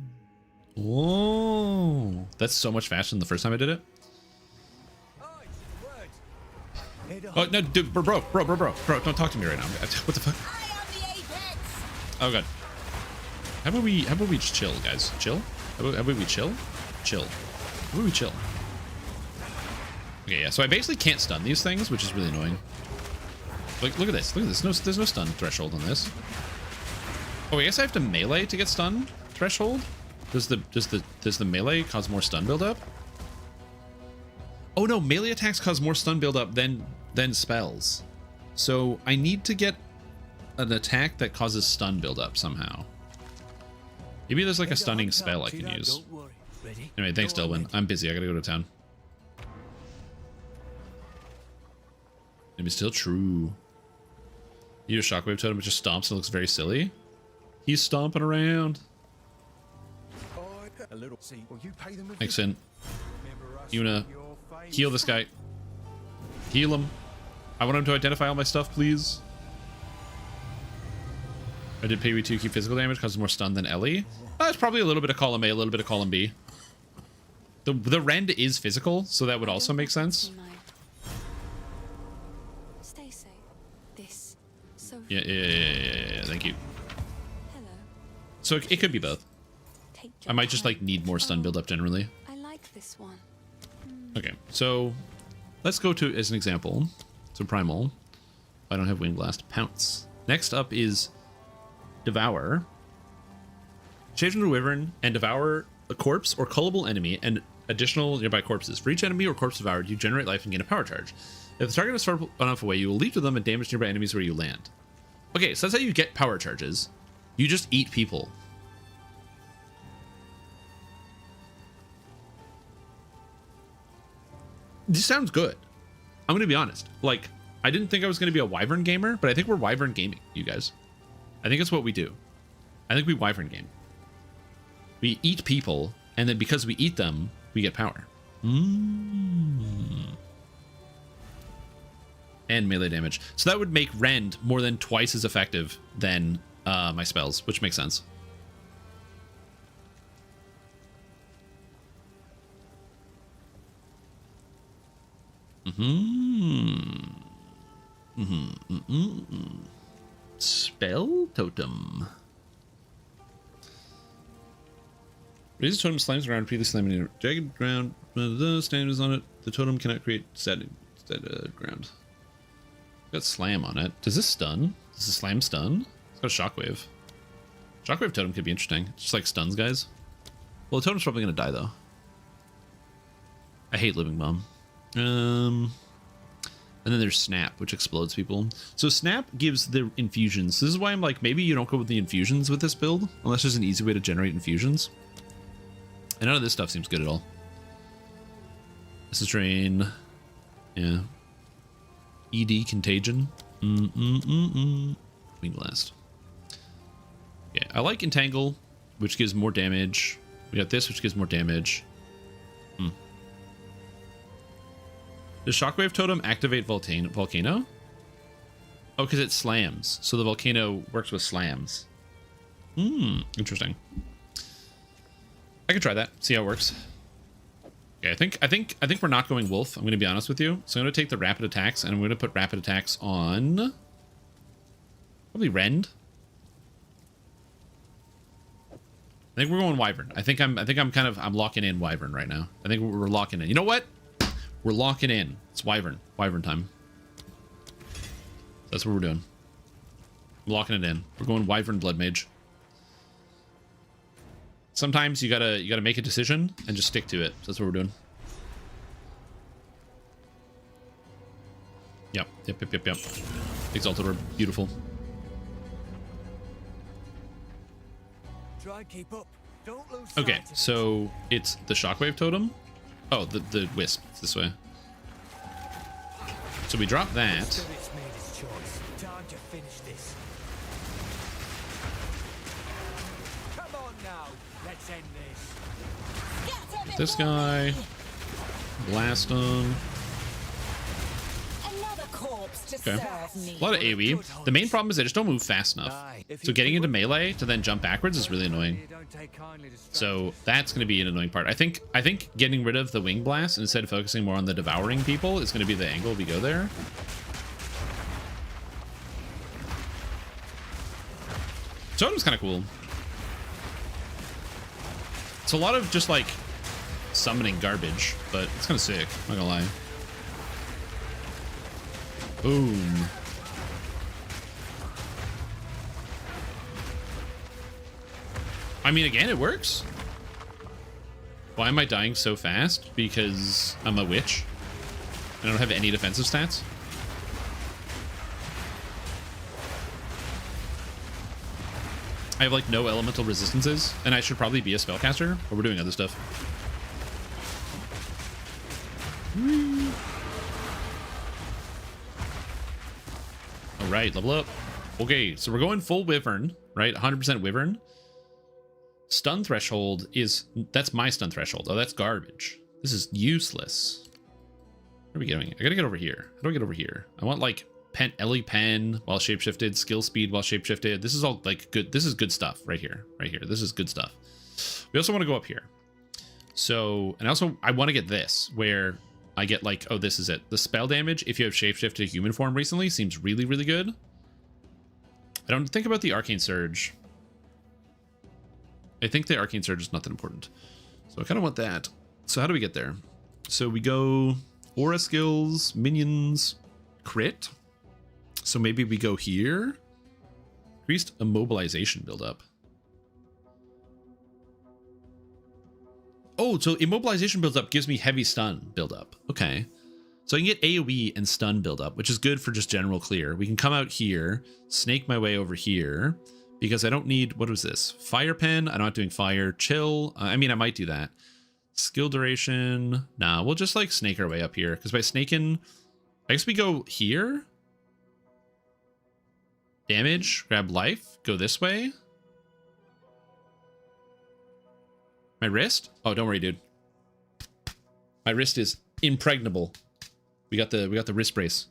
Whoa. That's so much faster than the first time I did it. Oh, no, dude, bro, don't talk to me right now. What the fuck? Oh, God. How about we just chill, guys? Chill? How about we chill? Chill. How about we chill? Okay, yeah, so I basically can't stun these things, which is really annoying. Like, look at this. Look at this. No, there's no stun threshold on this. Oh, I guess I have to melee to get stun threshold? Does the melee cause more stun buildup? Oh no, melee attacks cause more stun buildup than spells. So I need to get an attack that causes stun buildup somehow. Maybe there's like a stunning spell I can use. Anyway, thanks, Delwyn. I'm busy. I gotta go to town. Maybe still true. You do a shockwave totem, which just stomps and looks very silly. He's stomping around. Thanks, in. You wanna heal this guy? Heal him. I want him to identify all my stuff, please. I did Pee-wee 2 keep physical damage, causes more stun than Ellie. It's probably a little bit of column A, a little bit of column B. The rend is physical, so that would also make sense. Stay safe. This. So. Yeah, thank you. Hello. So it could be both. Take I might just like need more stun build up generally. I like this one. Okay, so let's go to, as an example, so Primal. I don't have Wing Blast. Pounce. Next up is Devour. Change into a Wyvern and devour a corpse or cullable enemy and additional nearby corpses. For each enemy or corpse devoured, you generate life and gain a power charge. If the target is far enough away, you will leap to them and damage nearby enemies where you land. Okay, so that's how you get power charges. You just eat people. This sounds good. I'm going to be honest. Like, I didn't think I was going to be a Wyvern gamer, but I think we're Wyvern gaming, you guys. I think it's what we do. I think we Wyvern game. We eat people, and then because we eat them, we get power. And melee damage. So that would make Rend more than twice as effective than my spells, which makes sense. Spell totem. Raise the totem, slams around, repeatedly slamming it. Jagged ground, standards on it. The totem cannot create static ground. Got slam on it. Does this stun? Does the slam stun? It's got a shockwave. Shockwave Totem could be interesting. It just like stuns guys. Well, the totem's probably gonna die though. I hate Living Bomb. And then there's Snap, which explodes people. So Snap gives the infusions. This is why I'm like, maybe you don't go with the infusions with this build, unless there's an easy way to generate infusions. And none of this stuff seems good at all. This is Drain. Yeah. ED Contagion. Wing Blast. Yeah, I like Entangle, which gives more damage. We got this, which gives more damage. Does Shockwave Totem activate Volcano? Oh, because it slams. So the Volcano works with slams. Interesting. I could try that. See how it works. Okay, I think we're not going Wolf. I'm going to be honest with you. So I'm going to take the rapid attacks, and I'm going to put rapid attacks on probably Rend. I think we're going Wyvern. I think I'm locking in Wyvern right now. I think we're locking in. You know what? We're locking in. It's Wyvern. Wyvern time. That's what we're doing. I'm locking it in. We're going Wyvern Blood Mage. Sometimes you gotta make a decision and just stick to it. So that's what we're doing. Yep. Exalted Orb. Beautiful. Try and keep up. Don't lose Okay, sight of it. so it's the Shockwave Totem. Oh, the Wisp. It's this way. So we drop that. Spirit's made its choice. Time to finish this. Come on now. Let's end this. This guy. Blast him. Another corpse to Okay. serve me. A lot of AoE. The main problem is they just don't move fast enough. So getting into melee to then jump backwards is really annoying. Don't take kindly to So that's going to be an annoying part. I think getting rid of the Wing Blast and instead of focusing more on the devouring people is going to be the angle we go there. Totem's kind of cool. It's a lot of just like summoning garbage, but it's kind of sick. I'm not gonna lie. Boom. I mean, again, it works. Why am I dying so fast? Because I'm a witch. I don't have any defensive stats. I have like no elemental resistances, and I should probably be a spellcaster, but we're doing other stuff. All right, level up. Okay, so we're going full Wyvern, right? 100% Wyvern. Stun threshold that's my stun threshold. Oh, that's garbage. This is useless. Where are we going? I gotta get over here. How do I get over here? I want like Ellie Pen while shapeshifted, skill speed while shapeshifted. This is all like good. This is good stuff right here. Right here. This is good stuff. We also want to go up here. So, and also I want to get this where I get like, oh, this is it. The spell damage if you have shapeshifted human form recently seems really, really good. I don't think about the Arcane Surge. I think the Arcane Surge is not that important. So I kind of want that. So how do we get there? So we go aura skills, minions, crit. So maybe we go here. Increased immobilization buildup. Oh, so immobilization buildup gives me heavy stun buildup. Okay. So I can get AoE and stun buildup, which is good for just general clear. We can come out here, snake my way over here. Because I don't need, what was this? Fire pen, I'm not doing fire. Chill, I mean, I might do that. Skill duration, nah, we'll just like snake our way up here. Because by snaking, I guess we go here. Damage, grab life, go this way. My wrist? Oh, don't worry, dude. My wrist is impregnable. We got the wrist brace.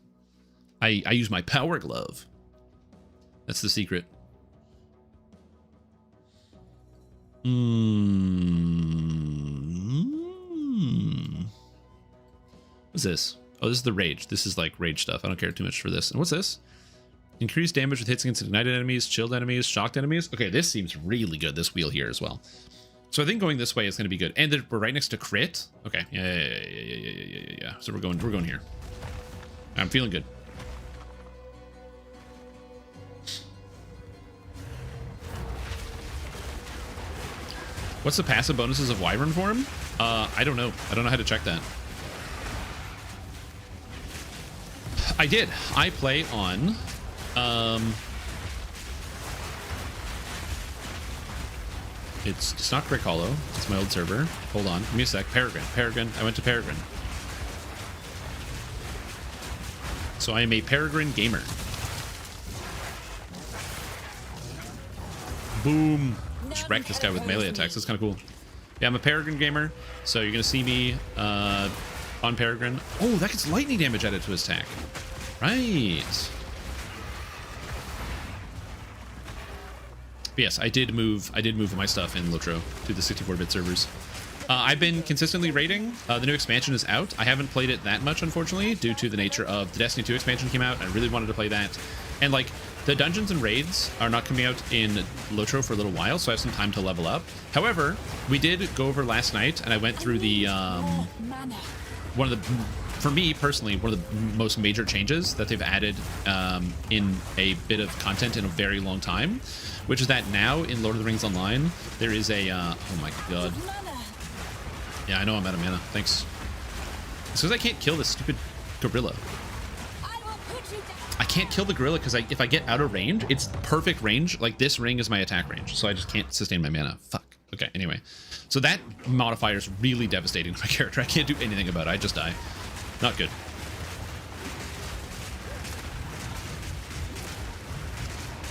I use my power glove. That's the secret. What's this? Oh, this is the rage. This is like rage stuff. I don't care too much for this. And what's this? Increased damage with hits against ignited enemies, chilled enemies, shocked enemies. Okay, this seems really good, this wheel here as well. So I think going this way is going to be good. And we're right next to crit. Okay, yeah. So we're going here. I'm feeling good. What's the passive bonuses of Wyvern form? I don't know. I don't know how to check that. I did. I play on it's not Crick Hollow. It's my old server. Hold on. Give me a sec. Peregrine. I went to Peregrine. So I am a Peregrine gamer. Boom. Just wreck this guy with melee attacks. That's kind of cool. Yeah, I'm a Peregrine gamer. So you're going to see me on Peregrine. Oh, that gets lightning damage added to his attack. Right. But yes, I did move my stuff in Lotro to the 64-bit servers. I've been consistently raiding. The new expansion is out. I haven't played it that much, unfortunately, due to the nature of the Destiny 2 expansion came out. I really wanted to play that. And like the dungeons and raids are not coming out in Lotro for a little while, so I have some time to level up. However, we did go over last night, and I went through the one of the, for me personally, one of the most major changes that they've added in a bit of content in a very long time, which is that now in Lord of the Rings Online, there is a, oh my god. Yeah, I know I'm out of mana. Thanks. It's because I can't kill this stupid gorilla. I can't kill the gorilla because if I get out of range, it's perfect range. Like this ring is my attack range, so I just can't sustain my mana. Fuck. Okay, anyway. So that modifier is really devastating to my character. I can't do anything about it. I just die. Not good.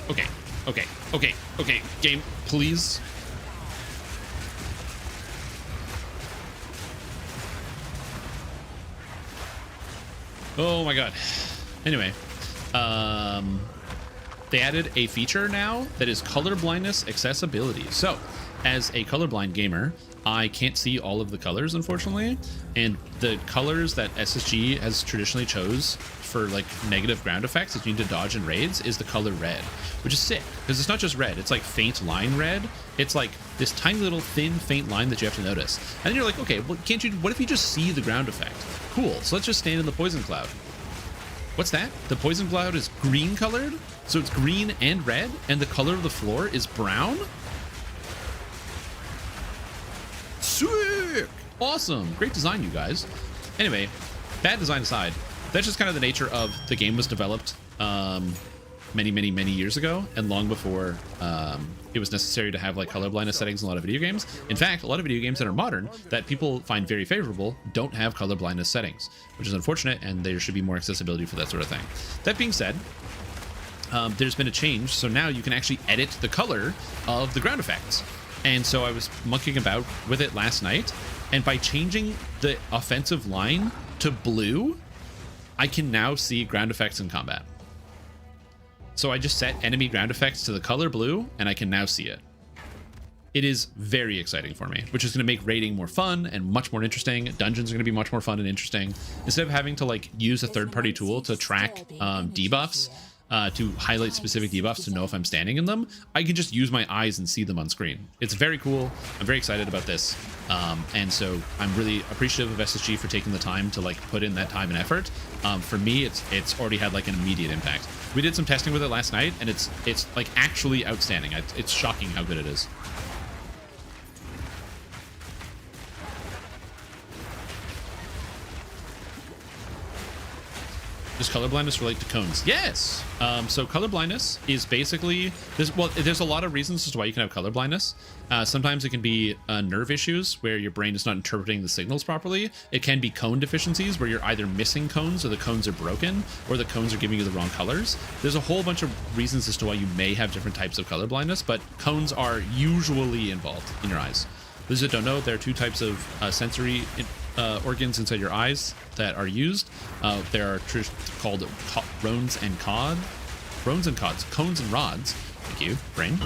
Okay. Game, please. Oh my god. Anyway, they added a feature now that is color blindness accessibility. So, as a colorblind gamer, I can't see all of the colors, unfortunately, and the colors that SSG has traditionally chose for like negative ground effects that you need to dodge in raids is the color red, which is sick because it's not just red, it's like faint line red. It's like this tiny little thin faint line that you have to notice, and then you're like, okay, well, can't you, what if you just see the ground effect? Cool, so let's just stand in the poison cloud. What's that? The poison cloud is green colored, so it's green and red, and the color of the floor is brown. Sick! Awesome! Great design, you guys. Anyway, bad design aside, that's just kind of the nature of the game was developed many years ago, and long before it was necessary to have like colorblindness settings in a lot of video games. In fact, a lot of video games that are modern that people find very favorable don't have colorblindness settings, which is unfortunate, and there should be more accessibility for that sort of thing. That being said, there's been a change, so now you can actually edit the color of the ground effects. And so I was monkeying about with it last night, and by changing the offensive line to blue, I can now see ground effects in combat. So I just set enemy ground effects to the color blue, and I can now see it. It is very exciting for me, which is going to make raiding more fun and much more interesting. Dungeons are going to be much more fun and interesting. Instead of having to like use a third-party tool to track debuffs, to highlight specific debuffs to know if I'm standing in them, I can just use my eyes and see them on screen. It's very cool. I'm very excited about this. And so I'm really appreciative of SSG for taking the time to like put in that time and effort. For me, it's already had like an immediate impact. We did some testing with it last night, and it's like actually outstanding. It's shocking how good it is. Does colorblindness relate to cones? Yes. So colorblindness is basically there's a lot of reasons as to why you can have colorblindness. Sometimes it can be nerve issues where your brain is not interpreting the signals properly. It can be cone deficiencies where you're either missing cones or the cones are broken or the cones are giving you the wrong colors. There's a whole bunch of reasons as to why you may have different types of colorblindness, but cones are usually involved in your eyes. Those that don't know, there are two types of sensory organs inside your eyes that are used. There are called rones and cods. Cones and rods. Thank you, brain.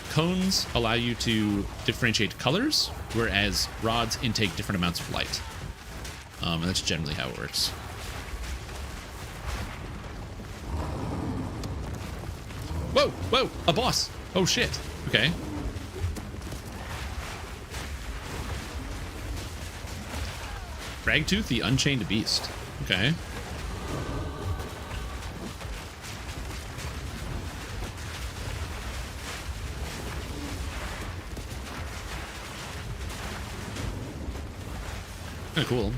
Cones allow you to differentiate colors, whereas rods intake different amounts of light. And that's generally how it works. Whoa, a boss. Oh shit. Okay. Fragtooth, the Unchained Beast. Okay. Kind of cool.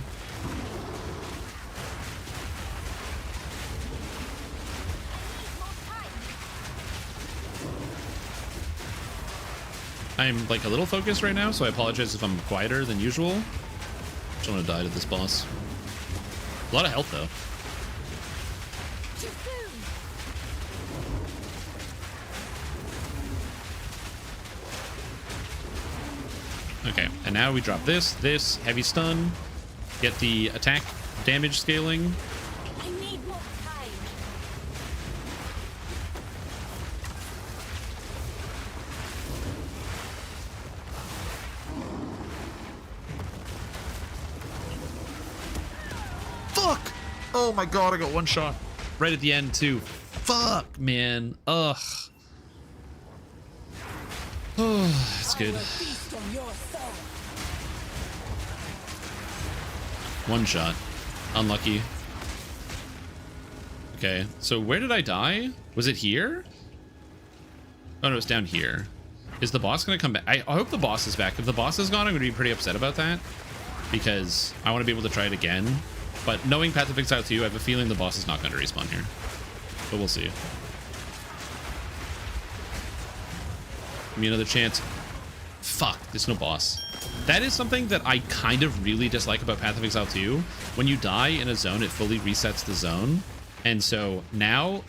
I'm like a little focused right now, so I apologize if I'm quieter than usual. Just want to die to this boss. A lot of health though. Too soon. Okay, and now we drop this heavy stun, get the attack damage scaling. I need more time. Fuck! Oh my god, I got one shot right at the end too. Fuck, man. Ugh. Oh, it's good. I will feast on your soul. One shot. Unlucky. Okay, so where did I die? Was it here? Oh no, it's down here. Is the boss gonna come back? I hope the boss is back. If the boss is gone, I'm gonna be pretty upset about that, because I want to be able to try it again. But knowing Path of Exile 2, I have a feeling the boss is not going to respawn here. But we'll see. Give me another chance. Fuck, there's no boss. That is something that I kind of really dislike about Path of Exile 2. When you die in a zone, it fully resets the zone. And so now,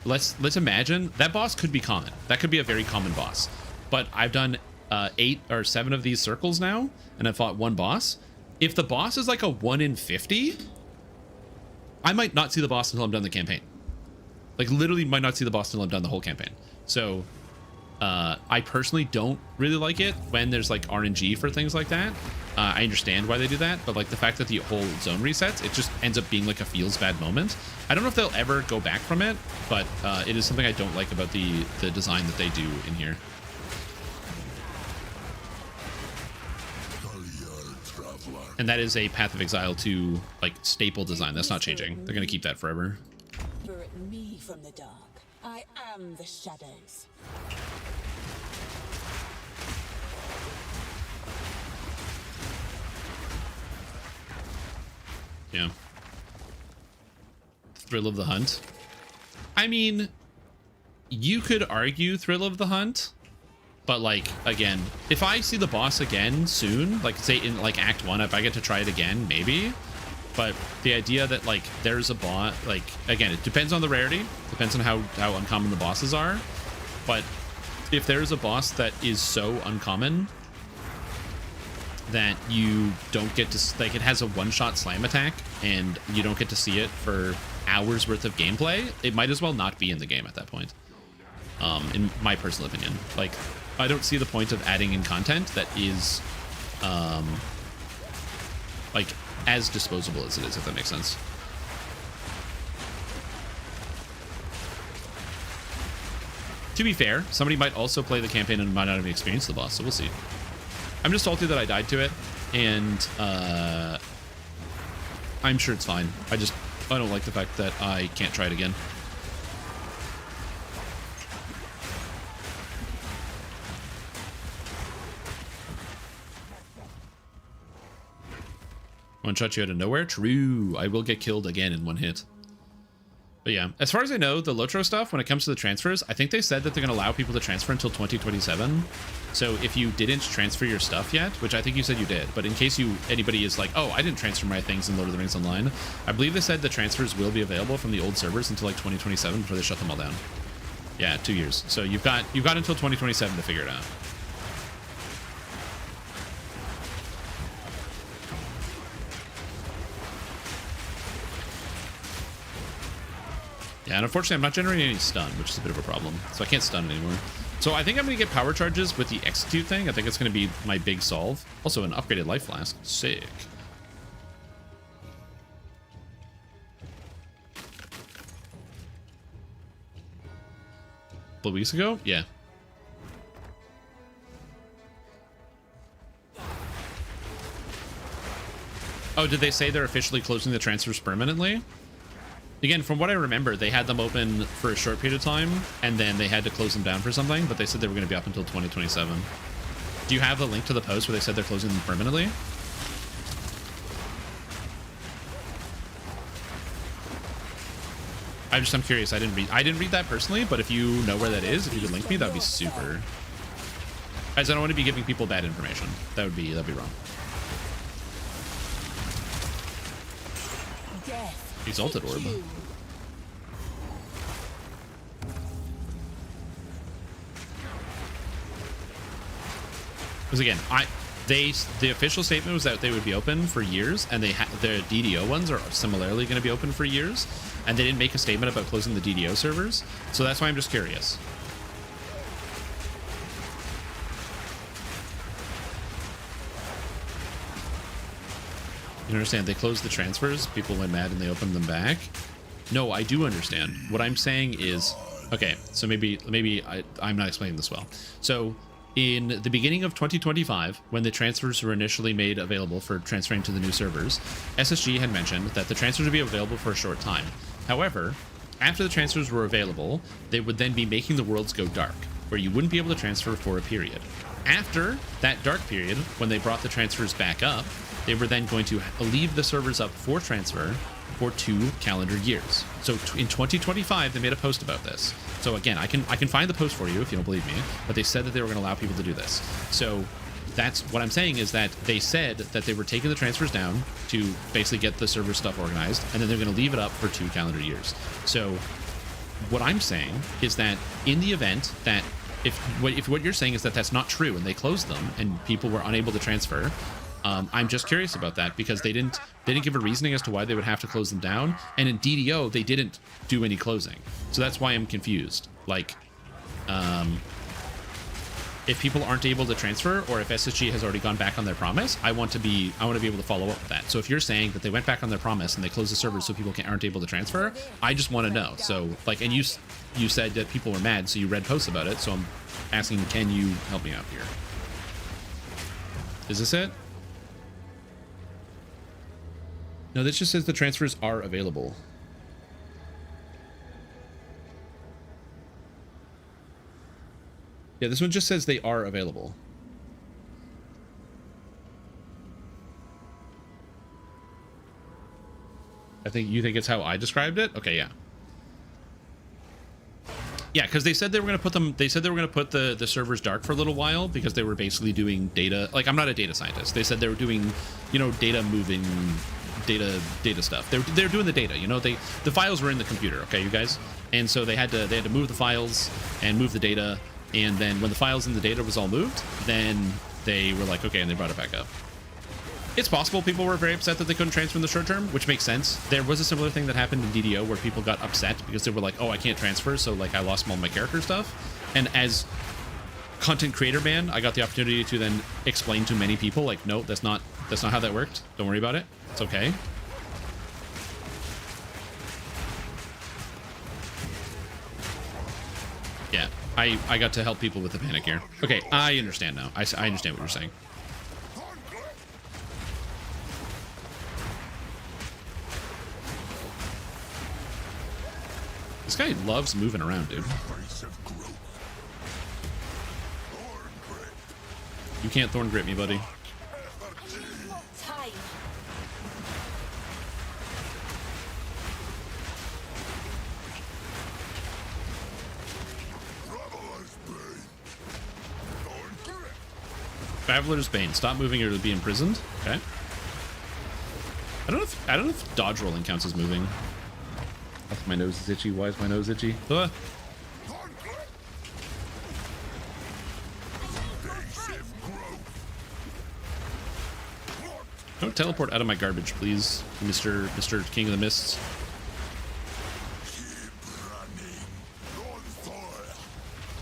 let's imagine that boss could be common. That could be a very common boss. But I've done 8 or 7 of these circles now, and I've fought one boss. If the boss is like a 1 in 50, I might not see the boss until I'm done the campaign. Like, literally might not see the boss until I'm done the whole campaign. So, I personally don't really like it when there's like RNG for things like that. I understand why they do that, but like the fact that the whole zone resets, it just ends up being like a feels bad moment. I don't know if they'll ever go back from it, but it is something I don't like about the design that they do in here. And that is a Path of Exile 2 like staple design. That's not changing. They're gonna keep that forever. Whisper at me from the dark. I am the shadows. Yeah. Thrill of the Hunt. I mean, you could argue Thrill of the Hunt, but like, again, if I see the boss again soon, like say in like Act 1, if I get to try it again, maybe. But the idea that like there's a boss, like, again, it depends on the rarity, depends on how uncommon the bosses are. But if there's a boss that is so uncommon that you don't get to, like, it has a one-shot slam attack and you don't get to see it for hours worth of gameplay, it might as well not be in the game at that point. In my personal opinion, like, I don't see the point of adding in content that is like as disposable as it is, if that makes sense. To be fair, somebody might also play the campaign and might not have experienced the boss, so we'll see. I'm just salty that I died to it, and I'm sure it's fine. I don't like the fact that I can't try it again. One shot you out of nowhere? True. I will get killed again in one hit. But yeah, as far as I know, the Lotro stuff, when it comes to the transfers, I think they said that they're going to allow people to transfer until 2027. So if you didn't transfer your stuff yet, which I think you said you did, but in case anybody is like, oh, I didn't transfer my things in Lord of the Rings Online, I believe they said the transfers will be available from the old servers until like 2027 before they shut them all down. Yeah, 2 years. So you've got until 2027 to figure it out. Yeah, and unfortunately, I'm not generating any stun, which is a bit of a problem. So I can't stun anymore. So I think I'm going to get power charges with the execute thing. I think it's going to be my big solve. Also, an upgraded life flask. Sick. A couple weeks ago? Yeah. Oh, did they say they're officially closing the transfers permanently? Again, from what I remember, they had them open for a short period of time, and then they had to close them down for something, but they said they were going to be up until 2027. Do you have the link to the post where they said they're closing them permanently? I'm curious. I didn't read that personally, but if you know where that is, if you could link me, that would be super. Guys, I don't want to be giving people bad information. That'd be wrong. Death. Exalted Orb. You. Because again, the official statement was that they would be open for years, and the DDO ones are similarly going to be open for years, and they didn't make a statement about closing the DDO servers, so that's why I'm just curious. You understand? They closed the transfers, people went mad, and they opened them back. No, I do understand. What I'm saying is, okay, so maybe I'm not explaining this well. So in the beginning of 2025, when the transfers were initially made available for transferring to the new servers, SSG had mentioned that the transfers would be available for a short time. However, after the transfers were available, they would then be making the worlds go dark, where you wouldn't be able to transfer for a period. After that dark period, when they brought the transfers back up, they were then going to leave the servers up for transfer for 2 calendar years. So in 2025, they made a post about this. So again, I can find the post for you if you don't believe me, but they said that they were going to allow people to do this. So that's what I'm saying, is that they said that they were taking the transfers down to basically get the server stuff organized, and then they're going to leave it up for 2 calendar years. So what I'm saying is that in the event that if what you're saying is that that's not true and they closed them and people were unable to transfer, I'm just curious about that, because they didn't give a reasoning as to why they would have to close them down, and in DDO they didn't do any closing, so that's why I'm confused. Like, if people aren't able to transfer, or if SSG has already gone back on their promise, I want to be able to follow up with that. So if you're saying that they went back on their promise and they closed the servers so people aren't able to transfer, I just want to know. So like, and you said that people were mad, so you read posts about it. So I'm asking, can you help me out here? Is this it? No, this just says the transfers are available. Yeah, this one just says they are available. You think it's how I described it? Okay, yeah. Yeah, because they said they were going to put them. They said they were going to put the servers dark for a little while because they were basically doing data. Like, I'm not a data scientist. They said they were doing, data moving, data stuff. They're doing the data. The files were in the computer. Okay, you guys, and so they had to move the files and move the data. And then when the files and the data was all moved, then they were like, okay, and they brought it back up. It's possible people were very upset that they couldn't transfer in the short term, which makes sense. There was a similar thing that happened in DDO where people got upset because they were like, oh, I can't transfer, so like I lost all my character stuff. And as content creator man, I got the opportunity to then explain to many people, like, no, that's not how that worked. Don't worry about it. It's okay. Yeah, I got to help people with the panic here. Okay, I understand now. I understand what you're saying. This guy loves moving around, dude. You can't thorn grip me, buddy. Traveler's Bane. Stop moving or you'll be imprisoned. Okay. I don't know if dodge rolling counts as moving. My nose is itchy. Why is my nose itchy? Don't teleport out of my garbage, please, Mr. King of the Mists.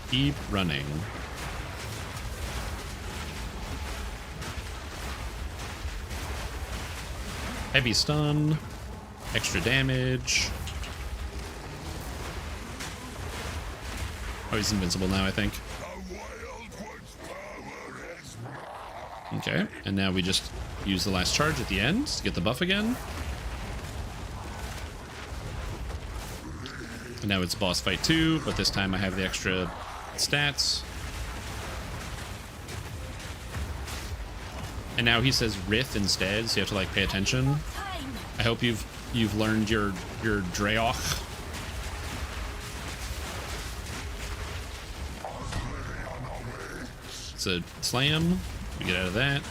Keep running. Heavy stun. Extra damage. Oh, he's invincible now, I think. Okay, and now we just use the last charge at the end to get the buff again. And now it's boss fight 2, but this time I have the extra stats. And now he says Rith instead, so you have to like pay attention. I hope you've learned your Draoch It's a slam. We get out of that.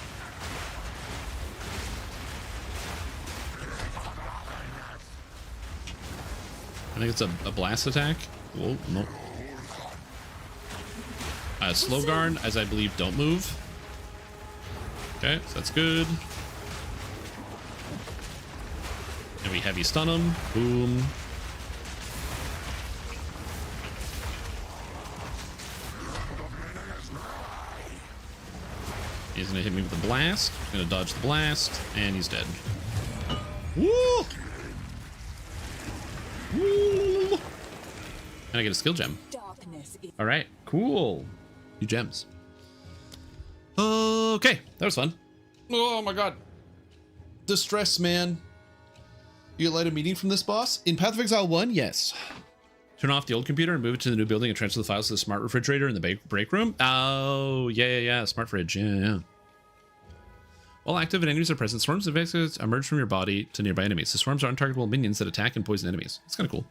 I think it's a blast attack. Whoa, no. Slow guard, as I believe, don't move. Okay, so that's good. And we heavy stun him. Boom. He's gonna hit me with the blast. Gonna dodge the blast, and he's dead. Woo! Woo! And I get a skill gem. Darkness is All right, cool. 2 gems. Okay, that was fun. Oh my god. Distress, man. You light a meeting from this boss? In Path of Exile 1, yes. Turn off the old computer and move it to the new building and transfer the files to the smart refrigerator in the break room. Oh, yeah. Smart fridge. Yeah. While active and enemies are present, swarms of exits emerge from your body to nearby enemies. The swarms are untargetable minions that attack and poison enemies. It's kind of cool.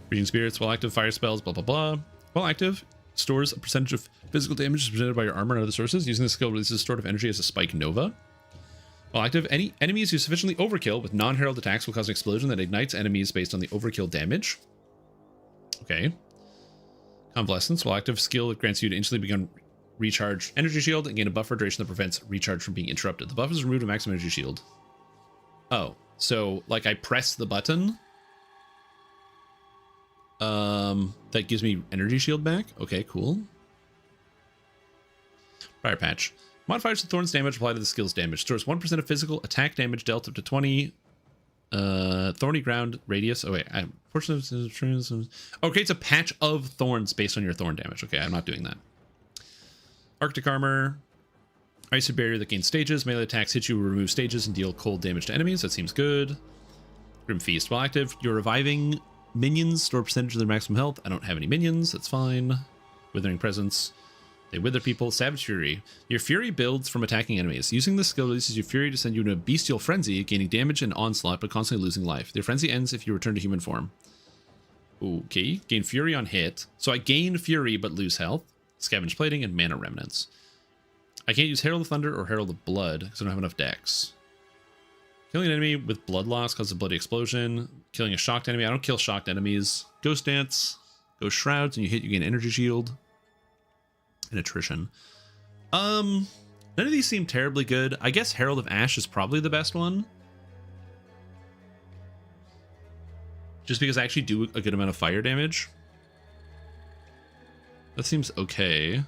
Breeding spirits, while active, fire spells, blah, blah, blah. While active, stores a percentage of physical damage presented by your armor and other sources. Using this skill releases stored of energy as a spike nova. While active, any enemies who sufficiently overkill with non-herald attacks will cause an explosion that ignites enemies based on the overkill damage. Okay. Convalescence. While active, skill it grants you to instantly begin recharge energy shield and gain a buffer duration that prevents recharge from being interrupted. The buff is removed to maximum energy shield. Oh, so like I press the button. That gives me energy shield back. Okay, cool. Fire patch. Modifiers to Thorn's damage apply to the skill's damage. Stores 1% of physical attack damage dealt up to 20. Thorny ground radius. Oh wait, okay, it's a patch of thorns based on your thorn damage. Okay, I'm not doing that. Arctic armor. Ice barrier that gains stages. Melee attacks hit you, remove stages, and deal cold damage to enemies. That seems good. Grim Feast. While active, you're reviving minions. Store percentage of their maximum health. I don't have any minions. That's fine. Withering Presence. They wither people. Savage Fury. Your Fury builds from attacking enemies. Using this skill releases your Fury to send you into a bestial frenzy, gaining damage and onslaught, but constantly losing life. The frenzy ends if you return to human form. Okay. Gain Fury on hit. So I gain Fury but lose health. Scavenge Plating and Mana Remnants. I can't use Herald of Thunder or Herald of Blood because I don't have enough dex. Killing an enemy with blood loss causes a bloody explosion. Killing a shocked enemy. I don't kill shocked enemies. Ghost Dance. Ghost Shrouds. And you hit, you gain energy shield. And attrition. None of these seem terribly good. I guess Herald of Ash is probably the best one. Just because I actually do a good amount of fire damage. That seems okay.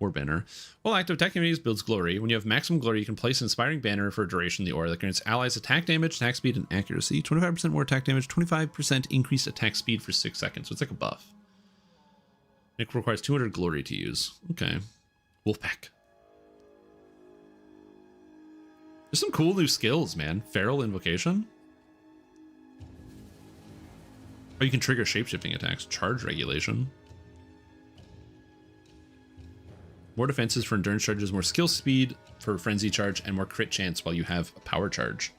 Or banner. While active, attack enemies builds glory. When you have maximum glory, you can place an inspiring banner for a duration in the aura that grants allies attack damage, attack speed, and accuracy. 25% more attack damage, 25% increased attack speed for 6 seconds. So it's like a buff. It requires 200 glory to use. Okay. Wolfpack. There's some cool new skills, man. Feral Invocation. Oh, you can trigger shapeshifting attacks. Charge Regulation. More defenses for endurance charges, more skill speed for frenzy charge, and more crit chance while you have a power charge.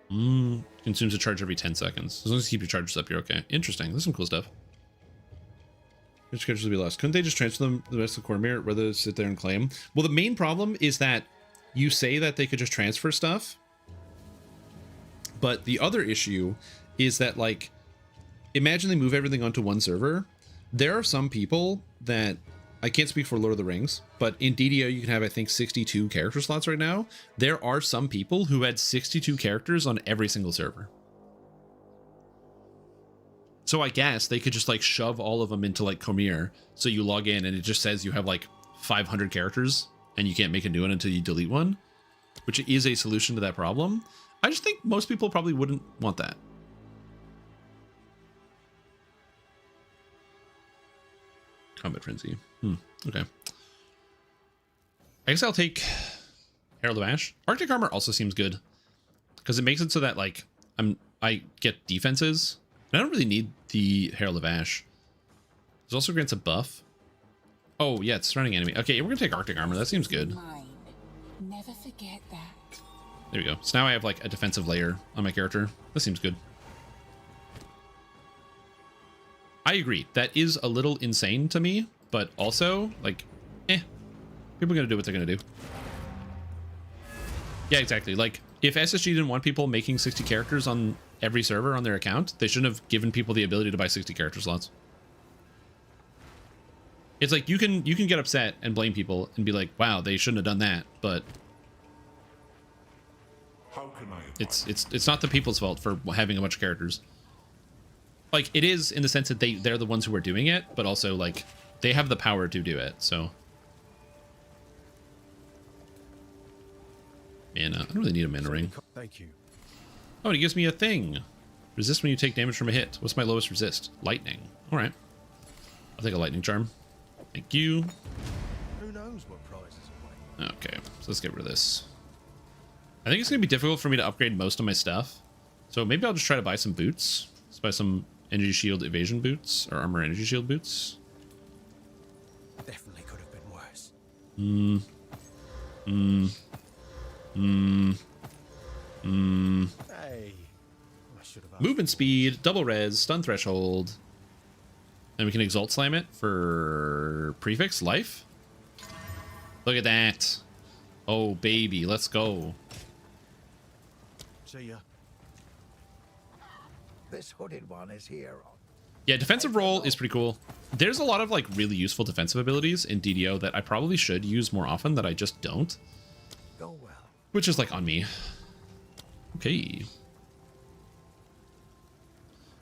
Consumes a charge every 10 seconds. As long as you keep your charges up, you're okay. Interesting. There's some cool stuff. Which characters will be lost? Couldn't they just transfer them to the rest of the core mirror rather than sit there and claim? Well, the main problem is that you say that they could just transfer stuff. But the other issue is that, like, imagine they move everything onto one server. There are some people that, I can't speak for Lord of the Rings, but in DDO you can have, I think, 62 character slots right now. There are some people who had 62 characters on every single server. So I guess they could just like shove all of them into like Commere. So you log in and it just says you have like 500 characters and you can't make a new one until you delete one, which is a solution to that problem. I just think most people probably wouldn't want that. Combat Frenzy. Okay. I guess I'll take Herald of Ash. Arctic Armor also seems good because it makes it so that like I get defenses. And I don't really need the Herald of Ash. It also grants a buff. Oh yeah, it's surrounding enemy. Okay, we're gonna take Arctic Armor. That seems good. mine. Never forget that. There we go. So now I have like a defensive layer on my character. That seems good. I agree. That is a little insane to me, but also like People are gonna do what they're gonna do. Yeah, exactly. Like, if SSG didn't want people making 60 characters on every server on their account, they shouldn't have given people the ability to buy 60 character slots. It's like you can get upset and blame people and be like, wow, they shouldn't have done that, but it's not the people's fault for having a bunch of characters. Like, it is in the sense that they're the ones who are doing it, but also like they have the power to do it. So mana. I don't really need a mana ring. Thank you. Oh, and it gives me a thing. Resist when you take damage from a hit. What's my lowest resist? Lightning. All right. I'll take a lightning charm. Thank you. Who knows what prizes away? Okay, so let's get rid of this. I think it's going to be difficult for me to upgrade most of my stuff. So maybe I'll just try to buy some boots. Let's buy some energy shield evasion boots or armor energy shield boots. Definitely could have been worse. Hey, I should have asked. Movement speed, double res, stun threshold. And we can exalt slam it for prefix life. Look at that. Oh, baby, let's go. See ya. This hooded one is here. Yeah, defensive roll is pretty cool. There's a lot of like really useful defensive abilities in DDO that I probably should use more often that I just don't. Go well. Which is like on me. Okay.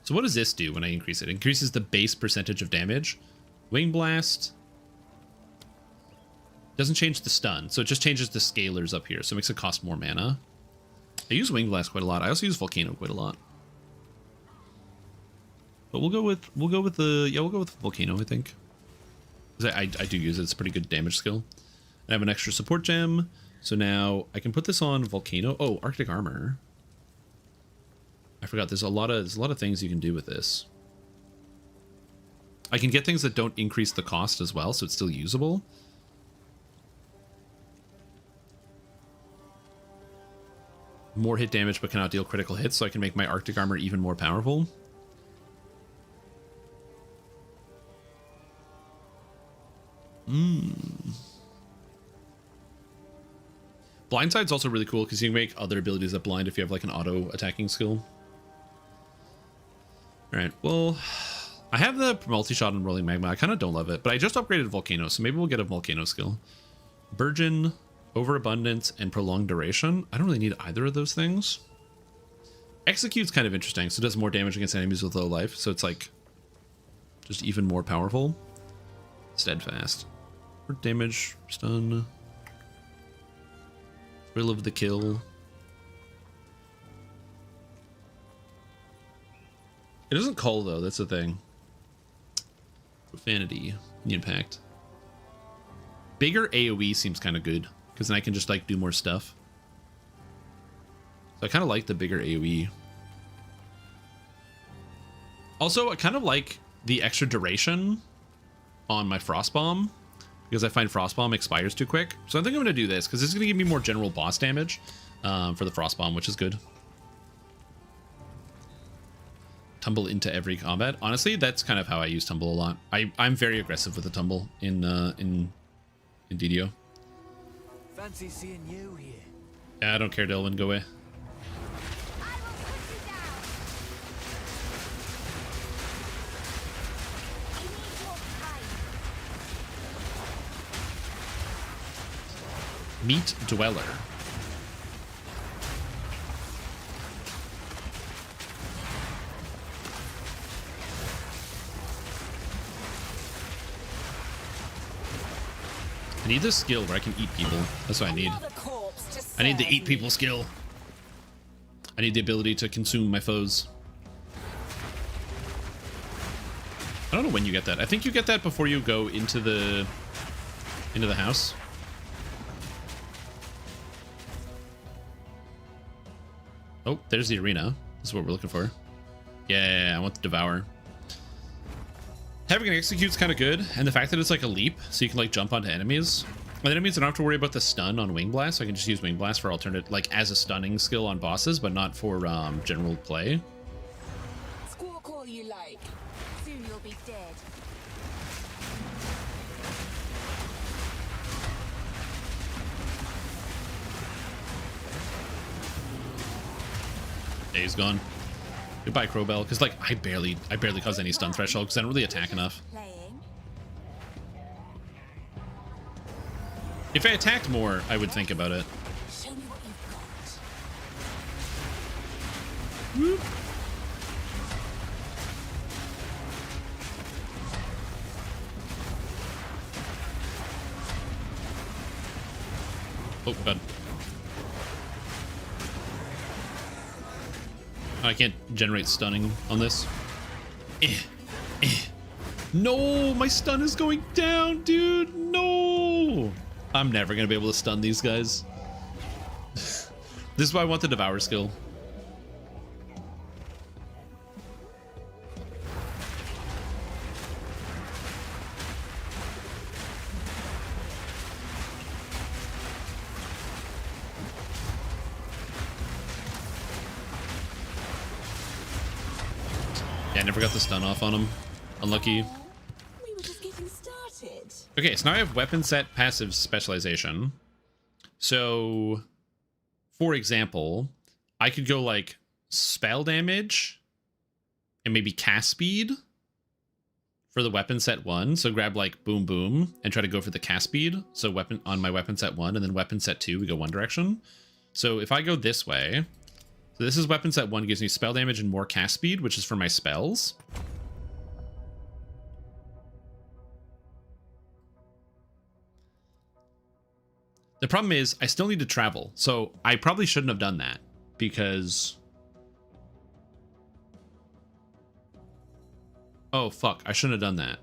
So what does this do when I increase it? It increases the base percentage of damage. Wing Blast. Doesn't change the stun, so it just changes the scalars up here, so it makes it cost more mana. I use Wing Blast quite a lot. I also use Volcano quite a lot. But we'll go with Volcano, I think. 'Cause I do use it. It's a pretty good damage skill. I have an extra support gem, so now I can put this on Volcano. Oh, Arctic Armor. I forgot. There's a lot of things you can do with this. I can get things that don't increase the cost as well, so it's still usable. More hit damage, but cannot deal critical hits, so I can make my Arctic Armor even more powerful. Blindside's also really cool because you can make other abilities that blind if you have like an auto attacking skill. Alright, well, I have the multi-shot on Rolling Magma. I kind of don't love it, but I just upgraded Volcano, so maybe we'll get a Volcano skill. Burgeon, Overabundance, and Prolonged Duration. I don't really need either of those things. Execute's kind of interesting, so it does more damage against enemies with low life, so it's like just even more powerful. Steadfast. For damage, stun. Thrill of the Kill. It doesn't call though, that's the thing. Profanity, impact. Bigger AoE seems kind of good, because then I can just like do more stuff. So I kind of like the bigger AoE. Also, I kind of like the extra duration on my Frostbomb, because I find Frostbomb expires too quick. So I think I'm going to do this, because this is going to give me more general boss damage for the Frostbomb, which is good. Tumble into every combat. Honestly, that's kind of how I use Tumble a lot. I'm very aggressive with the Tumble in DDO. Fancy seeing you here. Yeah, I don't care, Delvin. Go away. Meat Dweller. I need this skill where I can eat people. That's what I need. I need the eat people skill. I need the ability to consume my foes. I don't know when you get that. I think you get that before you go into the house. Oh, there's the arena. This is what we're looking for. Yeah, I want the Devour. Having an Execute's kind of good, and the fact that it's like a leap, so you can like jump onto enemies. And then it means I don't have to worry about the stun on Wing Blast, so I can just use Wing Blast for alternate, like as a stunning skill on bosses, but not for general play. Squawk all you like. Soon you'll be dead. Yeah, he's gone. Goodbye, Crowbell. Because like I barely cause any stun threshold because I don't really attack enough. Playing. If I attacked more, I would think about it. Show me what you've got. Whoop. Oh god. I can't generate stunning on this. No, my stun is going down, dude. No. I'm never gonna be able to stun these guys. This is why I want the Devour skill. Yeah, I never got the stun off on him. Unlucky. We were just getting started. Okay, so now I have weapon set passive specialization. So, for example, I could go like spell damage and maybe cast speed for the weapon set 1. So grab like boom boom and try to go for the cast speed. So weapon on my weapon set 1 and then weapon set 2 we go one direction. So if I go this way, so this is weapon set 1, gives me spell damage and more cast speed, which is for my spells. The problem is I still need to travel. So I probably shouldn't have done that because... Oh, fuck. I shouldn't have done that.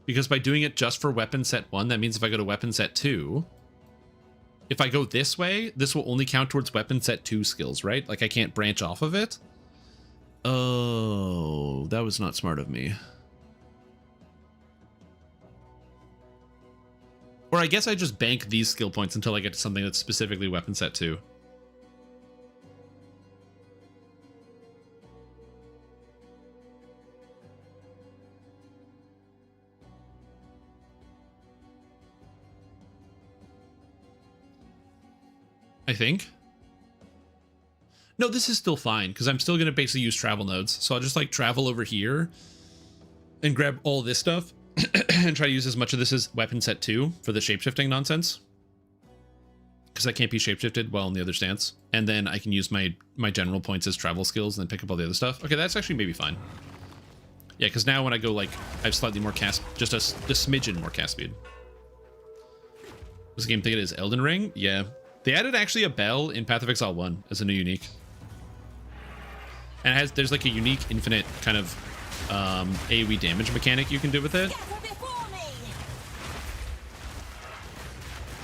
Because by doing it just for weapon set 1, that means if I go to weapon set 2, if I go this way, this will only count towards weapon set 2 skills, right? Like I can't branch off of it. Oh, that was not smart of me. Or I guess I just bank these skill points until I get to something that's specifically weapon set 2. I think. No, this is still fine because I'm still going to basically use travel nodes. So I'll just like travel over here and grab all this stuff and try to use as much of this as weapon set 2 for the shapeshifting nonsense. Because I can't be shapeshifted while in the other stance. And then I can use my general points as travel skills and then pick up all the other stuff. Okay, that's actually maybe fine. Yeah, because now when I go like, I have slightly more cast, just a smidgen more cast speed. This game think it is Elden Ring? Yeah. They added actually a bell in Path of Exile 1 as a new unique. And there's like a unique infinite kind of AoE damage mechanic you can do with it.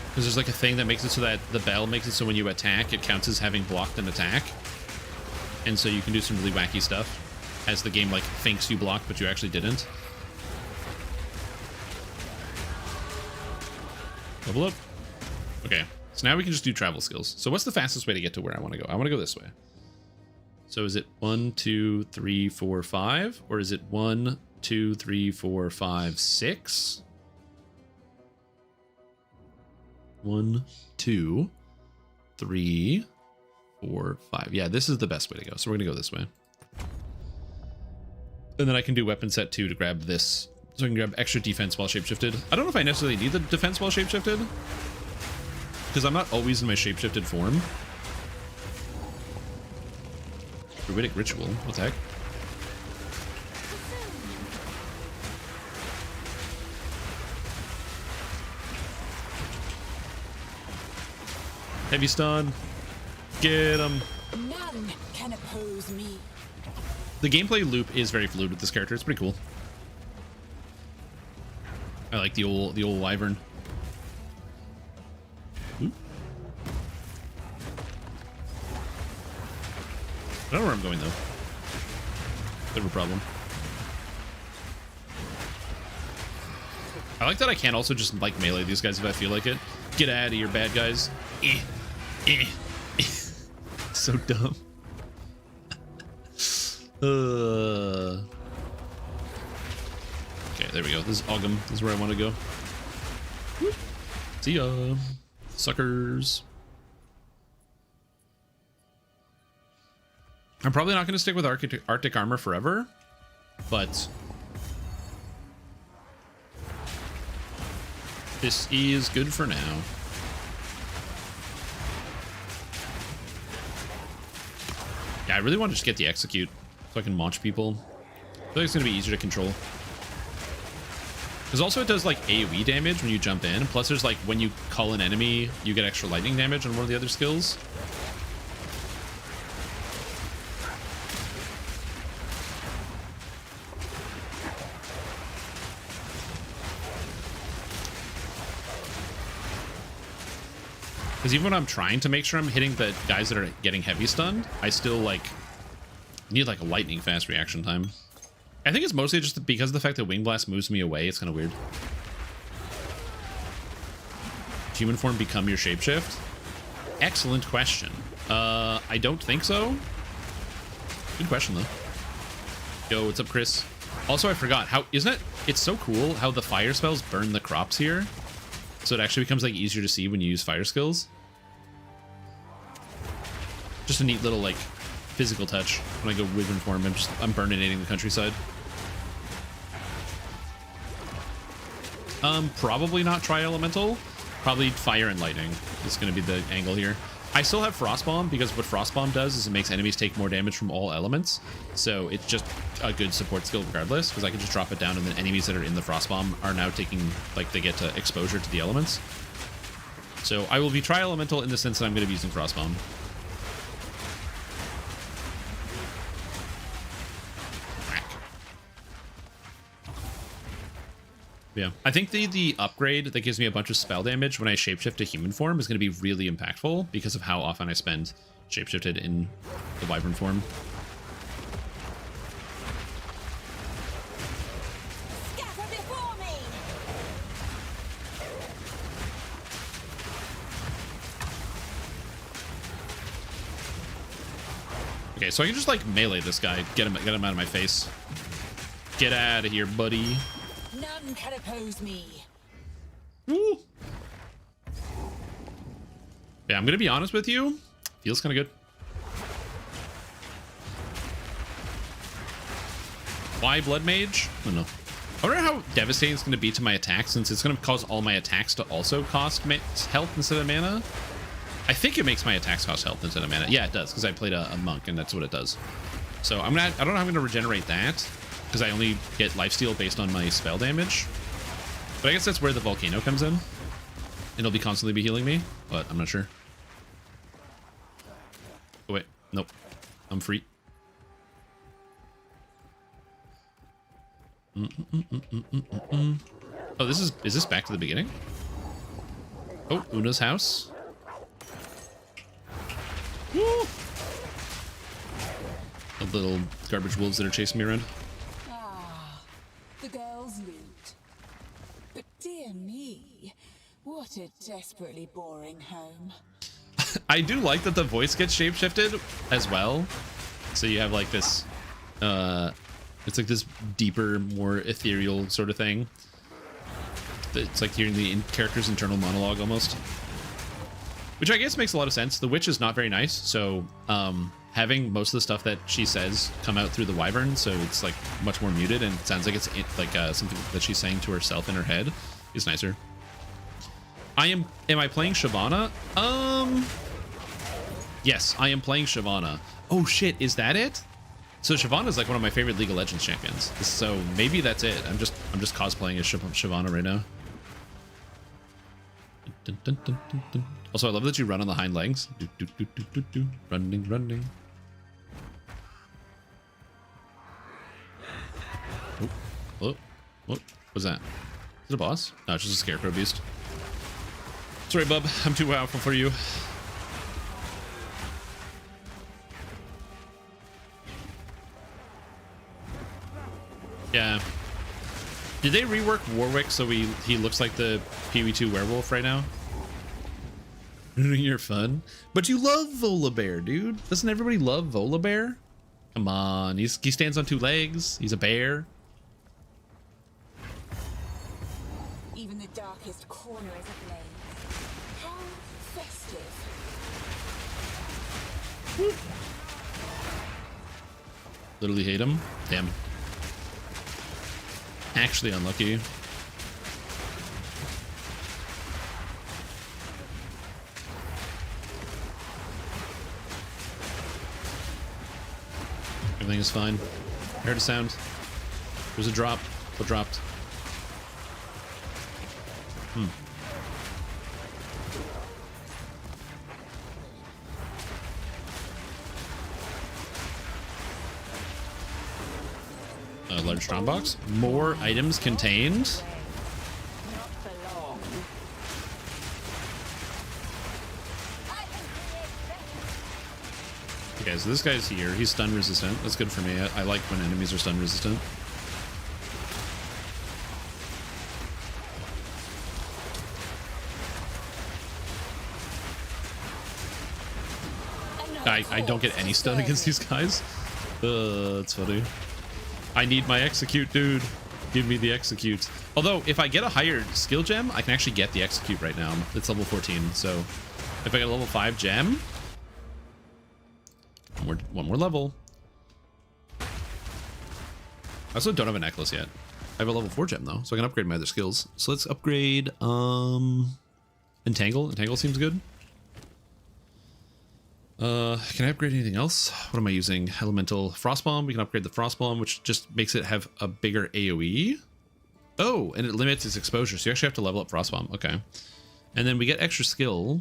Because there's like a thing that makes it so that the bell makes it so when you attack, it counts as having blocked an attack. And so you can do some really wacky stuff as the game like thinks you blocked, but you actually didn't. Level up. Okay. So now we can just do travel skills. So what's the fastest way to get to where I want to go? I want to go this way. So is it 1, 2, 3, 4, 5? Or is it 1, 2, 3, 4, 5, 6? 1, 2, 3, 4, 5. Yeah, this is the best way to go. So we're going to go this way. And then I can do weapon set 2 to grab this. So I can grab extra defense while shapeshifted. I don't know if I necessarily need the defense while shapeshifted, because I'm not always in my shapeshifted form. Druidic Ritual. What the heck? Heavy stun. Get him. None can oppose me. The gameplay loop is very fluid with this character. It's pretty cool. I like the old wyvern. I don't know where I'm going though. Bit of a problem. I like that I can also just like melee these guys if I feel like it. Get out of here, bad guys. So dumb. Okay, there we go. This is Ogham. This is where I want to go. Whoop. See ya, suckers. I'm probably not going to stick with Arctic armor forever, but this is good for now. Yeah, I really want to just get the execute so I can launch people. I feel like it's going to be easier to control. Because also it does like AoE damage when you jump in. Plus there's like when you call an enemy, you get extra lightning damage on one of the other skills. Because even when I'm trying to make sure I'm hitting the guys that are getting heavy stunned, I still like need like a lightning fast reaction time. I think it's mostly just because of the fact that Wing Blast moves me away. It's kind of weird. Human form become your shapeshift? Excellent question. I don't think so. Good question though. Yo, what's up, Chris? Also, I forgot how isn't it? It's so cool how the fire spells burn the crops here, so it actually becomes like easier to see when you use fire skills. Just a neat little like physical touch when I go Wyvern form. I'm burninating the countryside. Probably not Tri-Elemental. Probably Fire and Lightning is going to be the angle here. I still have Frost Bomb because what Frost Bomb does is it makes enemies take more damage from all elements. So it's just a good support skill regardless, because I can just drop it down and then enemies that are in the Frost Bomb are now taking, like, they get exposure to the elements. So I will be Tri-Elemental in the sense that I'm going to be using Frost Bomb. Yeah, I think the upgrade that gives me a bunch of spell damage when I shapeshift to human form is going to be really impactful because of how often I spend shapeshifted in the wyvern form. Scatter before me! Okay, so I can just like melee this guy, get him out of my face. Get out of here, buddy. None can oppose me. Woo. Yeah, I'm gonna be honest with you. Feels kind of good. Why Blood Mage? I don't know. I wonder how devastating it's gonna be to my attack, since it's gonna cause all my attacks to also cost health instead of mana. I think it makes my attacks cost health instead of mana. Yeah, it does, because I played a monk, and that's what it does. So I don't know how I'm gonna regenerate that, because I only get lifesteal based on my spell damage. But I guess that's where the volcano comes in. And it'll be constantly be healing me, but I'm not sure. Oh wait, nope. I'm free. Oh, is this back to the beginning? Oh, Una's house. Woo! The little garbage wolves that are chasing me around. The girls' loot. But dear me, what a desperately boring home. I do like that the voice gets shapeshifted as well. So you have like this, it's like this deeper, more ethereal sort of thing. It's like hearing the character's internal monologue almost. Which I guess makes a lot of sense. The witch is not very nice, so having most of the stuff that she says come out through the wyvern, so it's like much more muted and it sounds like it's like something that she's saying to herself in her head is nicer. Am I playing Shyvana? Yes, I am playing Shyvana. Oh shit, is that it? So Shyvana is like one of my favorite League of Legends champions. So maybe that's it. I'm just cosplaying as Shyvana right now. Dun, dun, dun, dun, dun. Also, I love that you run on the hind legs. Running. Oh, hello. What was that? Is it a boss? No, it's just a scarecrow beast. Sorry, bub. I'm too powerful for you. Yeah. Did they rework Warwick so he looks like the PoE2 werewolf right now? You're fun. But you love Volibear, dude. Doesn't everybody love Volibear? Come on. He stands on two legs. He's a bear. Even the darkest corner is ablaze. How festive. Literally hate him. Damn. Actually unlucky. Everything is fine. I heard a sound. There's a drop. What dropped? A large strong box. More items contained. Not for long. Okay, so this guy's here. He's stun resistant. That's good for me. I like when enemies are stun resistant. I don't get any stun against these guys. That's funny. I need my execute, dude. Give me the execute. Although, if I get a higher skill gem, I can actually get the execute right now. It's level 14, so if I get a level 5 gem, one more level. I also don't have a necklace yet. I have a level 4 gem though, so I can upgrade my other skills. So let's upgrade Entangle. Entangle seems good. Can I upgrade anything else? What am I using? Elemental Frostbomb. We can upgrade the Frostbomb, which just makes it have a bigger AoE. Oh, and it limits its exposure, so you actually have to level up Frostbomb. Okay. And then we get extra skill.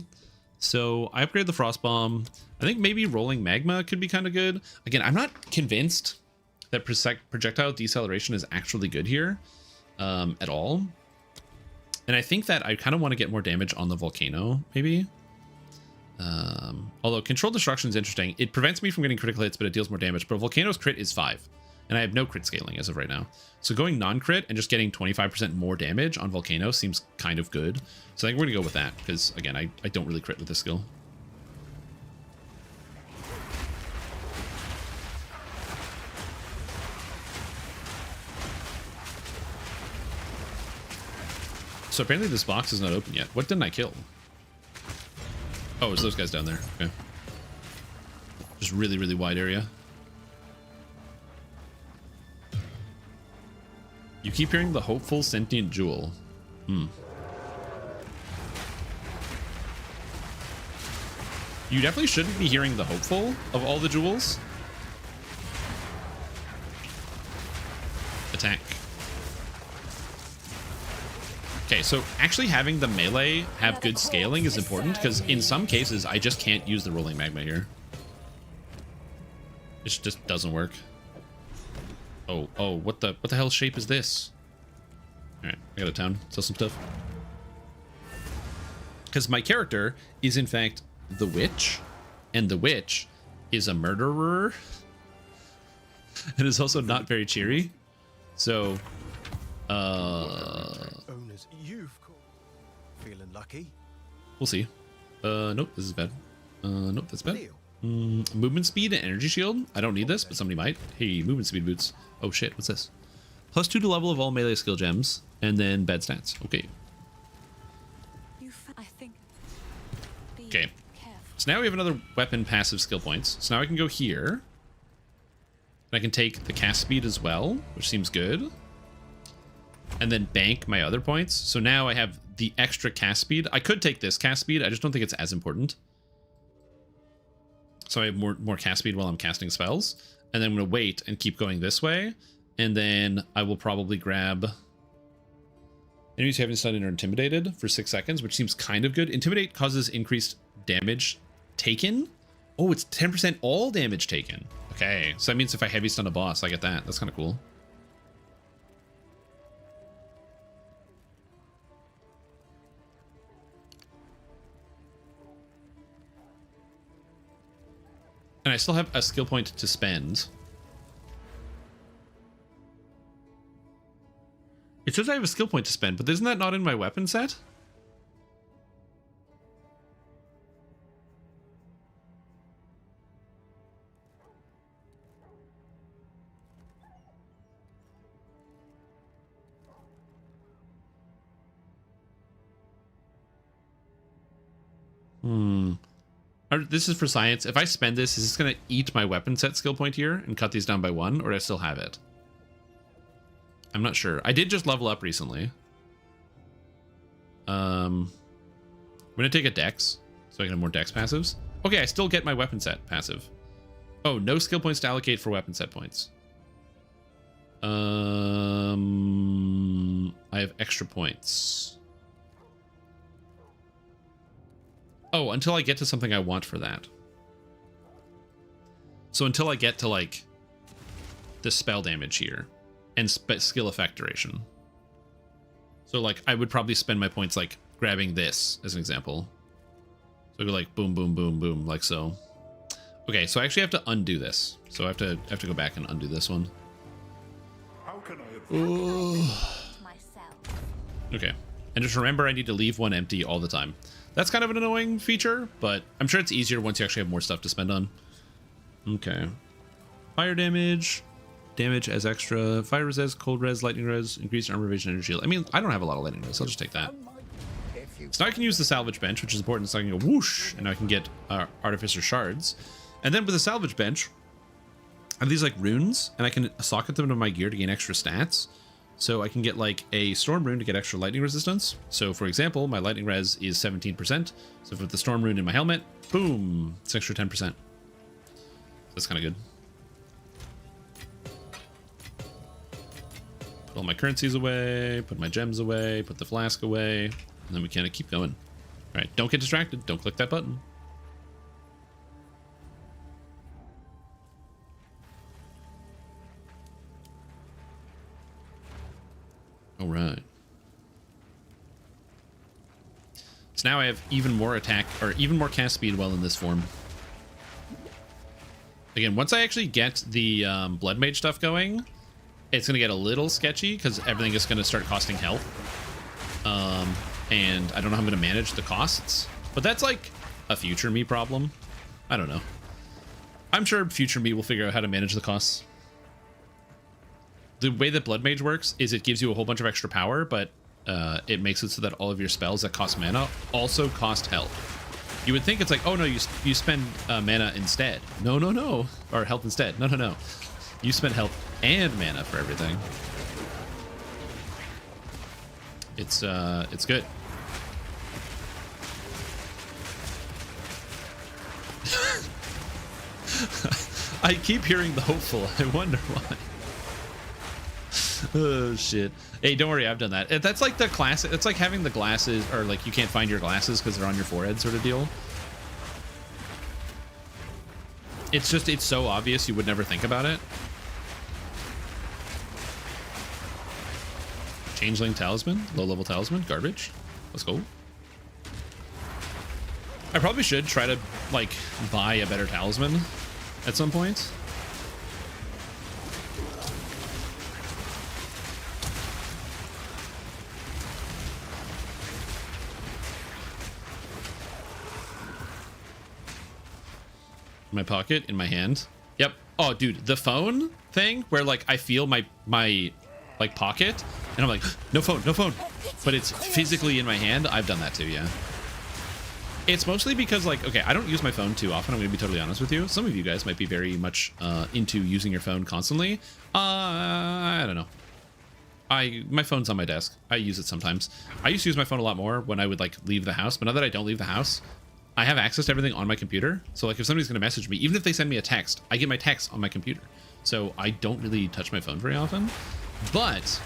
So I upgrade the Frostbomb. I think maybe Rolling Magma could be kind of good. Again, I'm not convinced that projectile deceleration is actually good here at all. And I think that I kind of want to get more damage on the Volcano, maybe. Although Controlled Destruction is interesting. It prevents me from getting critical hits, but it deals more damage. But Volcano's crit is 5. And I have no crit scaling as of right now. So going non-crit and just getting 25% more damage on Volcano seems kind of good. So I think we're going to go with that. Because, again, I don't really crit with this skill. So apparently this box is not open yet. What didn't I kill? Oh, it's those guys down there. Okay. Just really, really wide area. You keep hearing the hopeful sentient jewel. You definitely shouldn't be hearing the hopeful of all the jewels. Attack. Okay, so actually having the melee have good scaling is important because in some cases I just can't use the Rolling Magma here. It just doesn't work. Oh, what the hell shape is this? Alright, I got a town. Sell some stuff. Because my character is in fact the witch, and the witch is a murderer. And is also not very cheery. So Owners, you've feeling lucky. we'll see. Nope, this is bad. Nope, that's bad. Movement speed and energy shield. I don't need this, but somebody might. Hey, movement speed boots. Oh shit, what's this? +2 to level of all melee skill gems, and then bad stats. Okay. I think. Okay. So now we have another weapon passive skill points. So now I can go here. And I can take the cast speed as well, which seems good. And then bank my other points. So now I have the extra cast speed. I could take this cast speed. I just don't think it's as important. So I have more cast speed while I'm casting spells. And then I'm going to wait and keep going this way. And then I will probably grab enemies who haven't stunned or intimidated for 6 seconds, which seems kind of good. Intimidate causes increased damage taken. Oh, it's 10% all damage taken. Okay, so that means if I heavy stun a boss, I get that. That's kind of cool. And I still have a skill point to spend. It says I have a skill point to spend, but isn't that not in my weapon set? This is for science. If I spend this, is this going to eat my weapon set skill point here and cut these down by 1, or do I still have it? I'm not sure. I did just level up recently. I'm going to take a dex so I can have more dex passives. Okay, I still get my weapon set passive. Oh, no skill points to allocate for weapon set points. I have extra points. Oh, until I get to something I want for that. So until I get to, like, the spell damage here and skill effect duration. So, like, I would probably spend my points, like, grabbing this as an example. So I go, like, boom, boom, boom, boom, like so. Okay, so I actually have to undo this. So I have to go back and undo this one. How can I Myself. Okay. And just remember, I need to leave one empty all the time. That's kind of an annoying feature, but I'm sure it's easier once you actually have more stuff to spend on. Okay. Fire damage. Damage as extra. Fire res, cold res, lightning res, increased armor evasion, energy shield. I mean, I don't have a lot of lightning res. I'll just take that. So now I can use the salvage bench, which is important. So I can go whoosh, and I can get artificer shards. And then with the salvage bench, I have these like runes, and I can socket them into my gear to gain extra stats. So I can get like a storm rune to get extra lightning resistance. So for example, my lightning res is 17%. So with the storm rune in my helmet, boom, it's an extra 10%. That's kind of good. Put all my currencies away, put my gems away, put the flask away, and then we kind of keep going. All right, don't get distracted. Don't click that button. All right. So now I have even more attack, or even more cast speed while in this form. Again, once I actually get the Blood Mage stuff going, it's going to get a little sketchy because everything is going to start costing health. And I don't know how I'm going to manage the costs. But that's like a future me problem. I don't know. I'm sure future me will figure out how to manage the costs. The way that Blood Mage works is it gives you a whole bunch of extra power, but it makes it so that all of your spells that cost mana also cost health. You would think it's like, oh no, you spend mana instead. No, no, no. Or health instead. No, no, no. You spend health and mana for everything. It's good. I keep hearing the hopeful. I wonder why. Oh shit. Hey, don't worry, I've done that. That's like the classic. It's like having the glasses, or like you can't find your glasses because they're on your forehead sort of deal. It's just, it's so obvious you would never think about it. Changeling talisman, low level talisman, garbage. Let's go. I probably should try to like buy a better talisman at some point. In my pocket, in my hand. Yep. Oh, dude, the phone thing where like I feel my like pocket and I'm like, no phone, no phone. But it's physically in my hand. I've done that too, yeah. It's mostly because like, okay, I don't use my phone too often. I'm gonna be totally honest with you. Some of you guys might be very much into using your phone constantly. I don't know. My phone's on my desk. I use it sometimes. I used to use my phone a lot more when I would like leave the house, but now that I don't leave the house, I have access to everything on my computer. So like if somebody's going to message me, even if they send me a text, I get my text on my computer. So I don't really touch my phone very often. But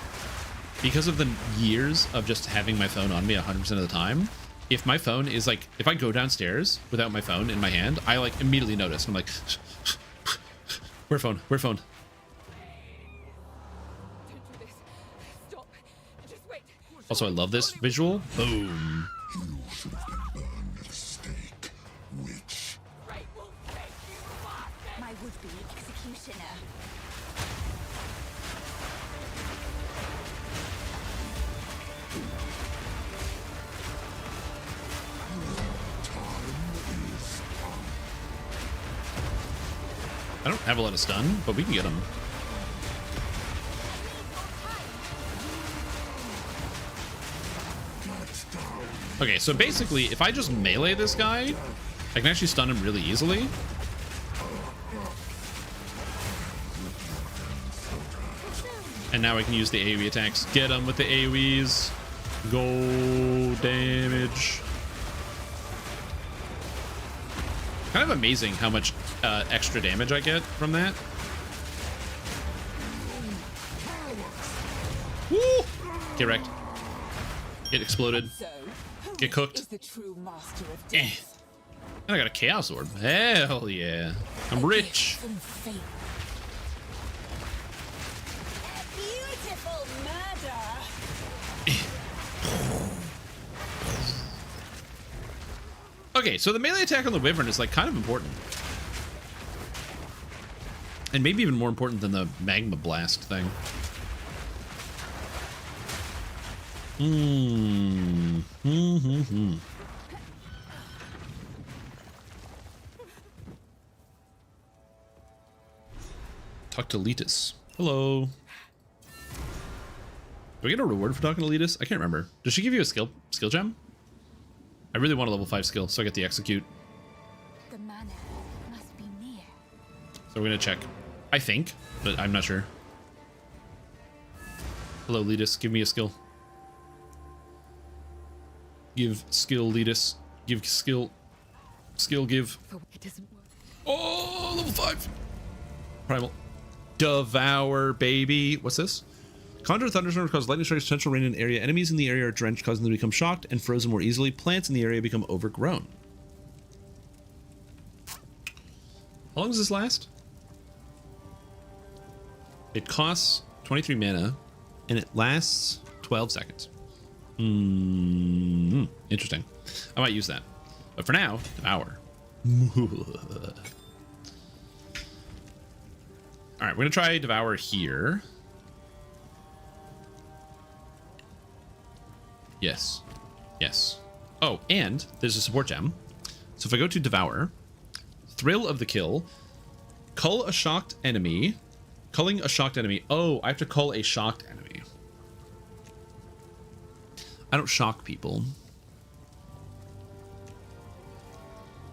because of the years of just having my phone on me 100% of the time, if my phone is like, if I go downstairs without my phone in my hand, I like immediately notice. I'm like, where phone? Where phone? Don't do this. Stop. Just wait. Also, I love this visual. Boom. My would-be executioner. I don't have a lot of stun, but we can get him. Okay, so basically, if I just melee this guy, I can actually stun him really easily. And now I can use the AoE attacks. Get him with the AoEs. Go damage. Kind of amazing how much extra damage I get from that. Woo! Get wrecked. Get exploded. So, who Get cooked. is the true master of Eh. death? And I got a Chaos Orb. Hell yeah. I'm rich. From fate. A beautiful murder. Okay, so the melee attack on the Wyvern is like kind of important. And maybe even more important than the Magma Blast thing. Talk to Letus. Hello. Do I get a reward for talking to Letus? I can't remember. Does she give you a skill gem? I really want a level 5 skill, so I get the execute. The manor must be near. So we're gonna check. I think, but I'm not sure. Hello, Letus. Give me a skill. Give skill, Letus. Give skill. Skill, give. It doesn't work. Oh, level 5. Primal. Devour, baby. What's this? Conjure thunderstorms cause lightning strikes, torrential rain in an area. Enemies in the area are drenched, causing them to become shocked and frozen more easily. Plants in the area become overgrown. How long does this last? It costs 23 mana, and it lasts 12 seconds. Interesting. I might use that. But for now, Devour. Alright, we're going to try Devour here. Yes. Yes. Oh, and there's a support gem. So if I go to Devour, Thrill of the Kill, cull a shocked enemy. Culling a shocked enemy. Oh, I have to cull a shocked enemy. I don't shock people.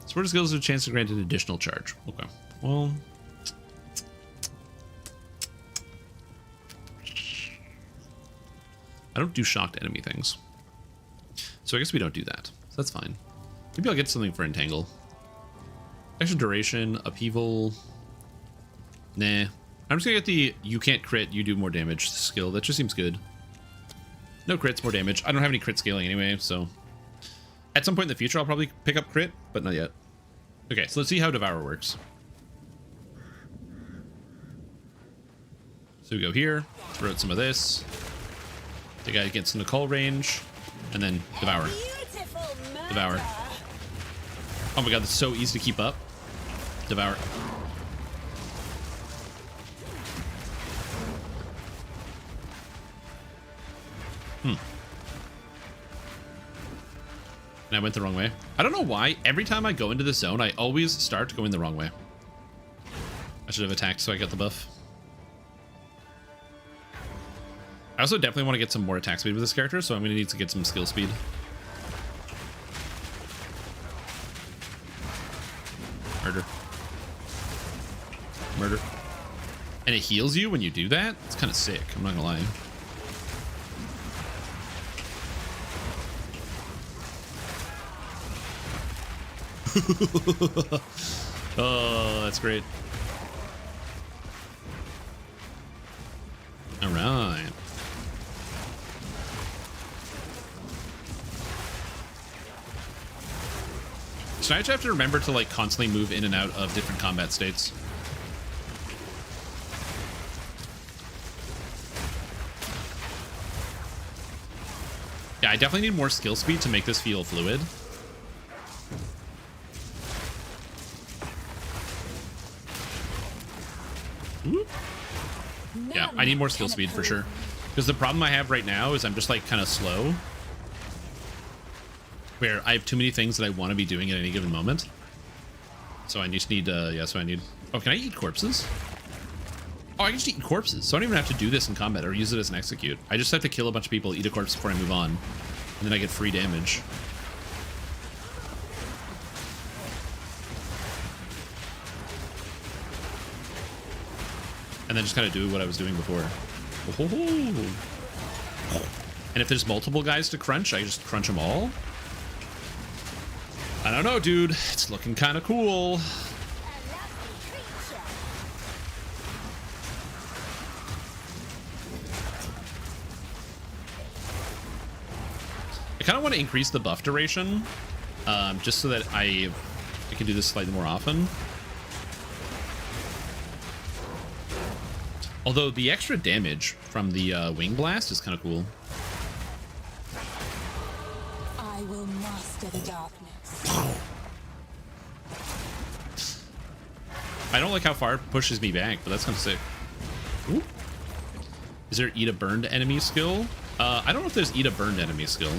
Support skills have a chance to grant an additional charge. Okay. Well. I don't do shocked enemy things. So I guess we don't do that. So that's fine. Maybe I'll get something for Entangle. Extra duration, upheaval. Nah. I'm just gonna get the you can't crit, you do more damage skill. That just seems good. No crits, more damage. I don't have any crit scaling anyway, so at some point in the future I'll probably pick up crit, but not yet. Okay, so let's see how Devour works. So we go here, throw out some of this. The guy gets in the call range, and then Devour. Devour. Oh my god, that's so easy to keep up. Devour. And I went the wrong way. I don't know why. Every time I go into the zone, I always start going the wrong way. I should have attacked so I got the buff. I also definitely want to get some more attack speed with this character, so I'm going to need to get some skill speed. Murder. Murder. And it heals you when you do that? It's kind of sick, I'm not going to lie. Oh, that's great. All right. So I just have to remember to like constantly move in and out of different combat states. Yeah, I definitely need more skill speed to make this feel fluid. Yeah, I need more skill speed for sure. Because the problem I have right now is I'm just like kind of slow. Where I have too many things that I want to be doing at any given moment. So I just need, yeah, so I need... Oh, can I eat corpses? Oh, I can just eat corpses. So I don't even have to do this in combat or use it as an execute. I just have to kill a bunch of people, eat a corpse before I move on. And then I get free damage. and then just kind of do what I was doing before. Oh. And if there's multiple guys to crunch, I just crunch them all. I don't know, dude. It's looking kind of cool. I kind of want to increase the buff duration, just so that I can do this slightly more often. Although the extra damage from the wing blast is kind of cool. I will master the darkness. I don't like how far it pushes me back, but that's kind of sick. Ooh. Is there eat a burned enemy skill? I don't know if there's eat a burned enemy skill.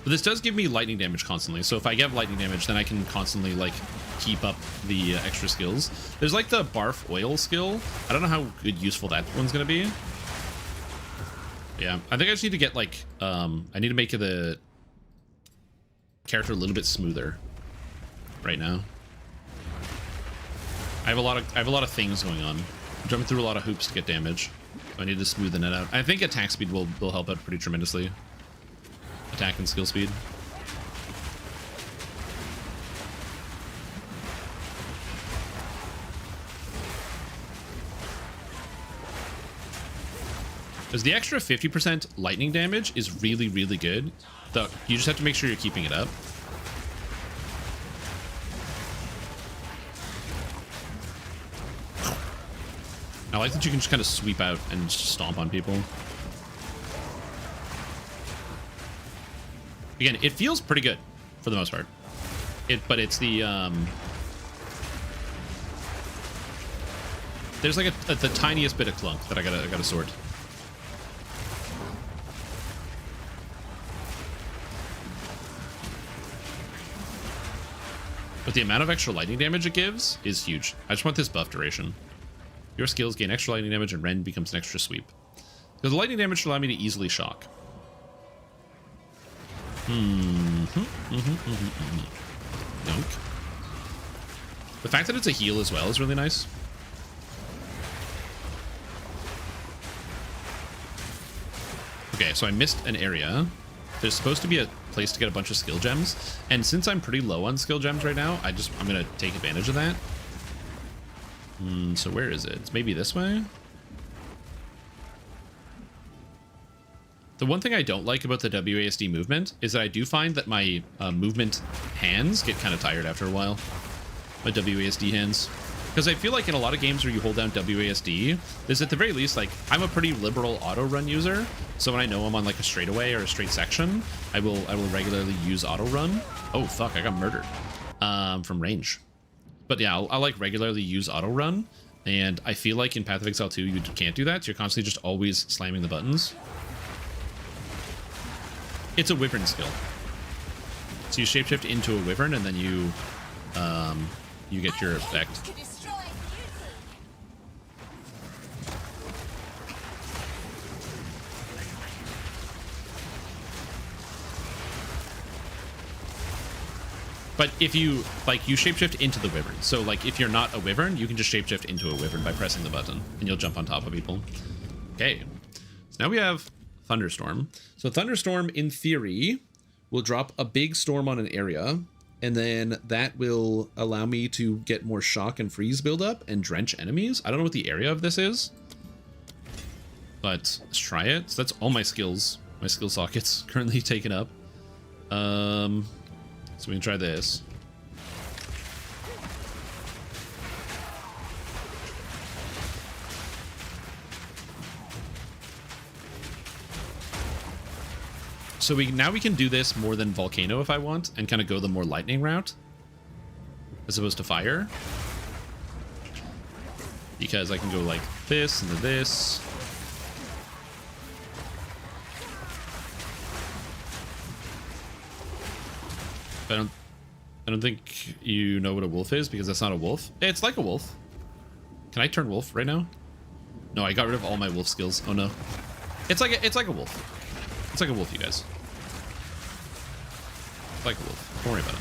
But this does give me lightning damage constantly, so if I get lightning damage, then I can constantly, like, keep up the extra skills. There's, like, the barf oil skill. I don't know how good useful that one's gonna be. Yeah, I think I just need to get, like, I need to make the character a little bit smoother right now. I have a lot of things going on. I'm jumping through a lot of hoops to get damage. So I need to smoothen it out. I think attack speed will help out pretty tremendously. Attack and skill speed. Because the extra 50% lightning damage is really, really good. You just have to make sure you're keeping it up. I like that you can just kind of sweep out and just stomp on people. Again, it feels pretty good for the most part. But it's the there's like the tiniest bit of clunk that I gotta sort. But the amount of extra lightning damage it gives is huge. I just want this buff duration. Your skills gain extra lightning damage and Ren becomes an extra sweep. Because the lightning damage should allow me to easily shock. Dunk. The fact that it's a heal as well is really nice. Okay, so I missed an area. There's supposed to be a place to get a bunch of skill gems, and since I'm pretty low on skill gems right now, I'm gonna take advantage of that. So where is it? It's maybe this way? The one thing I don't like about the WASD movement is that I do find that my movement hands get kind of tired after a while. My WASD hands. Because I feel like in a lot of games where you hold down WASD, there's at the very least, like, I'm a pretty liberal auto run user. So when I know I'm on like a straightaway or a straight section, I will regularly use auto run. Oh fuck, I got murdered from range. But yeah, I'll like regularly use auto run. And I feel like in Path of Exile 2, you can't do that. So you're constantly just always slamming the buttons. It's a wyvern skill. So you shapeshift into a wyvern and then you get your effect. But if you, like, you shapeshift into the wyvern. So, like, if you're not a wyvern, you can just shapeshift into a wyvern by pressing the button, and you'll jump on top of people. Okay. So now we have Thunderstorm. So Thunderstorm, in theory, will drop a big storm on an area, and then that will allow me to get more shock and freeze buildup and drench enemies. I don't know what the area of this is, but let's try it. So that's all my skills. My skill socket's currently taken up. So we can try this. So now we can do this more than Volcano if I want, and kind of go the more lightning route as opposed to fire. Because I can go like this and then this. I don't think you know what a wolf is, because that's not a wolf. It's like a wolf. Can I turn wolf right now? No, I got rid of all my wolf skills. Oh no. It's like a wolf. It's like a wolf, you guys. It's like a wolf. Don't worry about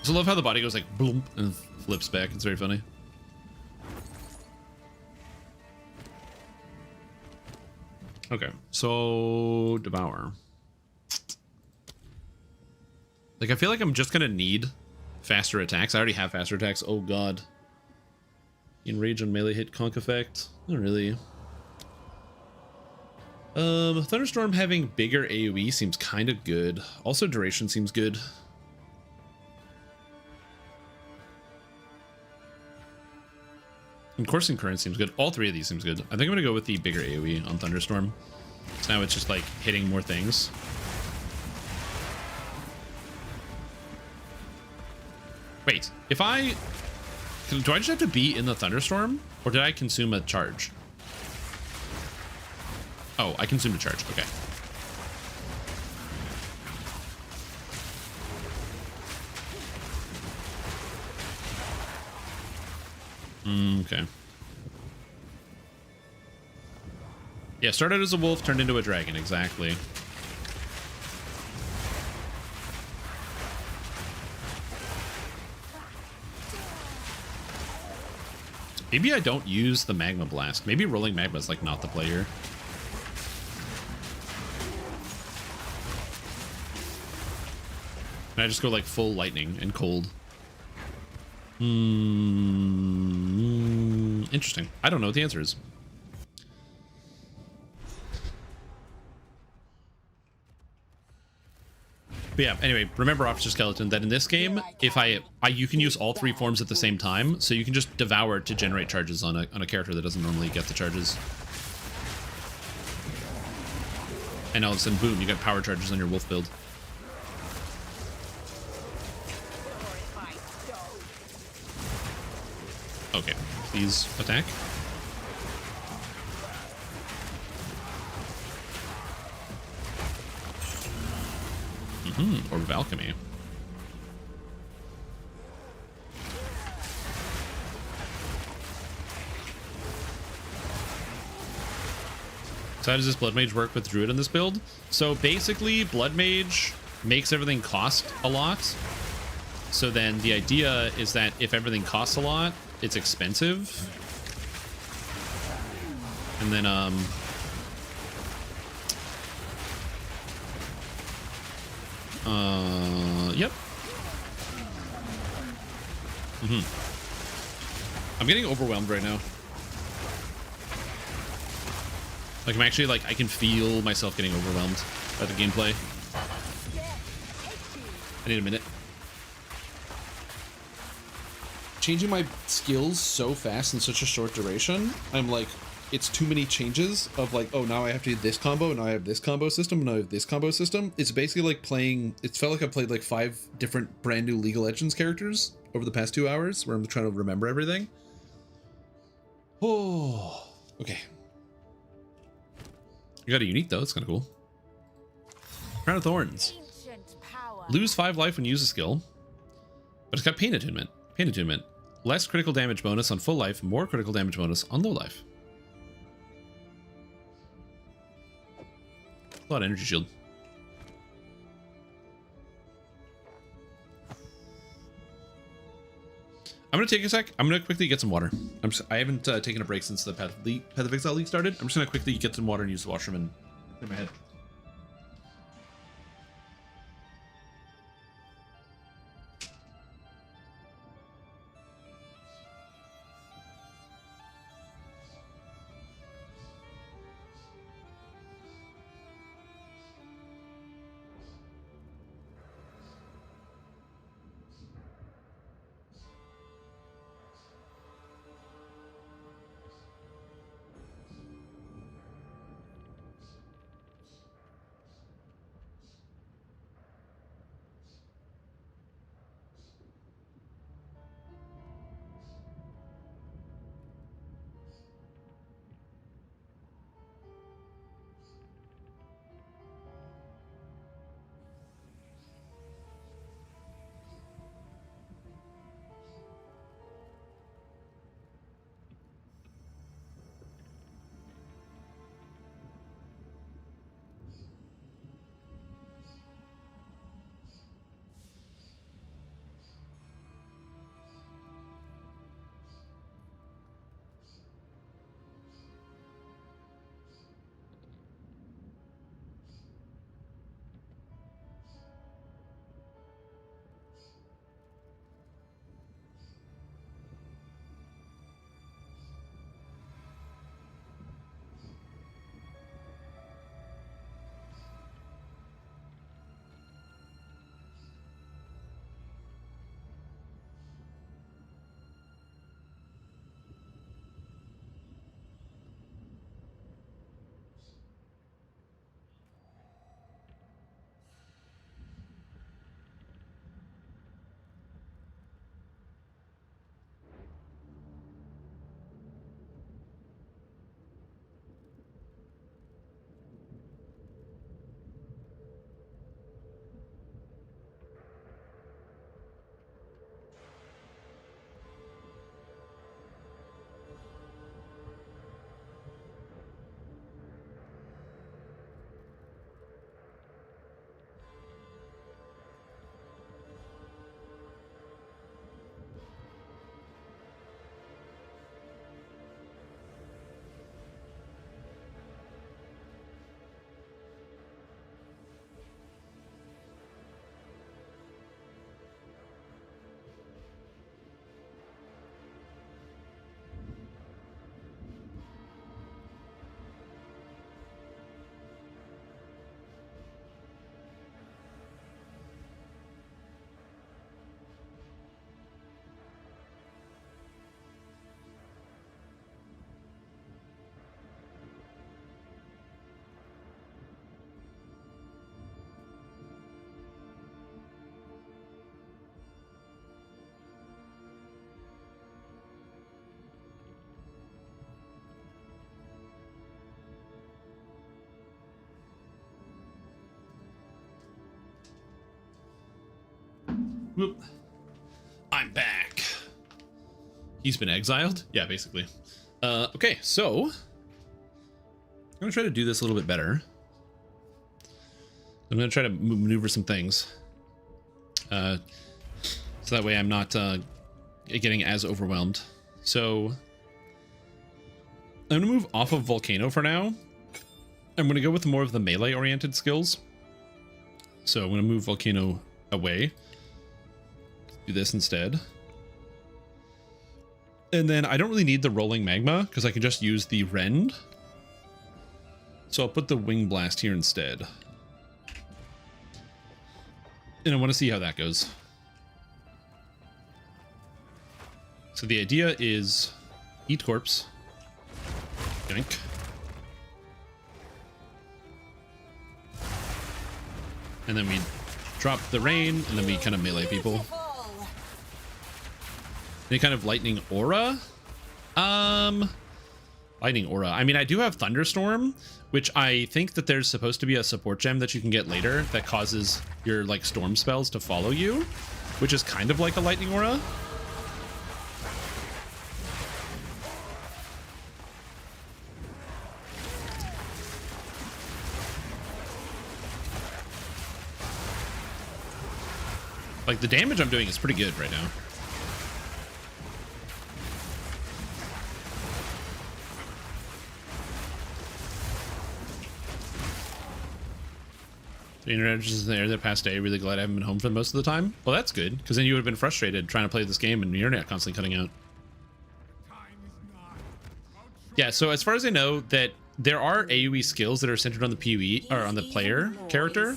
So I love how the body goes like bloom and flips back. It's very funny. Okay, so devour. Like I feel like I'm just gonna need faster attacks. I already have faster attacks. Oh god. Enrage on melee hit conk effect. Not really. Thunderstorm having bigger AoE seems kind of good. Also duration seems good. And coursing current seems good. All three of these seems good. I think I'm gonna go with the bigger AoE on Thunderstorm. So now it's just like hitting more things. Wait, if I... Do I just have to be in the Thunderstorm? Or did I consume a charge? Oh, I consumed a charge. Okay. Okay. Yeah, started as a wolf, turned into a dragon. Exactly. Maybe I don't use the Magma Blast. Maybe Rolling Magma is like not the play here. And I just go like full lightning and cold. Interesting. I don't know what the answer is. But yeah, anyway, remember Officer Skeleton that in this game, if you can use all three forms at the same time, so you can just devour to generate charges on a character that doesn't normally get the charges. And all of a sudden, boom, you got power charges on your wolf build. Okay, please attack. Orb of Alchemy. So how does this Blood Mage work with Druid in this build? So basically, Blood Mage makes everything cost a lot. So then the idea is that if everything costs a lot, it's expensive. And then, yep. I'm getting overwhelmed right now. Like, I'm actually, like, I can feel myself getting overwhelmed by the gameplay. I need a minute. Changing my skills so fast in such a short duration, I'm like, it's too many changes of like, oh, now I have to do this combo, and now I have this combo system, and now I have this combo system. It's basically like playing, it felt like I played like 5 different brand new League of Legends characters over the past 2 hours, where I'm trying to remember everything. Oh, okay. You got a unique though, it's kind of cool. Crown of Thorns. Lose 5 life when you use a skill, but it's got Pain Attunement. Pain Attunement. Less critical damage bonus on full life, more critical damage bonus on low life. A lot of energy shield. I'm gonna take a sec. I'm gonna quickly get some water. I haven't taken a break since the Path of Exile League started. I'm just gonna quickly get some water and use the washroom and clear my head. Whoop. I'm back. He's been exiled? Yeah, basically. Okay, so I'm gonna try to do this a little bit better. I'm gonna try to maneuver some things. So that way I'm not getting as overwhelmed. So I'm gonna move off of Volcano for now. I'm gonna go with more of the melee oriented skills. So I'm gonna move Volcano away. Do this instead. And then I don't really need the rolling magma because I can just use the rend. So I'll put the wing blast here instead. And I want to see how that goes. So the idea is eat corpse. Yoink. And then we drop the rain, and then we kind of melee people. Any kind of lightning aura? Lightning aura. I mean, I do have Thunderstorm, which I think that there's supposed to be a support gem that you can get later that causes your like storm spells to follow you, which is kind of like a lightning aura. Like the damage I'm doing is pretty good right now. The internet is there the past day. Really glad I haven't been home for most of the time. Well, that's good, because then you would have been frustrated trying to play this game and the internet constantly cutting out. Yeah, so as far as I know, that there are AoE skills that are centered on the PoE or on the player character,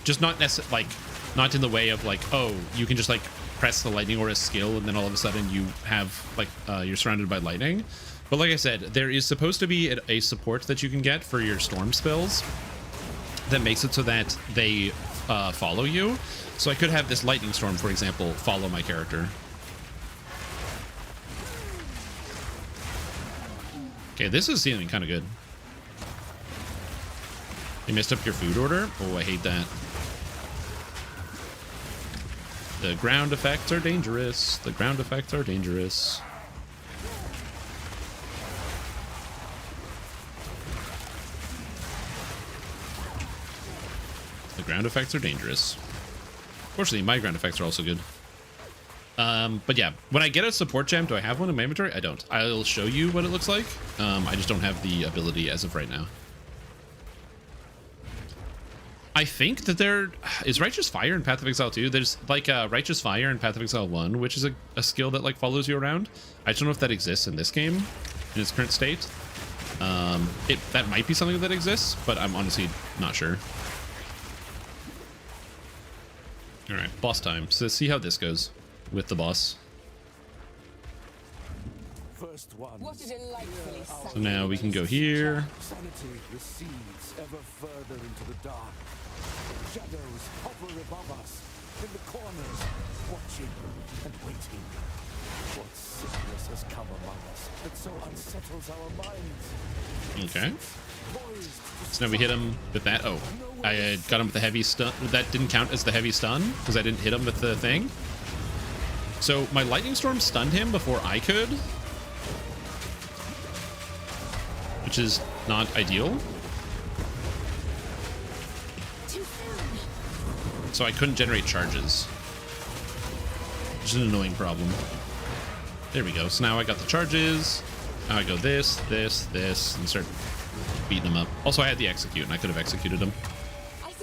just not necessarily like not in the way of like, oh, you can just like press the lightning aura skill and then all of a sudden you have like you're surrounded by lightning. But like I said, there is supposed to be a support that you can get for your storm spells that makes it so that they follow you. So I could have this lightning storm, for example, follow my character. Okay, this is seeming kind of good. You messed up your food order? Oh, I hate that. The ground effects are dangerous. The ground effects are dangerous. The ground effects are dangerous. Fortunately, my ground effects are also good. But yeah, when I get a support gem, do I have one in my inventory? I don't. I'll show you what it looks like. I just don't have the ability as of right now. I think that there is Righteous Fire in Path of Exile 2. There's like Righteous Fire in Path of Exile 1, which is a skill that like follows you around. I just don't know if that exists in this game in its current state. That might be something that exists, but I'm honestly not sure. All right, boss time. So let's see how this goes with the boss. First one. What a delightfully So now we can go here. Sanity recedes ever further into the dark. Shadows hover above us, in the corners, watching and waiting. What sickness has come among us that so unsettles our minds? Okay. So now we hit him with that. Oh, I got him with the heavy stun. That didn't count as the heavy stun because I didn't hit him with the thing. So my lightning storm stunned him before I could, which is not ideal. So I couldn't generate charges, which is an annoying problem. There we go. So now I got the charges. Now I go this, and start beating him up. Also, I had the execute, and I could have executed him.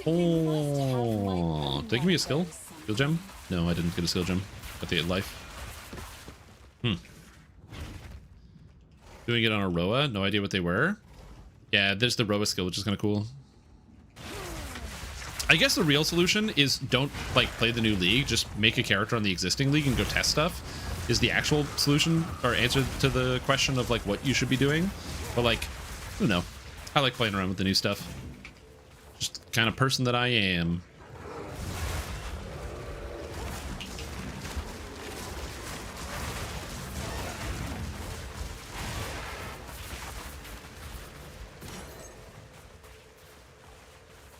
Oh, did they give me a skill? Skill gem? No, I didn't get a skill gem. Got the life. Doing it on a Roa. No idea what they were. Yeah, there's the Roa skill, which is kind of cool. I guess the real solution is don't like play the new league. Just make a character on the existing league and go test stuff. Is the actual solution or answer to the question of like what you should be doing. But like, I don't know. I like playing around with the new stuff. Just the kind of person that I am.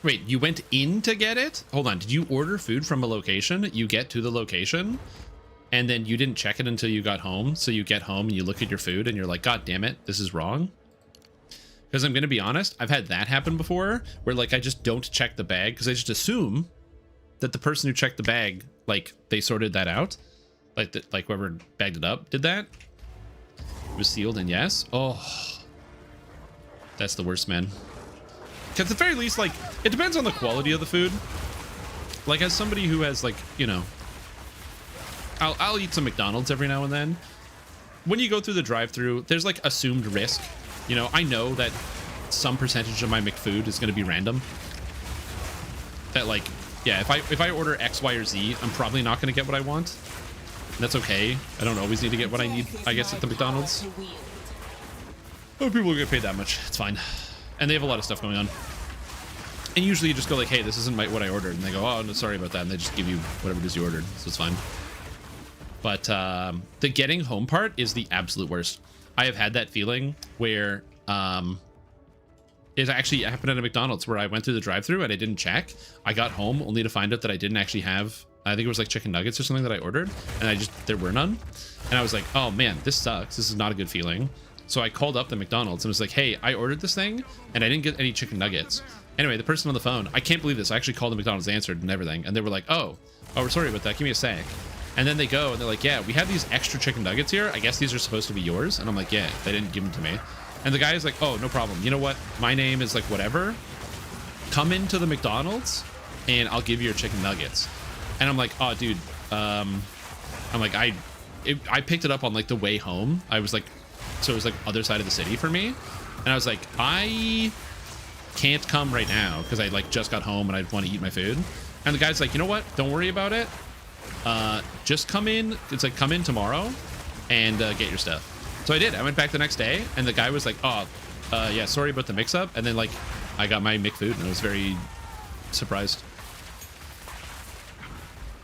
Wait, you went in to get it? Hold on. Did you order food from a location? You get to the location and then you didn't check it until you got home. So you get home and you look at your food and you're like, God damn it, this is wrong. Because I'm going to be honest, I've had that happen before where like I just don't check the bag because I just assume that the person who checked the bag, like they sorted that out. Like whoever bagged it up did that. It was sealed and yes. Oh, that's the worst, man. At the very least, like, it depends on the quality of the food. Like, as somebody who has, like, you know, I'll eat some McDonald's every now and then. When you go through the drive-thru, there's, like, assumed risk. You know, I know that some percentage of my McFood is going to be random. That, like, yeah, if I order X, Y, or Z, I'm probably not going to get what I want. And that's okay. I don't always need to get what I need, I guess, at the McDonald's. Oh, people get paid that much. It's fine. And they have a lot of stuff going on. And usually you just go like, hey, this isn't what I ordered. And they go, oh, no, sorry about that. And they just give you whatever it is you ordered. So it's fine. But the getting home part is the absolute worst. I have had that feeling where it actually happened at a McDonald's where I went through the drive-thru and I didn't check. I got home only to find out that I didn't actually have, I think it was like chicken nuggets or something that I ordered. And there were none. And I was like, oh man, this sucks. This is not a good feeling. So I called up the McDonald's and was like, hey, I ordered this thing and I didn't get any chicken nuggets. Anyway, the person on the phone, I can't believe this. I actually called the McDonald's, answered and everything. And they were like, oh, we're sorry about that. Give me a sec. And then they go and they're like, yeah, we have these extra chicken nuggets here. I guess these are supposed to be yours. And I'm like, yeah, they didn't give them to me. And the guy is like, oh, no problem. You know what? My name is like whatever. Come into the McDonald's and I'll give you your chicken nuggets. And I'm like, oh, dude. I'm like, I picked it up on like the way home. I was like, so it was like other side of the city for me. And I was like, I can't come right now because I like just got home and I want to eat my food. And the guy's like, you know what? Don't worry about it. Just come in. It's like, come in tomorrow and get your stuff. So I did. I went back the next day and the guy was like, oh, yeah, sorry about the mix up. And then like I got my McFood and I was very surprised.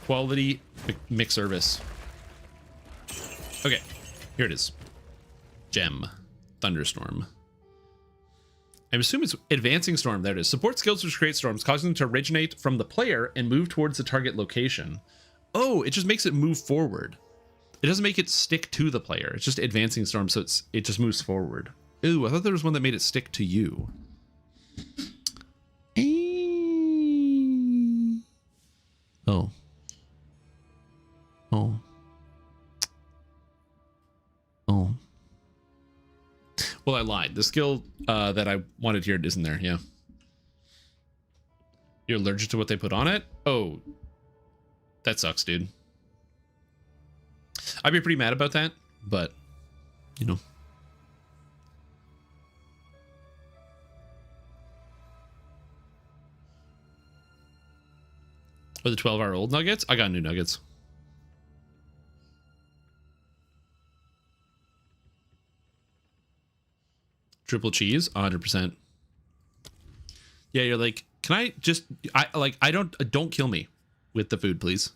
Quality McService. Okay, here it is. Gem. Thunderstorm. I assume it's Advancing Storm. There it is. Support skills which create storms, causing them to originate from the player and move towards the target location. Oh, it just makes it move forward. It doesn't make it stick to the player. It's just Advancing Storm, so it just moves forward. Ooh, I thought there was one that made it stick to you. Oh. Oh. Oh. Well, I lied. The skill that I wanted here isn't there. Yeah. You're allergic to what they put on it? Oh. That sucks, dude. I'd be pretty mad about that, but, you know. Or the 12-hour-old nuggets? I got new nuggets. Triple cheese, 100%. Yeah, you're like, can I just, don't kill me with the food, please.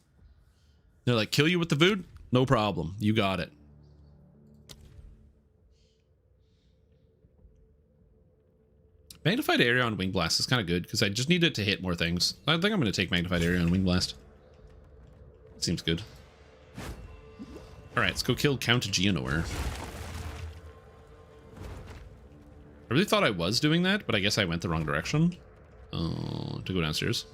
They're like, kill you with the food? No problem. You got it. Magnified area on Wing Blast is kind of good because I just need it to hit more things. I think I'm going to take Magnified area on Wing Blast. Seems good. All right, let's go kill Count Geonor. I really thought I was doing that, but I guess I went the wrong direction. To go downstairs.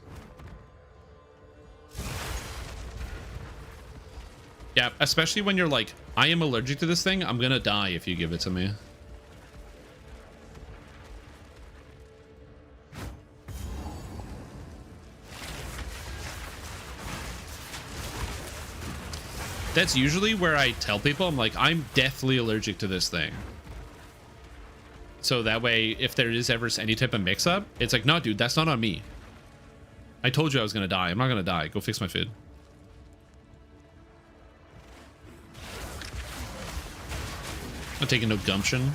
Yeah, especially when you're like, I am allergic to this thing. I'm gonna die if you give it to me. That's usually where I tell people, I'm like, I'm deathly allergic to this thing. So that way, if there is ever any type of mix-up, it's like, no, dude, that's not on me. I told you I was going to die. I'm not going to die. Go fix my food. I'm taking no gumption.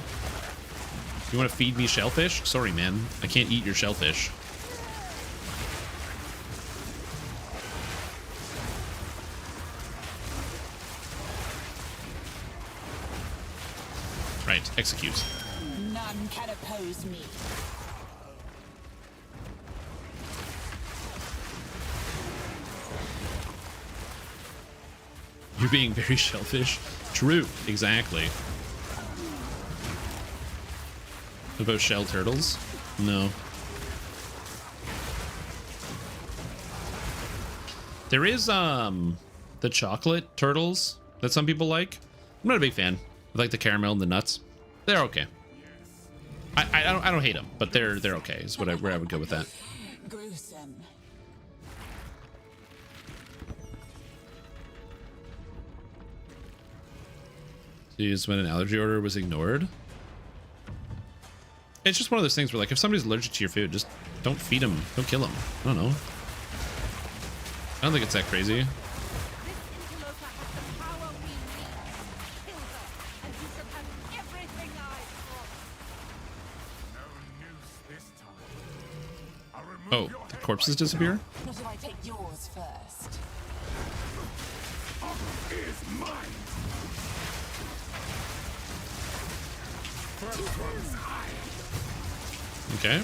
You want to feed me shellfish? Sorry, man. I can't eat your shellfish. Right, execute. None can oppose me. You're being very shellfish. True, exactly. What about shell turtles? No. There is the chocolate turtles that some people like. I'm not a big fan. I like the caramel and the nuts. They're okay. I don't hate them, but they're okay. Is where I would go with that. Gruesome. Is when an allergy order was ignored. It's just one of those things where, like, if somebody's allergic to your food, just don't feed them. Don't kill them. I don't know. I don't think it's that crazy. This interloper has the power we need. Kill her, and you shall have everything I promised. Oh, the corpses disappear? Not if I take yours first. Okay.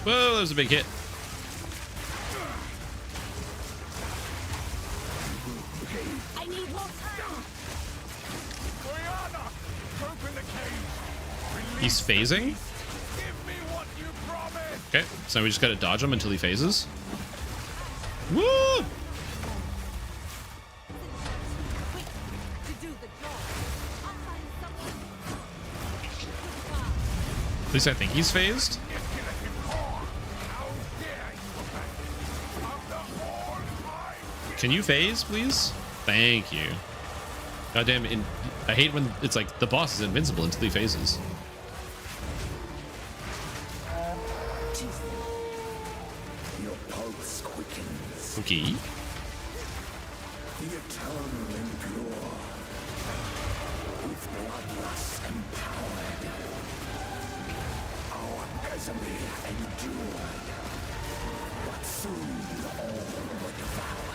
Whoa, that was a big hit. I need more time. He's phasing? Okay, so we just gotta dodge him until he phases. Woo! To do the job. I'll find someone. At least I think he's phased. Can you phase, please? Thank you. Goddamn, I hate when it's like the boss is invincible until he phases. Your pulse quickens. Okay. The eternal endure. With bloodlust empowered. Our misery endured. But soon all were devoured.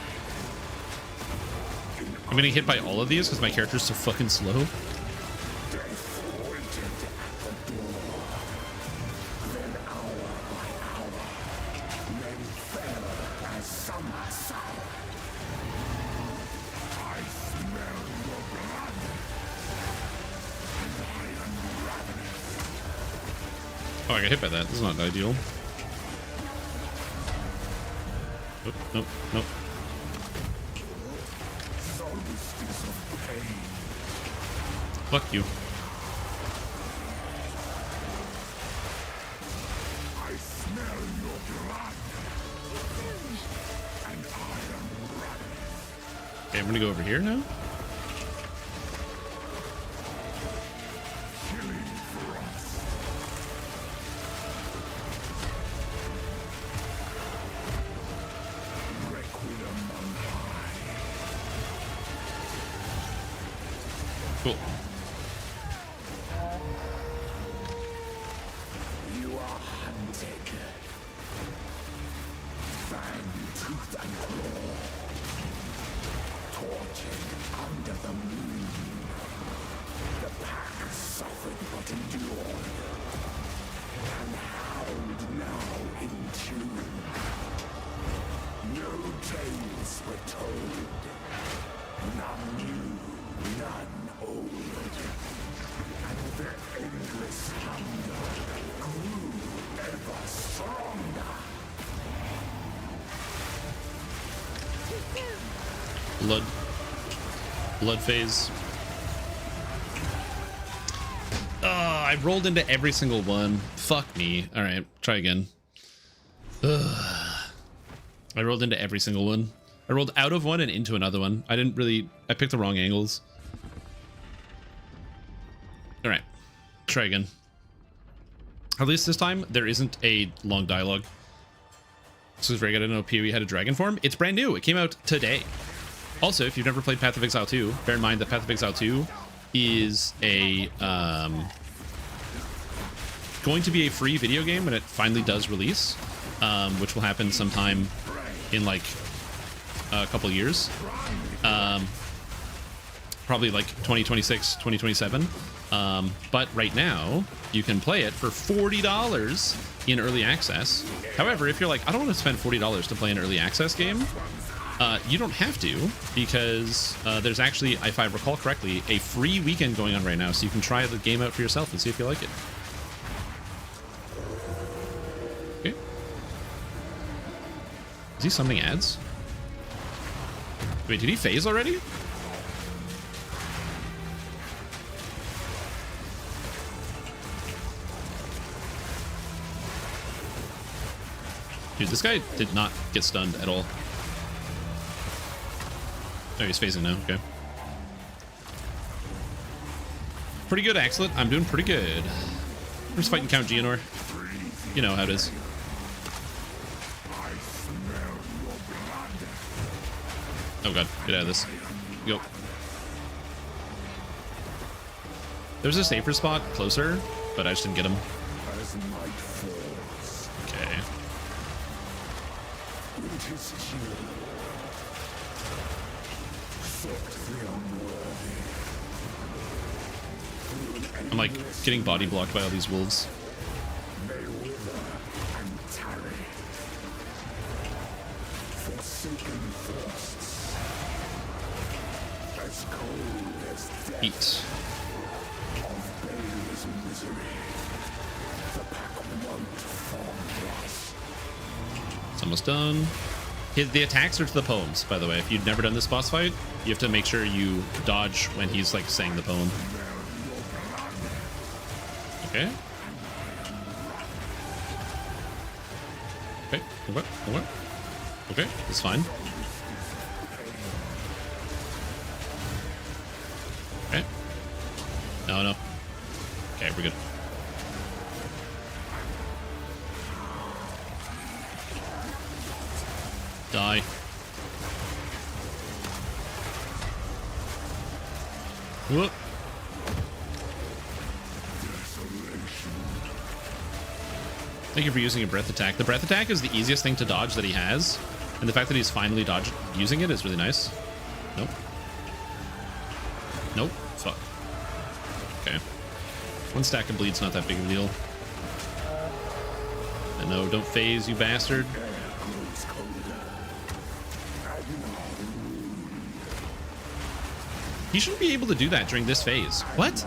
I'm getting hit by all of these because my character's so fucking slow. Death waited at the door. Then hour by hour, men fell as summer sour. I smell your blood, and I am ravenous. Oh, I got hit by that. This is not ideal. Nope, nope, nope. Solstice of pain. Fuck you. I smell your blood, and I am ravenous. Okay, I'm gonna go over here now. Chilling frost. Requiem on high. Cool. You are hunted. Fang, tooth, and claw. Tortured under the moon. The pack suffered but endured. And howled now in tune. No tales were told. None new, none old. And their endless hunger grew ever stronger. Blood phase. I rolled into every single one. Fuck me. All right, try again. I rolled into every single one. I rolled out of one and into another one. I picked the wrong angles. All right, try again. At least this time there isn't a long dialogue. This is very good. I didn't know PoE had a dragon form. It's brand new. It came out today. Also, if you've never played Path of Exile 2, bear in mind that Path of Exile 2 is a going to be a free video game when it finally does release, which will happen sometime in like a couple years. probably like 2026, 2027. But right now, you can play it for $40 in early access. However, if you're like, I don't want to spend $40 to play an early access game, you don't have to, because there's actually, if I recall correctly, a free weekend going on right now, so you can try the game out for yourself and see if you like it. Okay. Is he summoning ads? Wait, did he phase already? Dude, this guy did not get stunned at all. Oh, he's phasing now. Okay. Pretty good, Axlet. I'm doing pretty good. I'm just fighting Count Geonor. You know how it is. Oh god, get out of this. Go. There's a safer spot closer, but I just didn't get him. Okay. I'm like getting body blocked by all these wolves. Eat. It's almost done. The attacks are to the poems, by the way. If you've never done this boss fight, you have to make sure you dodge when he's like saying the poem. Okay. Okay. Okay. Okay. It's fine. Okay. No. Okay, we're good. Die. Whoop. Thank you for using a breath attack. The breath attack is the easiest thing to dodge that he has, and the fact that he's finally using it is really nice. Nope. Nope. Fuck. Okay. One stack of bleed's not that big of a deal. And no, don't phase, you bastard. He shouldn't be able to do that during this phase. What?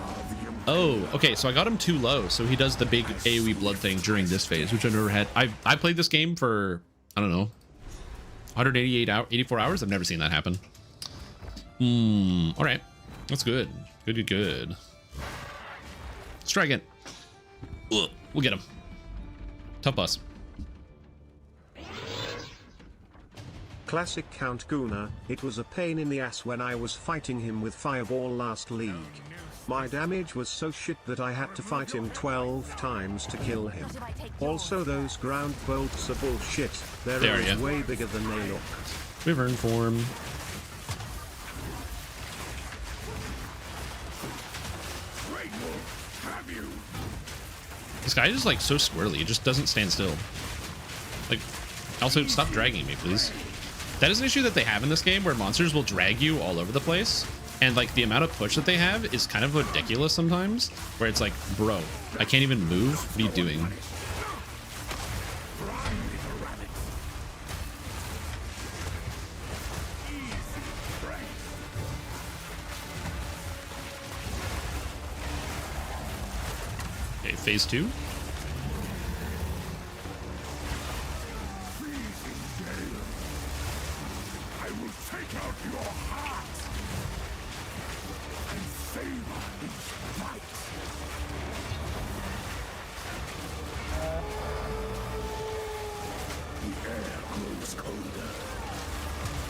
Oh, okay, so I got him too low, so he does the big AoE blood thing during this phase, which I've never had. I played this game for, I don't know, 84 hours. I've never seen that happen. All right. That's good. Good. Let's try again. Ugh, we'll get him. Tough boss. Classic Count Guna. It was a pain in the ass when I was fighting him with Fireball last league. My damage was so shit that I had to fight him 12 times to kill him. Also, those ground bolts are bullshit. They're way bigger than they look. Wyvern form. This guy is like so squirrely. It just doesn't stand still. Like, also stop dragging me, please. That is an issue that they have in this game where monsters will drag you all over the place. And like the amount of push that they have is kind of ridiculous sometimes, where it's like, bro, I can't even move. What are you doing? Okay, phase 2.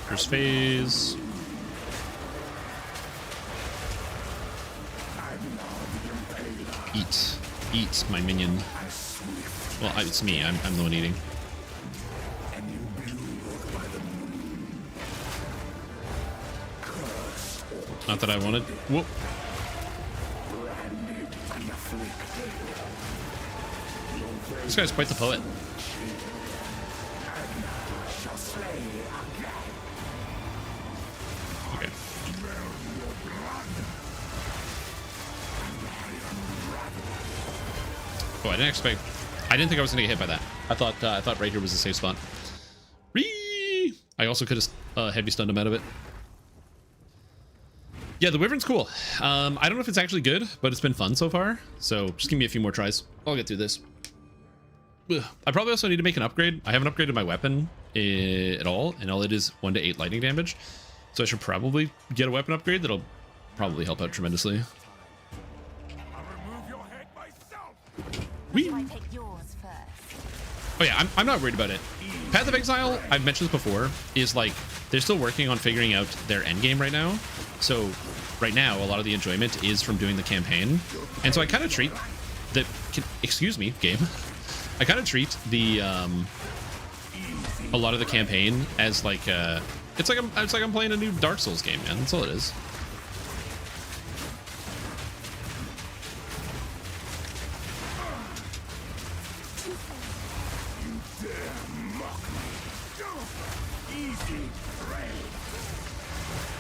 First phase. Eat, my minion. Well, it's me. I'm the one eating. Not that I wanted. Whoop. This guy's quite the poet. Okay. Oh, I didn't think I was gonna get hit by that. I thought right here was a safe spot. Whee! I also could have heavy stunned him out of it. Yeah, the Wyvern's cool. I don't know if it's actually good, but it's been fun so far. So just give me a few more tries. I'll get through this. Ugh. I probably also need to make an upgrade. I haven't upgraded my weapon at all, and all it is 1 to 8 lightning damage. So I should probably get a weapon upgrade that'll probably help out tremendously. Whee! I take yours first. Oh yeah, I'm not worried about it. Path of Exile, I've mentioned this before, is like they're still working on figuring out their end game right now. So right now, a lot of the enjoyment is from doing the campaign, and so I kind of treat the excuse me, game. I kind of treat the a lot of the campaign as like it's like I'm playing a new Dark Souls game, man. That's all it is.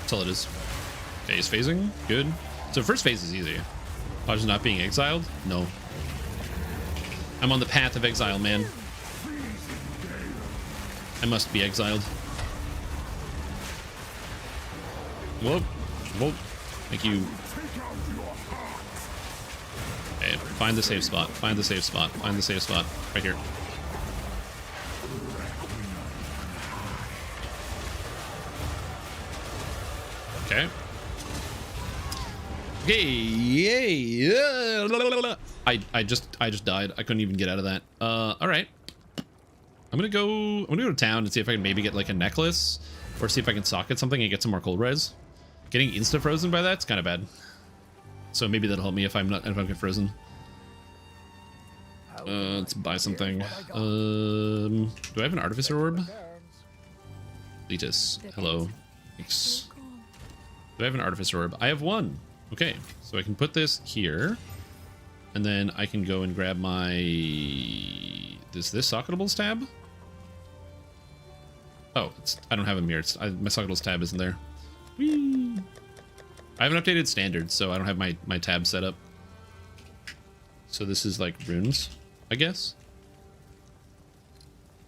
That's all it is. Okay, he's phasing. Good. So first phase is easy. I was not being exiled? No. I'm on the path of exile, man. I must be exiled. Whoop. Whoop. Thank you. Okay, find the safe spot. Find the safe spot. Find the safe spot. Right here. Okay. Okay. Yay. I just died. I couldn't even get out of that. All right. I'm gonna go to town and see if I can maybe get like a necklace, or see if I can socket something and get some more cold res. Getting insta frozen by that's kind of bad. So maybe that'll help me if I get frozen. Let's buy something. Do I have an artificer orb? Letus, hello. Thanks. Do I have an artificer orb? I have one. Okay, so I can put this here, and then I can go and grab my this socketables tab. Oh, I don't have a mirror. My socketables tab isn't there. Whee! I haven't updated standards, so I don't have my tab set up. So this is like runes, I guess.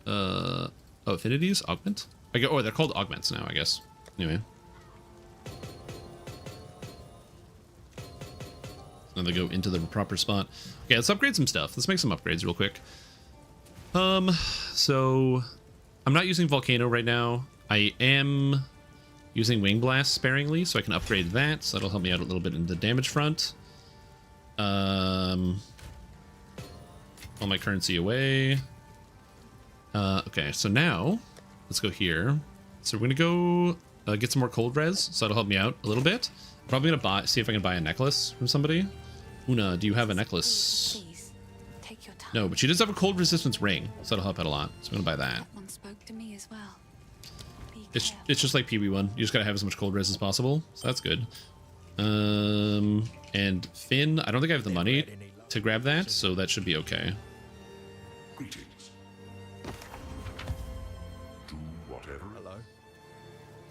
Oh, affinities, augment. Oh, they're called augments now, I guess. Anyway. Now they go into the proper spot. Okay, let's upgrade some stuff. Let's make some upgrades real quick. So I'm not using Volcano right now. I am using Wing Blast sparingly, so I can upgrade that. So that'll help me out a little bit in the damage front. All my currency away. Okay, so now let's go here. So we're gonna go get some more cold res, so that'll help me out a little bit. I'm probably gonna see if I can buy a necklace from somebody. Una, do you have a necklace? Please, take your time. No, but she does have a cold resistance ring, so that'll help out a lot. So I'm gonna buy that. That one spoke to me as well. It's just like PB1. You just gotta have as much cold res as possible, so that's good. And Finn, I don't think I have the money to grab that, so that should be okay. Greetings. Do whatever. Hello.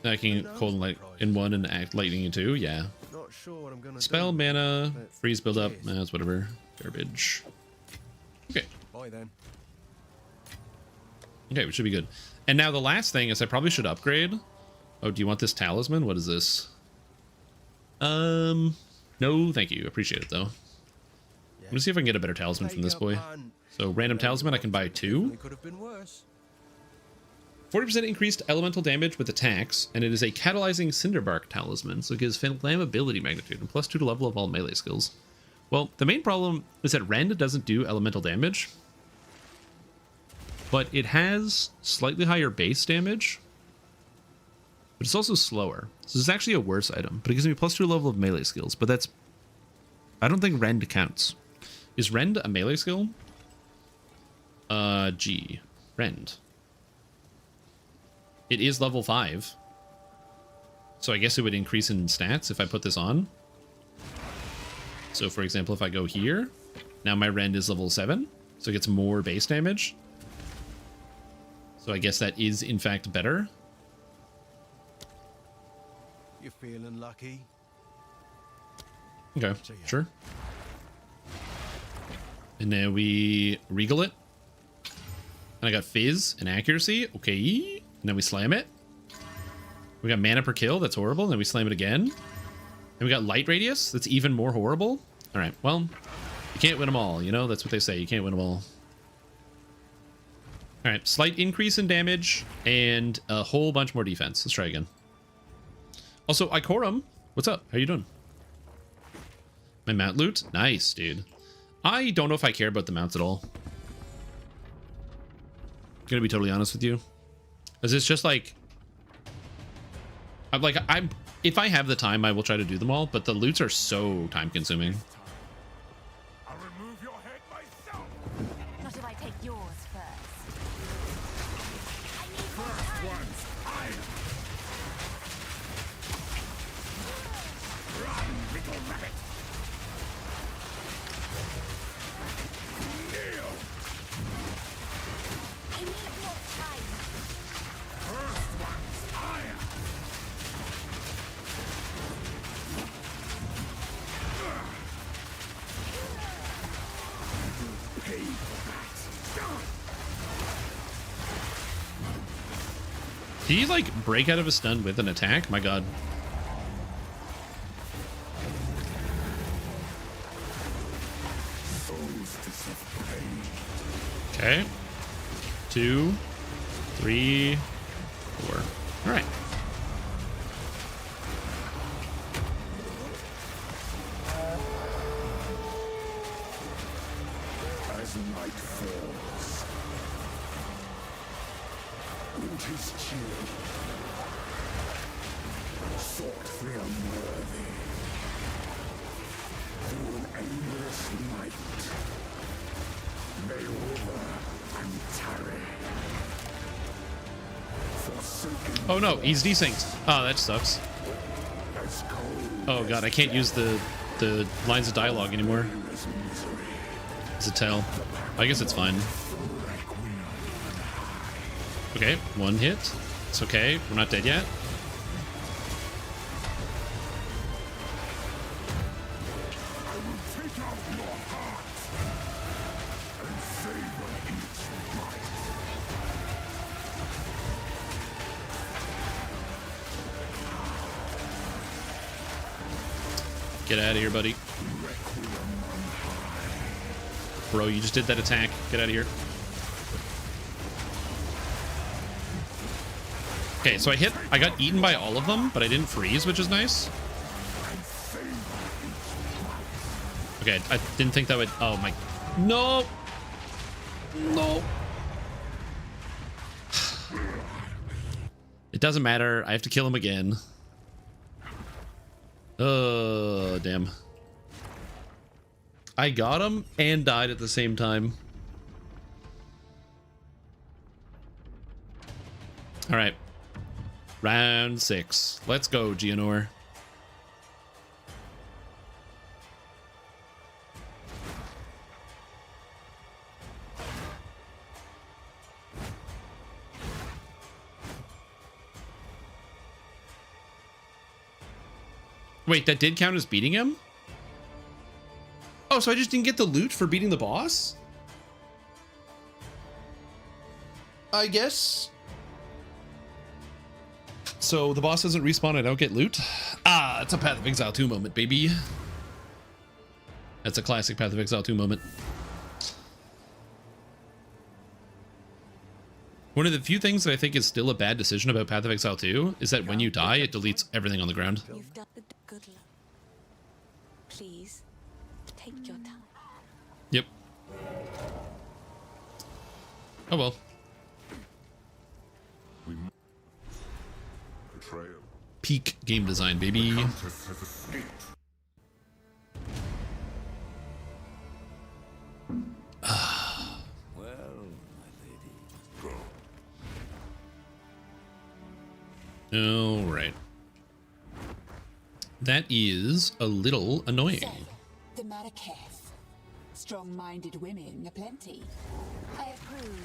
I can cold and light in one and act lightning in two. Yeah. Not sure what I'm gonna Spell, do. mana, but freeze, build up. cheers. That's whatever. Garbage. Okay. Bye then. Okay, we should be good. And now the last thing is I probably should upgrade. Oh, do you want this talisman? What is this? No, thank you. Appreciate it though. I'm gonna see if I can get a better talisman from this boy. So random talisman, I can buy 2. Could have been worse. 40% increased elemental damage with attacks, and it is a catalyzing Cinderbark talisman, so it gives flammability magnitude and +2 to level of all melee skills. Well, the main problem is that Rend doesn't do elemental damage, but it has slightly higher base damage, but it's also slower. So it's actually a worse item, but it gives me +2 level of melee skills, but that's... I don't think Rend counts. Is Rend a melee skill? G. Rend. It is level 5. So I guess it would increase in stats if I put this on. So for example, if I go here, now my Rend is level 7, so it gets more base damage. So I guess that is in fact better. You're feeling lucky. Okay, sure. And then we regal it. And I got fizz and accuracy. Okay. And then we slam it. We got mana per kill. That's horrible. And then we slam it again. And we got light radius. That's even more horrible. All right. Well, you can't win them all. You know, that's what they say. You can't win them all. All right. Slight increase in damage and a whole bunch more defense. Let's try again. Also, Ikorum, what's up? How you doing? My mount loot? Nice, dude. I don't know if I care about the mounts at all. Gonna be totally honest with you. Is this just like... I'm if I have the time, I will try to do them all, but the loots are so time consuming. I'll remove your head myself. Not if I take yours first. I need more First time. one's iron. Run, little rabbit. Kneel. I need more time. First one's iron. Pay for that. Did he like break out of a stun with an attack? My god. Okay. 2, 3, 4. All right. As night falls, winter's chill sought the unworthy through an endless night. They wither and tarry. Forsaken Oh no, he's desynced. Oh, that sucks. as cold Oh god, I can't use the lines of dialogue anymore. as misery. It's a tell. I guess it's fine. Okay, 1 hit. It's okay. We're not dead yet. I will take out your heart and savor each bite. Get out of here, buddy. Bro, you just did that attack. Get out of here. Okay, so I got eaten by all of them, but I didn't freeze, which is nice. Okay, I didn't think that would... Oh my... No! No! It doesn't matter. I have to kill him again. Oh, damn. I got him and died at the same time. All right. Round 6. Let's go, Geonor. Wait, that did count as beating him? Oh, so I just didn't get the loot for beating the boss? I guess. So the boss doesn't respawn, I don't get loot? Ah, it's a Path of Exile 2 moment, baby. That's a classic Path of Exile 2 moment. One of the few things that I think is still a bad decision about Path of Exile 2 is that when you die, it deletes everything on the ground. You've done the good luck. Please, take your time. Yep. Oh well. Betrayal. Peak game design, baby. Countess has escaped. Well, my lady, go. All right. That is a little annoying. So, the Marraketh. Strong-minded women aplenty. I approve.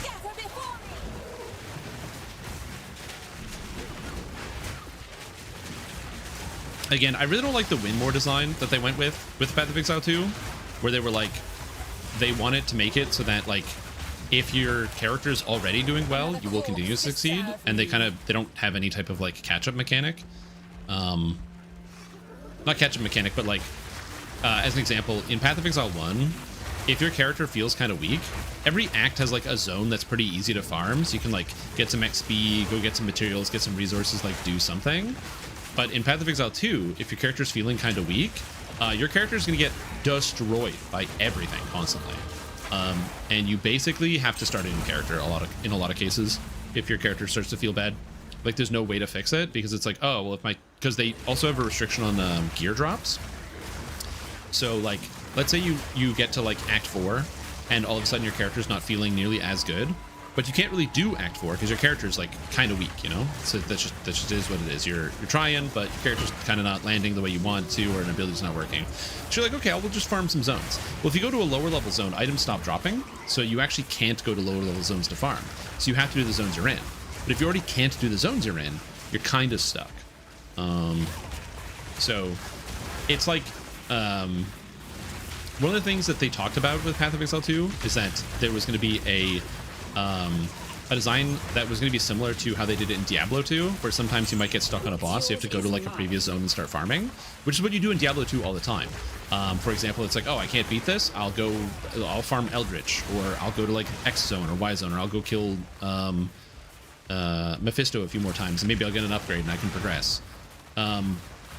Scatter before me! Again, I really don't like the Winmore design that they went with Path of Exile 2, where they were like, they wanted to make it so that like, if your character is already doing well, you will continue to succeed, and they don't have any type of like catch-up mechanic. Not catch-up mechanic, but like, as an example, in Path of Exile 1, if your character feels kind of weak, every act has like a zone that's pretty easy to farm, so you can like get some XP, go get some materials, get some resources, like do something. But in Path of Exile 2, if your character's feeling kind of weak, your character's going to get destroyed by everything constantly. And you basically have to start a new character in a lot of cases if your character starts to feel bad. Like there's no way to fix it because it's like, oh, well, because they also have a restriction on gear drops. So like, let's say you get to like Act 4 and all of a sudden your character's not feeling nearly as good. But you can't really do Act 4 because your character's like kind of weak, you know? So that just is what it is. You're trying, but your character's kind of not landing the way you want to, or an ability's not working. So you're like, okay, we'll just farm some zones. Well, if you go to a lower level zone, items stop dropping, so you actually can't go to lower level zones to farm. So you have to do the zones you're in. But if you already can't do the zones you're in, you're kind of stuck. So it's like, one of the things that they talked about with Path of Exile 2 is that there was going to be a design that was going to be similar to how they did it in Diablo 2, where sometimes you might get stuck on a boss, you have to go to like a previous zone and start farming, which is what you do in Diablo 2 all the time. For example, it's like, oh, I can't beat this, I'll farm Eldritch, or I'll go to like X zone or Y zone, or I'll go kill Mephisto a few more times, and maybe I'll get an upgrade and I can progress.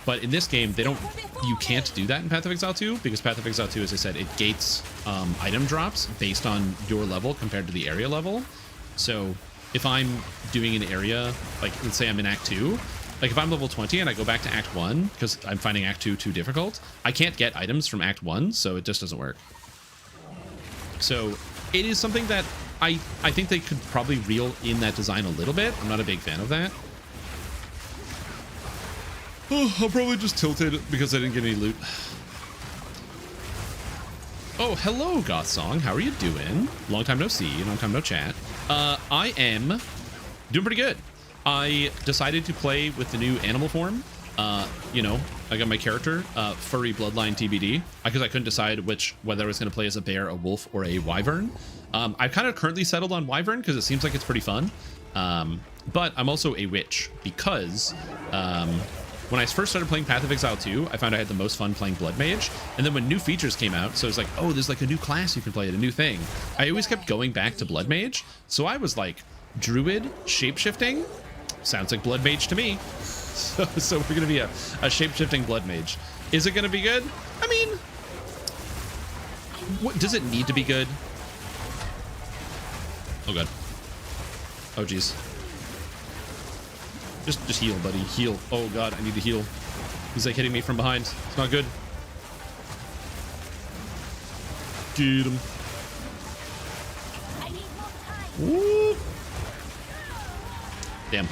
But in this game, you can't do that in Path of Exile 2, because Path of Exile 2, as I said, it gates item drops based on your level compared to the area level. So if I'm doing an area, like let's say I'm in Act 2, like if I'm level 20 and I go back to Act 1, because I'm finding Act 2 too difficult, I can't get items from Act 1, so it just doesn't work. So it is something that I think they could probably reel in that design a little bit. I'm not a big fan of that. Oh, I'm probably just tilted because I didn't get any loot. Oh, hello, Goth Song. How are you doing? Long time no see, long time no chat. I am doing pretty good. I decided to play with the new animal form. You know, I got my character, Furry Bloodline TBD, because I couldn't decide whether I was going to play as a bear, a wolf, or a wyvern. I've kind of currently settled on wyvern because it seems like it's pretty fun. But I'm also a witch because when I first started playing Path of Exile 2, I found I had the most fun playing Blood Mage. And then when new features came out, so it's like, oh, there's like a new class you can play, a new thing. I always kept going back to Blood Mage. So I was like, Druid, shapeshifting, sounds like Blood Mage to me. So we're going to be a shapeshifting Blood Mage. Is it going to be good? I mean, what does it need to be good? Oh, God. Oh, jeez. Just heal, buddy. Heal. Oh, God, I need to heal. He's like hitting me from behind. It's not good. Get him. Woo. Damn.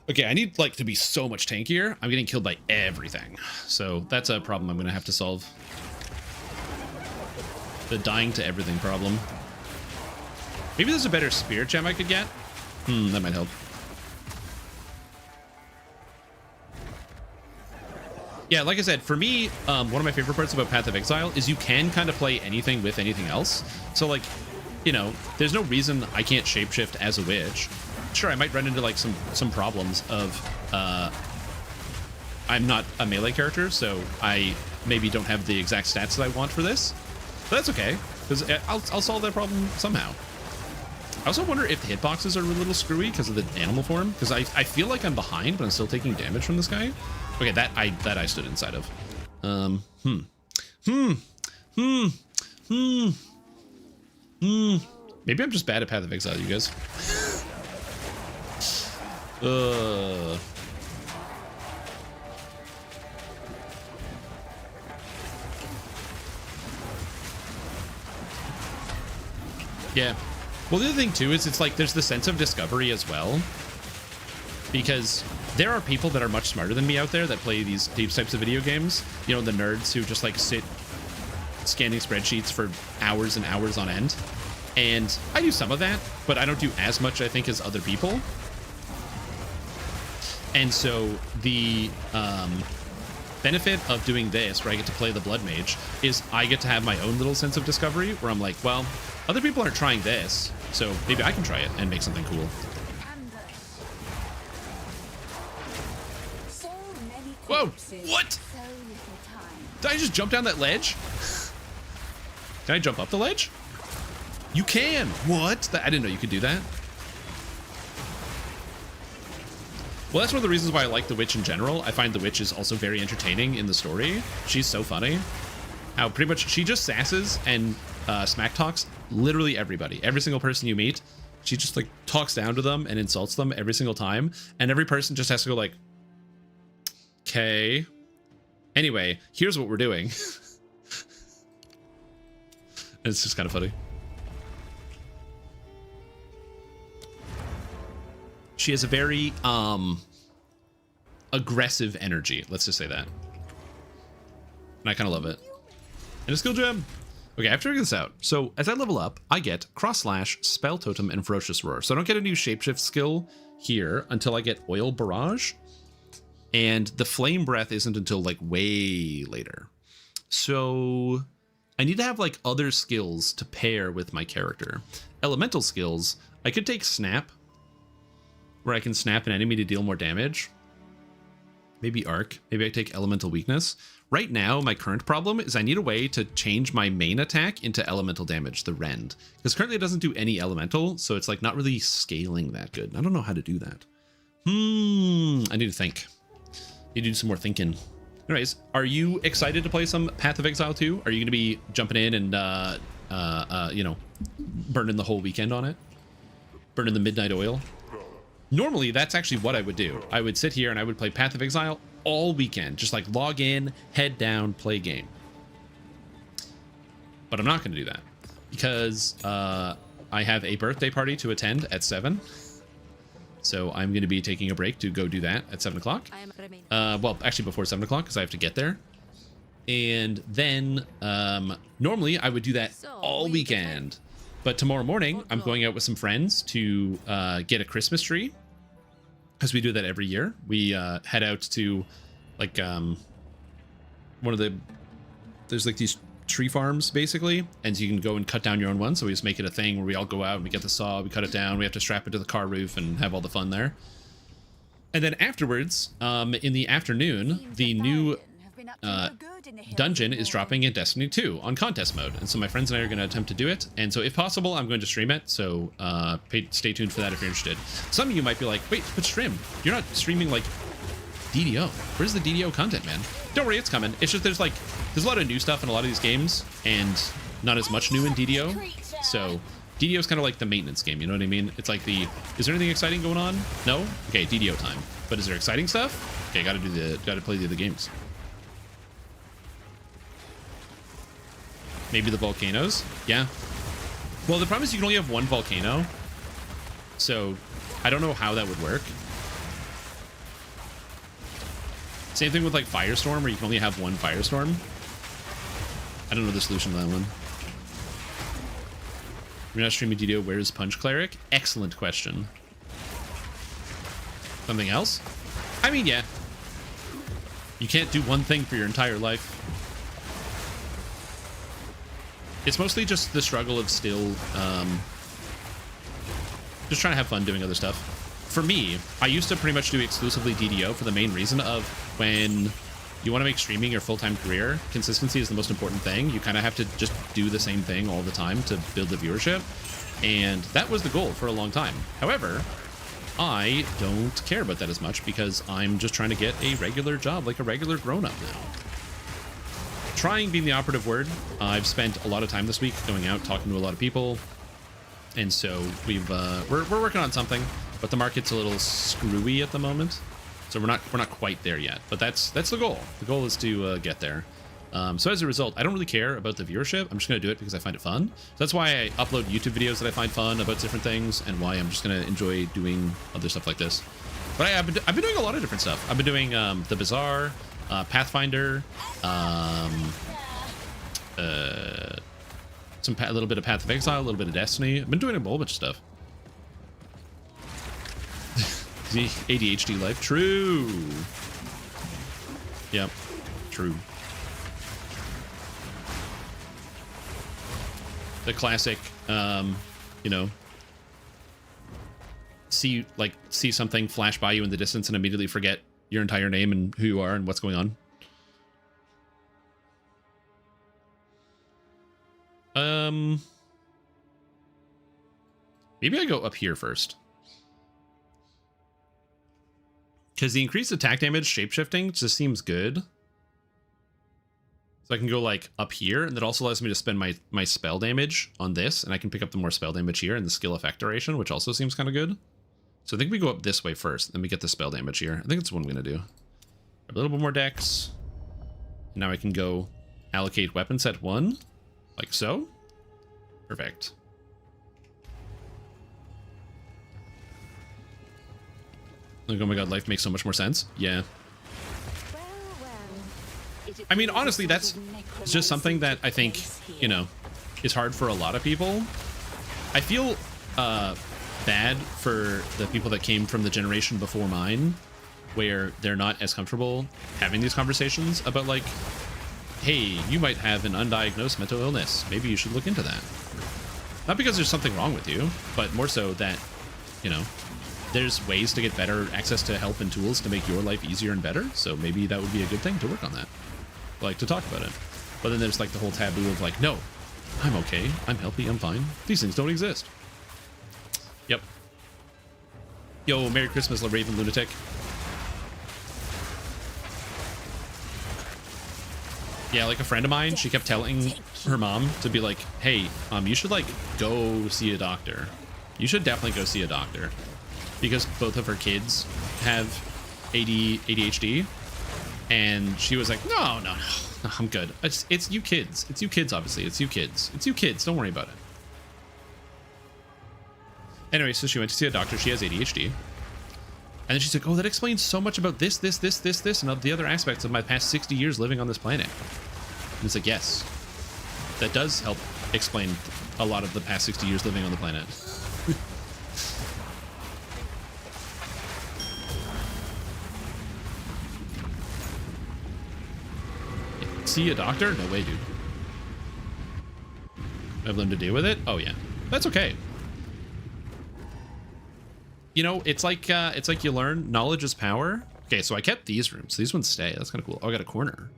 Okay, I need like to be so much tankier. I'm getting killed by everything. So that's a problem I'm going to have to solve. The dying to everything problem. Maybe there's a better spirit gem I could get. That might help. Yeah, like I said, for me, one of my favorite parts about Path of Exile is you can kind of play anything with anything else. So, like, you know, there's no reason I can't shapeshift as a witch. Sure, I might run into, like, some problems of, I'm not a melee character, so I maybe don't have the exact stats that I want for this. But that's okay, because I'll solve that problem somehow. I also wonder if the hitboxes are a little screwy because of the animal form, because I feel like I'm behind, but I'm still taking damage from this guy. Okay, that I stood inside of. Maybe I'm just bad at Path of Exile, you guys. Yeah. Well, the other thing too is it's like there's the sense of discovery as well, because there are people that are much smarter than me out there that play these types of video games. You know, the nerds who just like sit scanning spreadsheets for hours and hours on end. And I do some of that, but I don't do as much, I think, as other people. And so the benefit of doing this, where I get to play the Blood Mage, is I get to have my own little sense of discovery where I'm like, well, other people aren't trying this, so maybe I can try it and make something cool. So many Whoa! corpses. What? So little time. Did I just jump down that ledge? Can I jump up the ledge? You can! What? I didn't know you could do that. Well, that's one of the reasons why I like the witch in general. I find the witch is also very entertaining in the story. She's so funny. How pretty much she just sasses and smack talks literally everybody. Every single person you meet, she just like talks down to them and insults them every single time. And every person just has to go like, okay. Anyway, here's what we're doing. It's just kind of funny. She has a very aggressive energy. Let's just say that. And I kind of love it. And a skill gem. Okay, I have to figure this out. So as I level up, I get Cross Slash, Spell Totem, and Ferocious Roar. So I don't get a new Shapeshift skill here until I get Oil Barrage. And the Flame Breath isn't until like way later. So I need to have like other skills to pair with my character. Elemental skills, I could take Snap, where I can snap an enemy to deal more damage. Maybe Arc. Maybe I take Elemental Weakness. Right now, my current problem is I need a way to change my main attack into elemental damage, the Rend. Because currently it doesn't do any elemental, so it's like not really scaling that good. I don't know how to do that. I need to think. Need to do some more thinking. Anyways, are you excited to play some Path of Exile 2? Are you going to be jumping in and, you know, burning the whole weekend on it? Burning the midnight oil? Normally, that's actually what I would do. I would sit here and I would play Path of Exile all weekend. Just like log in, head down, play game. But I'm not going to do that because I have a birthday party to attend at 7. So I'm going to be taking a break to go do that at 7 o'clock. Well, actually before 7 o'clock because I have to get there. And then normally I would do that all weekend. But tomorrow morning, I'm going out with some friends to get a Christmas tree. Because we do that every year. We head out to like one of the... There's like these tree farms, basically. And so you can go and cut down your own one. So we just make it a thing where we all go out and we get the saw, we cut it down, we have to strap it to the car roof and have all the fun there. And then afterwards, in the afternoon, the new dungeon is dropping in Destiny 2 on contest mode, and so my friends and I are going to attempt to do it, and so if possible I'm going to stream it, so stay tuned for that if you're interested. Some of you might be like, wait, but stream, you're not streaming like DDO. Where's the DDO content, man? Don't worry, it's coming. It's just there's a lot of new stuff in a lot of these games and not as much new in DDO, so DDO is kind of like the maintenance game, you know what I mean? It's like is there anything exciting going on? No? Okay, DDO time. But is there exciting stuff? Okay, gotta play the other games. Maybe the volcanoes? Yeah. Well, the problem is you can only have one volcano. So, I don't know how that would work. Same thing with like Firestorm, where you can only have one Firestorm. I don't know the solution to that one. You're not streaming DDO, where's Punch Cleric? Excellent question. Something else? I mean, yeah. You can't do one thing for your entire life. It's mostly just the struggle of still just trying to have fun doing other stuff. For me, I used to pretty much do exclusively DDO for the main reason of when you want to make streaming your full-time career, consistency is the most important thing. You kind of have to just do the same thing all the time to build the viewership. And that was the goal for a long time. However, I don't care about that as much because I'm just trying to get a regular job like a regular grown-up now. Trying being the operative word. I've spent a lot of time this week going out, talking to a lot of people. And so we're working on something, but the market's a little screwy at the moment. So we're not quite there yet, but that's the goal. The goal is to get there. So as a result, I don't really care about the viewership. I'm just going to do it because I find it fun. So that's why I upload YouTube videos that I find fun about different things, and why I'm just going to enjoy doing other stuff like this. But I've been doing a lot of different stuff. I've been doing the Bazaar, Pathfinder, a little bit of Path of Exile, a little bit of Destiny. I've been doing a whole bunch of stuff. The ADHD life. True. Yep. True. The classic, you know, see something flash by you in the distance and immediately forget your entire name and who you are and what's going on. Maybe I go up here first. Because the increased attack damage shapeshifting just seems good. So I can go like up here, and that also allows me to spend my spell damage on this, and I can pick up the more spell damage here and the skill effect duration, which also seems kind of good. So I think we go up this way first, then we get the spell damage here. I think that's what I'm going to do. A little bit more dex. Now I can go allocate weapon set 1, like so. Perfect. Like, oh my god, life makes so much more sense. Yeah. I mean, honestly, that's just something that I think, you know, is hard for a lot of people. I feel bad for the people that came from the generation before mine, where they're not as comfortable having these conversations about, like, hey, you might have an undiagnosed mental illness. Maybe you should look into that. Not because there's something wrong with you, but more so that, you know, there's ways to get better access to help and tools to make your life easier and better. So maybe that would be a good thing to work on that. Like, to talk about it. But then there's like the whole taboo of like, no, I'm okay, I'm healthy, I'm fine. These things don't exist. Yep. Yo, Merry Christmas, Raven Lunatic. Yeah, like a friend of mine, she kept telling her mom to be like, hey, you should like go see a doctor. You should definitely go see a doctor. Because both of her kids have ADHD. And she was like, no, I'm good. It's you kids. It's you kids, obviously. It's you kids. It's you kids. Don't worry about it. Anyway, so she went to see a doctor. She has ADHD. And then she's like, oh, that explains so much about this, and the other aspects of my past 60 years living on this planet. And it's like, yes, that does help explain a lot of the past 60 years living on the planet. See a doctor? No way, dude. I've learned to deal with it? Oh, yeah. That's okay. You know, it's like you learn knowledge is power. Okay, so I kept these rooms. These ones stay. That's kind of cool. Oh, I got a corner.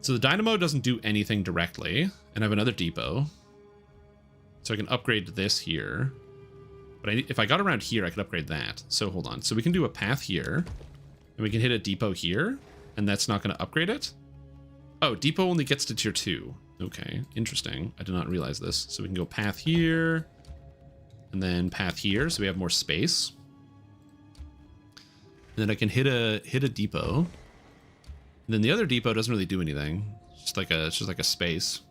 So the dynamo doesn't do anything directly, and I have another depot. So I can upgrade this here. But if I got around here, I could upgrade that. So hold on. So we can do a path here, and we can hit a depot here, and that's not going to upgrade it. Oh, depot only gets to tier 2. Okay, interesting. I did not realize this. So we can go path here, and then path here, so we have more space. And then I can hit a depot. And then the other depot doesn't really do anything. It's just like a space.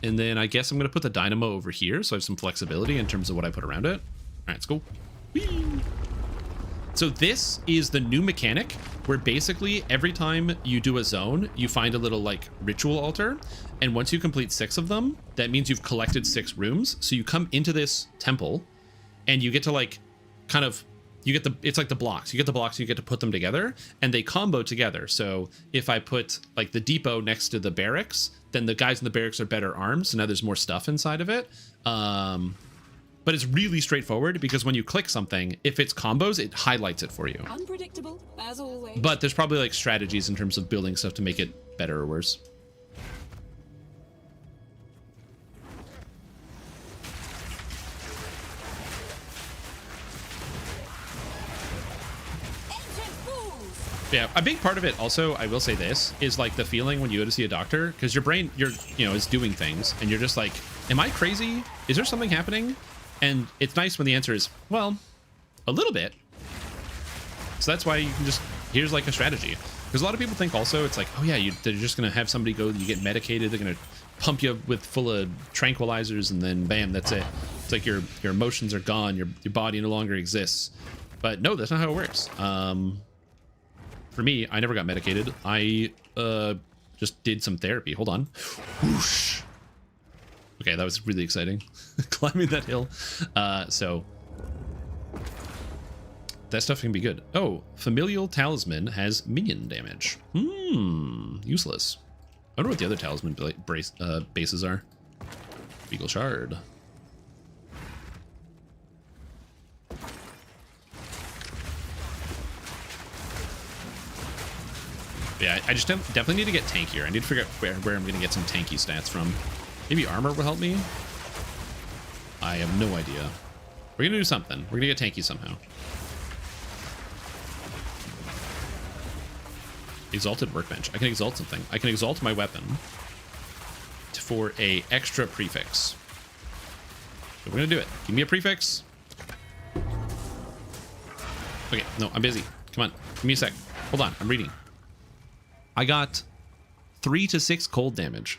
And then I guess I'm gonna put the dynamo over here, so I have some flexibility in terms of what I put around it. All right, let's go. Whee! So this is the new mechanic where basically every time you do a zone, you find a little like ritual altar. And once you complete 6 of them, that means you've collected 6 rooms. So you come into this temple and you get to like kind of, it's like the blocks. You get the blocks, you get to put them together and they combo together. So if I put like the depot next to the barracks, then the guys in the barracks are better armed. So now there's more stuff inside of it. But it's really straightforward because when you click something, if it's combos, it highlights it for you. Unpredictable, as always. But there's probably like strategies in terms of building stuff to make it better or worse. Yeah, a big part of it also, I will say this, is like the feeling when you go to see a doctor, because your brain, is doing things, and you're just like, am I crazy? Is there something happening? And it's nice when the answer is, well, a little bit. So that's why you can just, here's like a strategy. Because a lot of people think also, it's like, oh yeah, they're just going to have somebody go, you get medicated, they're going to pump you with full of tranquilizers, and then bam, that's it. It's like your emotions are gone, your body no longer exists. But no, that's not how it works. For me, I never got medicated. I just did some therapy. Hold on. Whoosh. Okay, that was really exciting. Climbing that hill. So that stuff can be good. Oh, Familial Talisman has minion damage. Useless. I wonder what the other talisman bases are. Beagle Shard. Yeah, I just definitely need to get tankier. I need to figure out where I'm going to get some tanky stats from. Maybe armor will help me? I have no idea. We're going to do something. We're going to get tanky somehow. Exalted Workbench. I can exalt something. I can exalt my weapon for a extra prefix. So we're going to do it. Give me a prefix. Okay, no, I'm busy. Come on. Give me a sec. Hold on. I'm reading. I got 3 to 6 cold damage.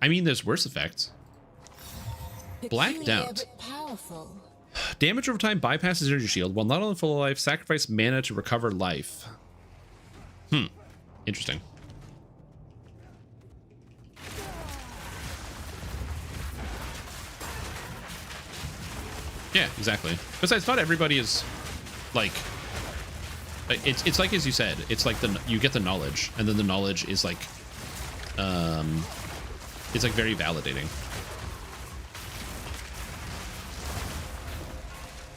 I mean, there's worse effects. Blacked out. Powerful. Damage over time bypasses energy shield while not only full of life, sacrifice mana to recover life. Interesting. Yeah, exactly. Besides, not everybody is like it's like as you said, it's like you get the knowledge, and then the knowledge is like it's like very validating.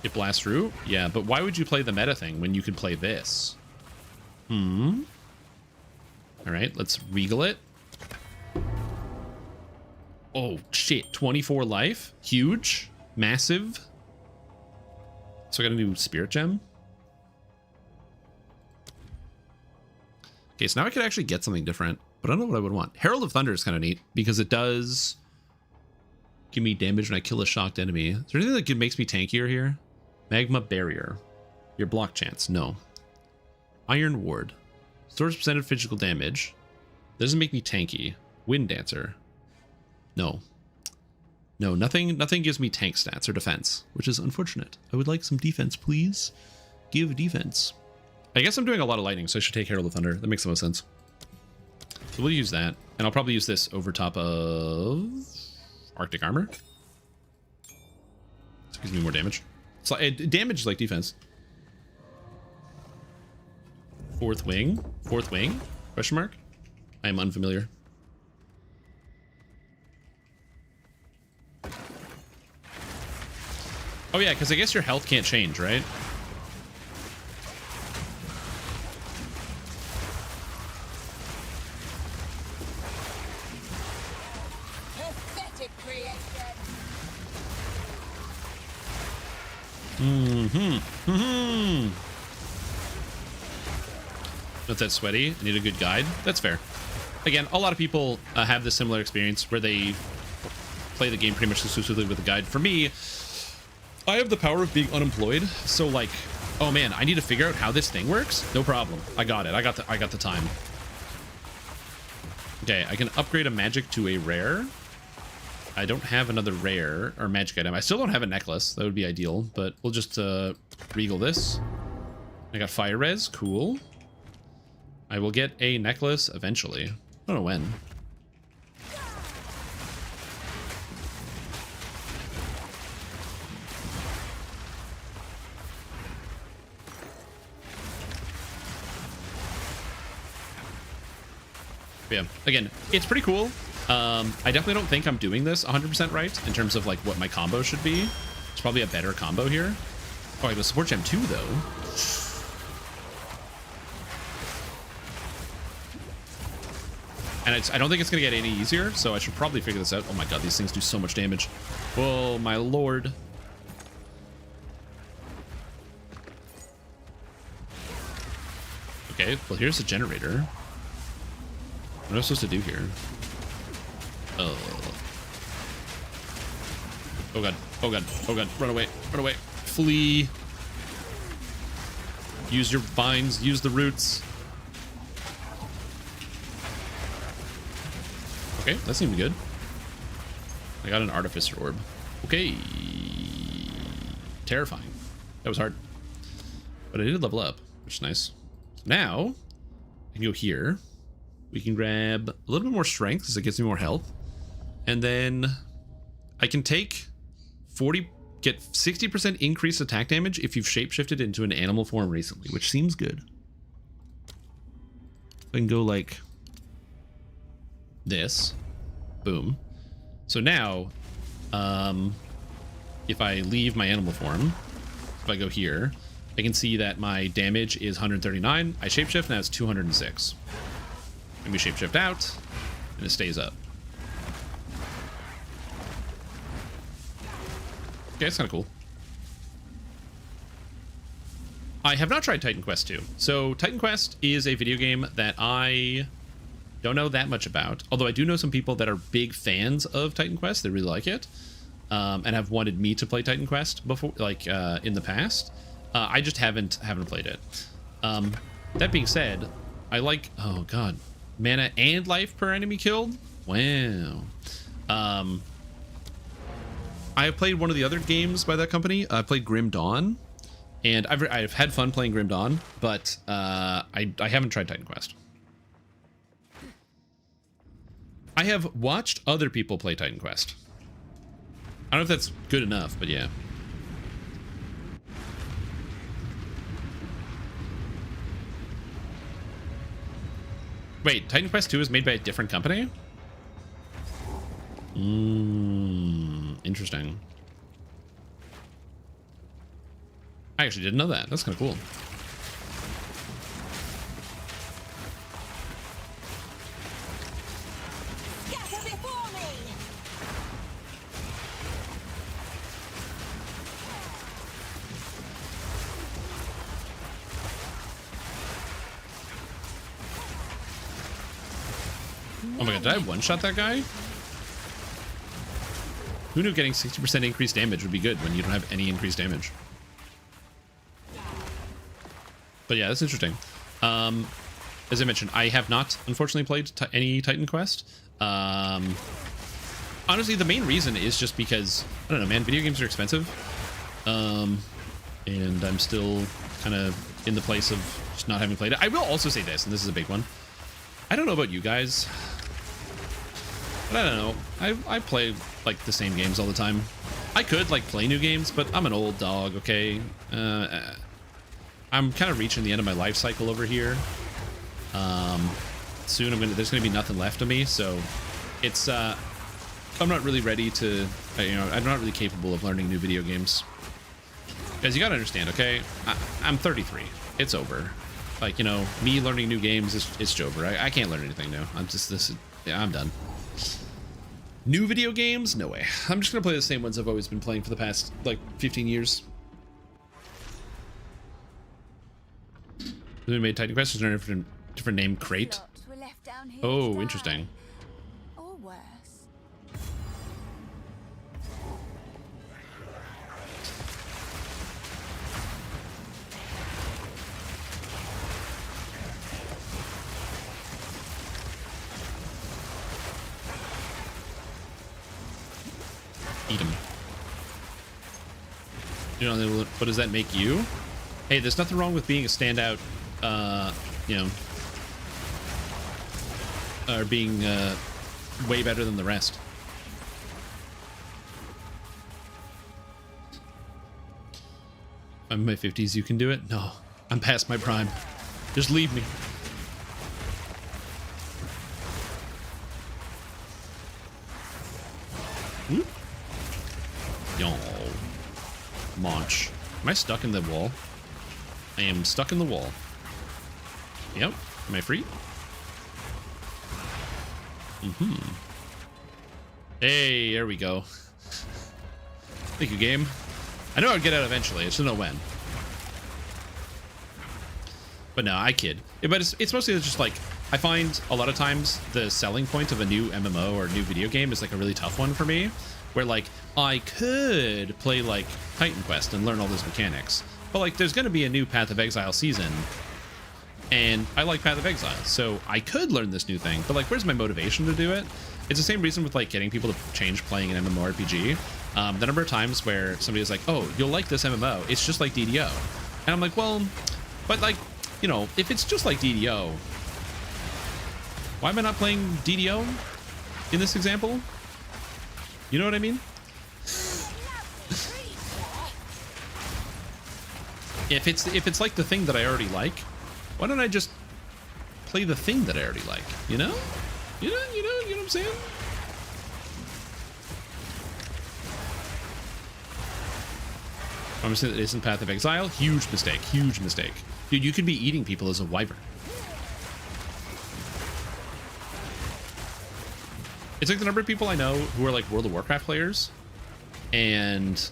It blasts through? Yeah, but why would you play the meta thing when you could play this? Alright, let's regal it. Oh, shit. 24 life? Huge? Massive? So I gotta do Spirit Gem? Okay, so now I could actually get something different, but I don't know what I would want. Herald of Thunder is kind of neat, because it does give me damage when I kill a shocked enemy. Is there anything that makes me tankier here? Magma Barrier. Your block chance. No. Iron Ward. Stores percentage physical damage. Doesn't make me tanky. Wind Dancer. No. No, nothing gives me tank stats or defense, which is unfortunate. I would like some defense, please. Give defense. I guess I'm doing a lot of lightning, so I should take Herald of Thunder. That makes the most sense. So we'll use that. And I'll probably use this over top of Arctic Armor. So it gives me more damage. It's like damage like defense. Fourth wing? Fourth wing? Question mark? I am unfamiliar. Oh yeah, because I guess your health can't change, right? Pathetic creation. Not that sweaty. I need a good guide. That's fair. Again, a lot of people have this similar experience where they play the game pretty much exclusively with a guide. For me, I have the power of being unemployed, so like, oh man, I need to figure out how this thing works. No problem. I got it. I got the time. Okay, I can upgrade a magic to a rare. I don't have another rare or magic item. I still don't have a necklace. That would be ideal, but we'll just regal this. I got fire res. Cool. I will get a necklace eventually. I don't know when. Yeah, again, it's pretty cool. I definitely don't think I'm doing this 100% right in terms of like what my combo should be. It's probably a better combo here. Oh, I have a support gem too, though. And I don't think it's going to get any easier, so I should probably figure this out. Oh my god, these things do so much damage. Oh my lord. Okay, well here's the generator. What am I supposed to do here? Oh. Oh god, oh god, oh god, run away, run away. Flee. Use your vines, use the roots. Okay, that seemed good. I got an Artificer Orb. Okay. Terrifying. That was hard. But I did level up, which is nice. Now, I can go here. We can grab a little bit more strength because it gives me more health. And then I can take get 60% increased attack damage if you've shapeshifted into an animal form recently, which seems good. I can go like this. Boom. So now, if I leave my animal form, if I go here, I can see that my damage is 139. I shapeshift, now it's 206. And we shapeshift out, and it stays up. Okay, it's kind of cool. I have not tried Titan Quest 2. So Titan Quest is a video game that I don't know that much about, although I do know some people that are big fans of Titan Quest. They really like it, and have wanted me to play Titan Quest before, like in the past. I just haven't played it. That being said, I like, oh god, mana and life per enemy killed. Wow. I played one of the other games by that company. I played Grim Dawn, and I've had fun playing Grim Dawn, but I haven't tried Titan Quest. I have watched other people play Titan Quest. I don't know if that's good enough, but yeah. Wait, Titan Quest 2 is made by a different company? Interesting. I actually didn't know that. That's kind of cool. Scatter before me! Oh my god, did I one-shot that guy? Who knew getting 60% increased damage would be good when you don't have any increased damage? But yeah, that's interesting. As I mentioned, I have not, unfortunately, played any Titan Quest. Honestly, the main reason is just because, I don't know, man, video games are expensive. And I'm still kind of in the place of just not having played it. I will also say this, and this is a big one. I don't know about you guys, but I don't know. I play like the same games all the time. I could like play new games, but I'm an old dog, okay? I'm kind of reaching the end of my life cycle over here. Soon there's gonna be nothing left of me, so it's I'm not really ready to, I'm not really capable of learning new video games. Guys, you gotta understand, okay? I'm 33. It's over. Like, me learning new games it's over. I can't learn anything new. I'm done. New video games? No way. I'm just gonna play the same ones I've always been playing for the past like 15 years. Who made Titan Quest? Is there a different name? Crate? Oh, interesting. Or worse. Eat him. What does that make you? Hey, there's nothing wrong with being a standout, or being way better than the rest. I'm in my 50s, you can do it? No, I'm past my prime. Just leave me. Yo, launch. Am I stuck in the wall? I am stuck in the wall. Yep. Am I free? Hey, there we go. Thank you, game. I know I'd get out eventually. I just don't know when. But no, I kid. But it's mostly just like, I find a lot of times the selling point of a new MMO or a new video game is like a really tough one for me. Where like, I could play like Titan Quest and learn all those mechanics. But like, there's going to be a new Path of Exile season. And I like Path of Exile, so I could learn this new thing. But like, where's my motivation to do it? It's the same reason with like getting people to change playing an MMORPG. The number of times where somebody is like, oh, you'll like this MMO. It's just like DDO. And I'm like, well, but like, if it's just like DDO, Why am I not playing DDO in this example? You know what I mean? If it's like the thing that I already like, why don't I just play the thing that I already like? You know? You know what I'm saying? I'm saying that isn't Path of Exile. Huge mistake. Huge mistake. Dude, you could be eating people as a wyvern. It's like the number of people I know who are like World of Warcraft players, and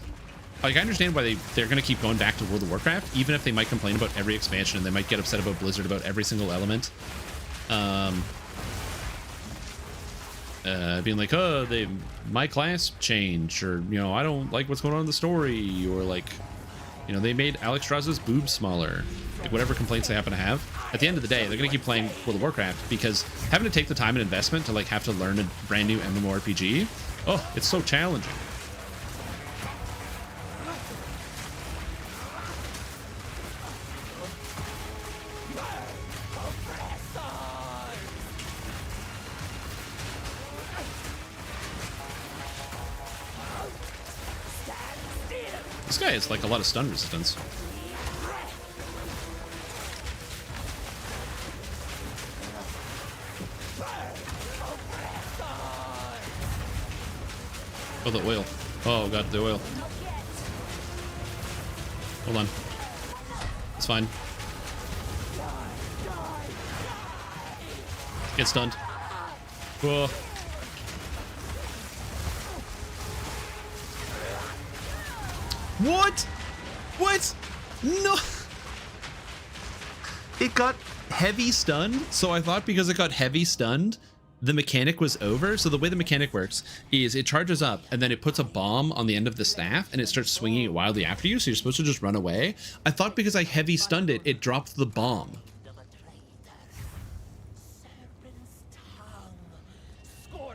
like I understand why they're going to keep going back to World of Warcraft, even if they might complain about every expansion and they might get upset about Blizzard about every single element. Being like, oh, my class changed, or you know, I don't like what's going on in the story, or like, you know, they made Alex Strauss's boobs smaller. Like whatever complaints they happen to have. At the end of the day, they're gonna keep playing World of Warcraft because having to take the time and investment to like have to learn a brand new MMORPG, oh, it's so challenging. This guy has like a lot of stun resistance. Oh, the oil. Oh god, the oil. Hold on. It's fine. Get stunned. Whoa. What? What? No. It got heavy stunned. So I thought because it got heavy stunned, the mechanic was over. So the way the mechanic works is it charges up and then it puts a bomb on the end of the staff and it starts swinging it wildly after you. So you're supposed to just run away. I thought because I heavy stunned it, it dropped the bomb.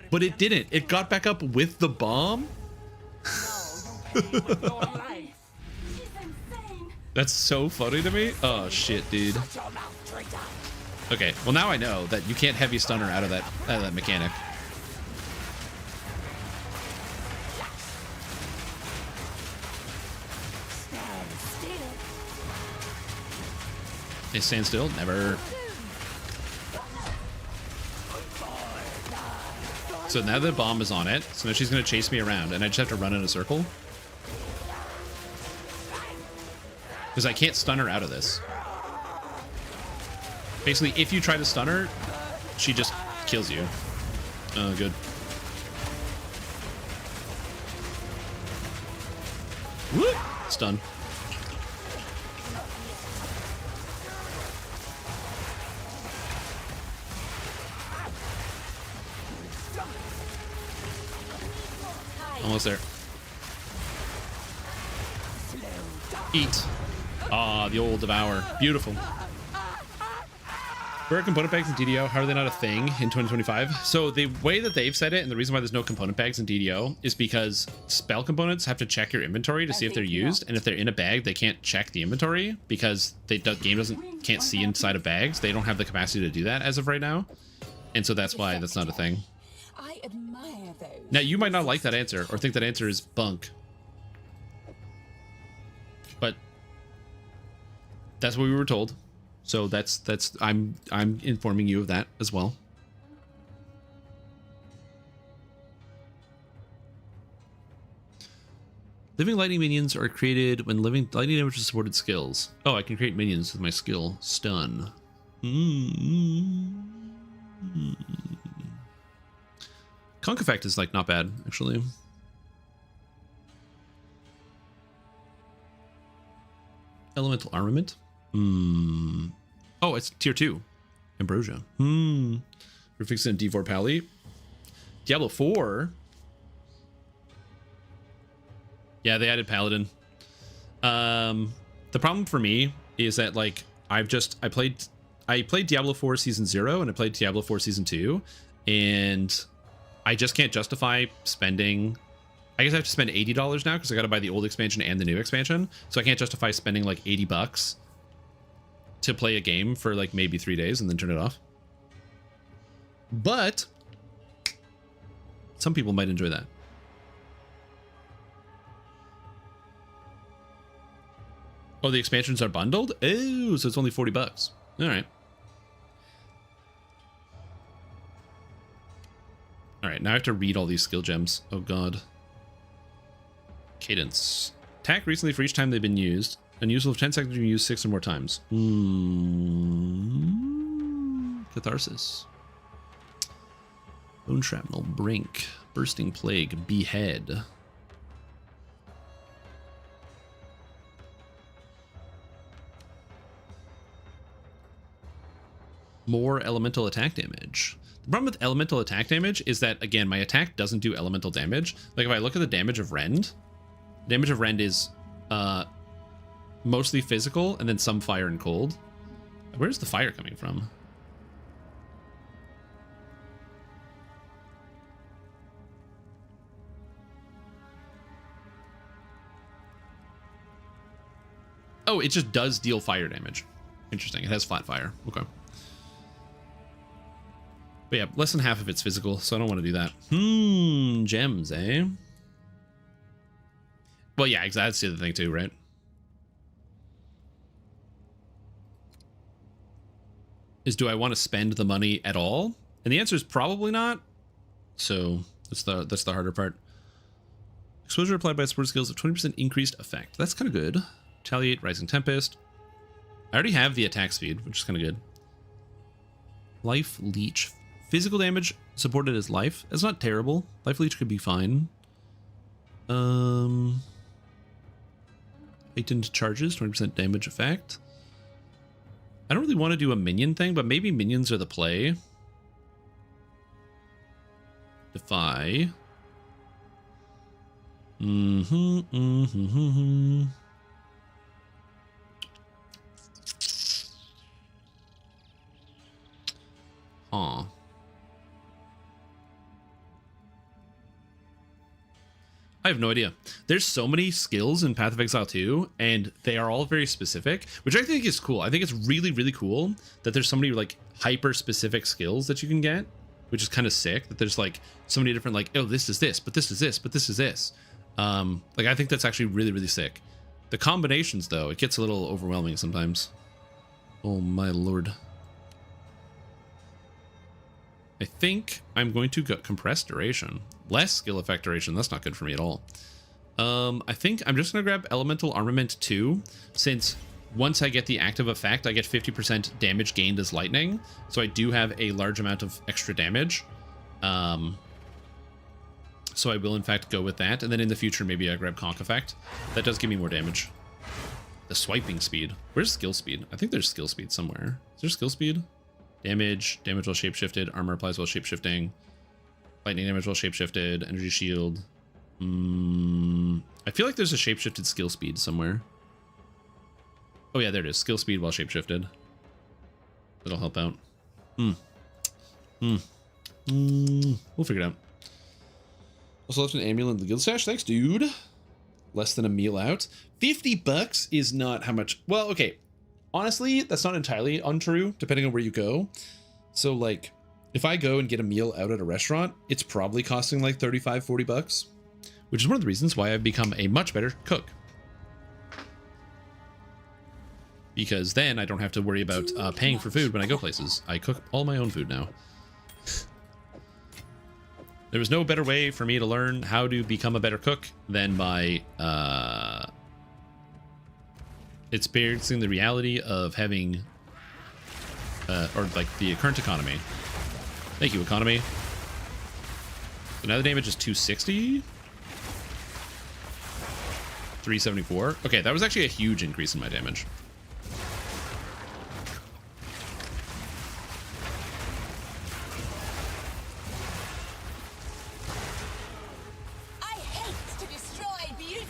But it didn't. It got back up with the bomb. That's so funny to me. Oh shit, dude. Okay, well now I know that you can't heavy stunner out of that mechanic. Hey, stand still? Never. So now the bomb is on it, so now she's gonna chase me around and I just have to run in a circle. Because I can't stun her out of this. Basically, if you try to stun her, she just kills you. Oh, good. Whoop! Stun. Almost there. Eat. Ah, the old devour. Beautiful. Where are component bags in DDO? How are they not a thing in 2025? So the way that they've said it, and the reason why there's no component bags in DDO, is because spell components have to check your inventory to see if they're used, and if they're in a bag, they can't check the inventory because the game can't see inside of bags. They don't have the capacity to do that as of right now, and so that's why that's not a thing. I admire those. Now you might not like that answer or think that answer is bunk, but that's what we were told. So that's I'm informing you of that as well. Living lightning minions are created when living lightning damage is supported skills. Oh, I can create minions with my skill stun. Conk effect is like not bad actually. Elemental armament. Oh, it's tier 2. Ambrosia. We're fixing D4 Pally. Diablo 4. Yeah, they added Paladin. The problem for me is that like I played Diablo 4 Season 0 and I played Diablo 4 Season 2, and I just can't justify spending. I guess I have to spend $80 now because I got to buy the old expansion and the new expansion. So I can't justify spending like $80 to play a game for like maybe 3 days and then turn it off. but some people might enjoy that. Oh, the expansions are bundled? Oh, so it's only $40. All right. All right, now I have to read all these skill gems. Oh, God. Cadence. Attack recently for each time they've been used. Unusable of 10 seconds to be used 6 or more times. Catharsis. Bone Shrapnel. Brink. Bursting Plague. Behead. More elemental attack damage. The problem with elemental attack damage is that, again, my attack doesn't do elemental damage. Like, if I look at the damage of Rend, damage of Rend is mostly physical and then some fire and cold. Where's the fire coming from? Oh, it just does deal fire damage. Interesting. It has flat fire. Okay. But yeah, less than half of it's physical, so I don't want to do that. Gems, eh? Well, yeah, exactly. That's the other thing too, right? Is do I want to spend the money at all? And the answer is probably not. So that's the harder part. Exposure applied by support skills of 20% increased effect. That's kind of good. Retaliate, Rising Tempest. I already have the attack speed, which is kind of good. Life Leech. Physical damage supported as life. That's not terrible. Life Leech could be fine. Heightened charges, 20% damage effect. I don't really want to do a minion thing, but maybe minions are the play. Defy. Huh. I have no idea. There's so many skills in Path of Exile 2, and they are all very specific, which I think is cool. I think it's really, really cool that there's so many like hyper specific skills that you can get, which is kind of sick. That there's like so many different like, oh, this is this, but this is this, but this is this. Like I think that's actually really, really sick. The combinations though, it gets a little overwhelming sometimes. Oh my lord. I think I'm going to go compress duration. Less skill effect duration. That's not good for me at all. I think I'm just going to grab Elemental Armament 2, since once I get the active effect, I get 50% damage gained as lightning. So I do have a large amount of extra damage. So I will in fact go with that. And then in the future, maybe I grab Conk Effect. That does give me more damage. The swiping speed. Where's skill speed? I think there's skill speed somewhere. Is there skill speed? Damage while shapeshifted, armor applies while shapeshifting, lightning damage while shapeshifted, energy shield. I feel like there's a shapeshifted skill speed somewhere. Oh yeah, there it is. Skill speed while shapeshifted. That'll help out. We'll figure it out. Also left an amulet in the guild stash. Thanks, dude. Less than a meal out. $50 is not how much. Well, okay. Honestly, that's not entirely untrue, depending on where you go. So, like, if I go and get a meal out at a restaurant, it's probably costing like $35-40, which is one of the reasons why I've become a much better cook. Because then I don't have to worry about paying for food when I go places. I cook all my own food now. There was no better way for me to learn how to become a better cook than by experiencing the reality of having or like the current economy. Thank you, economy. So now the damage is 260, 374. Okay, that was actually a huge increase in my damage. I hate to destroy beauty.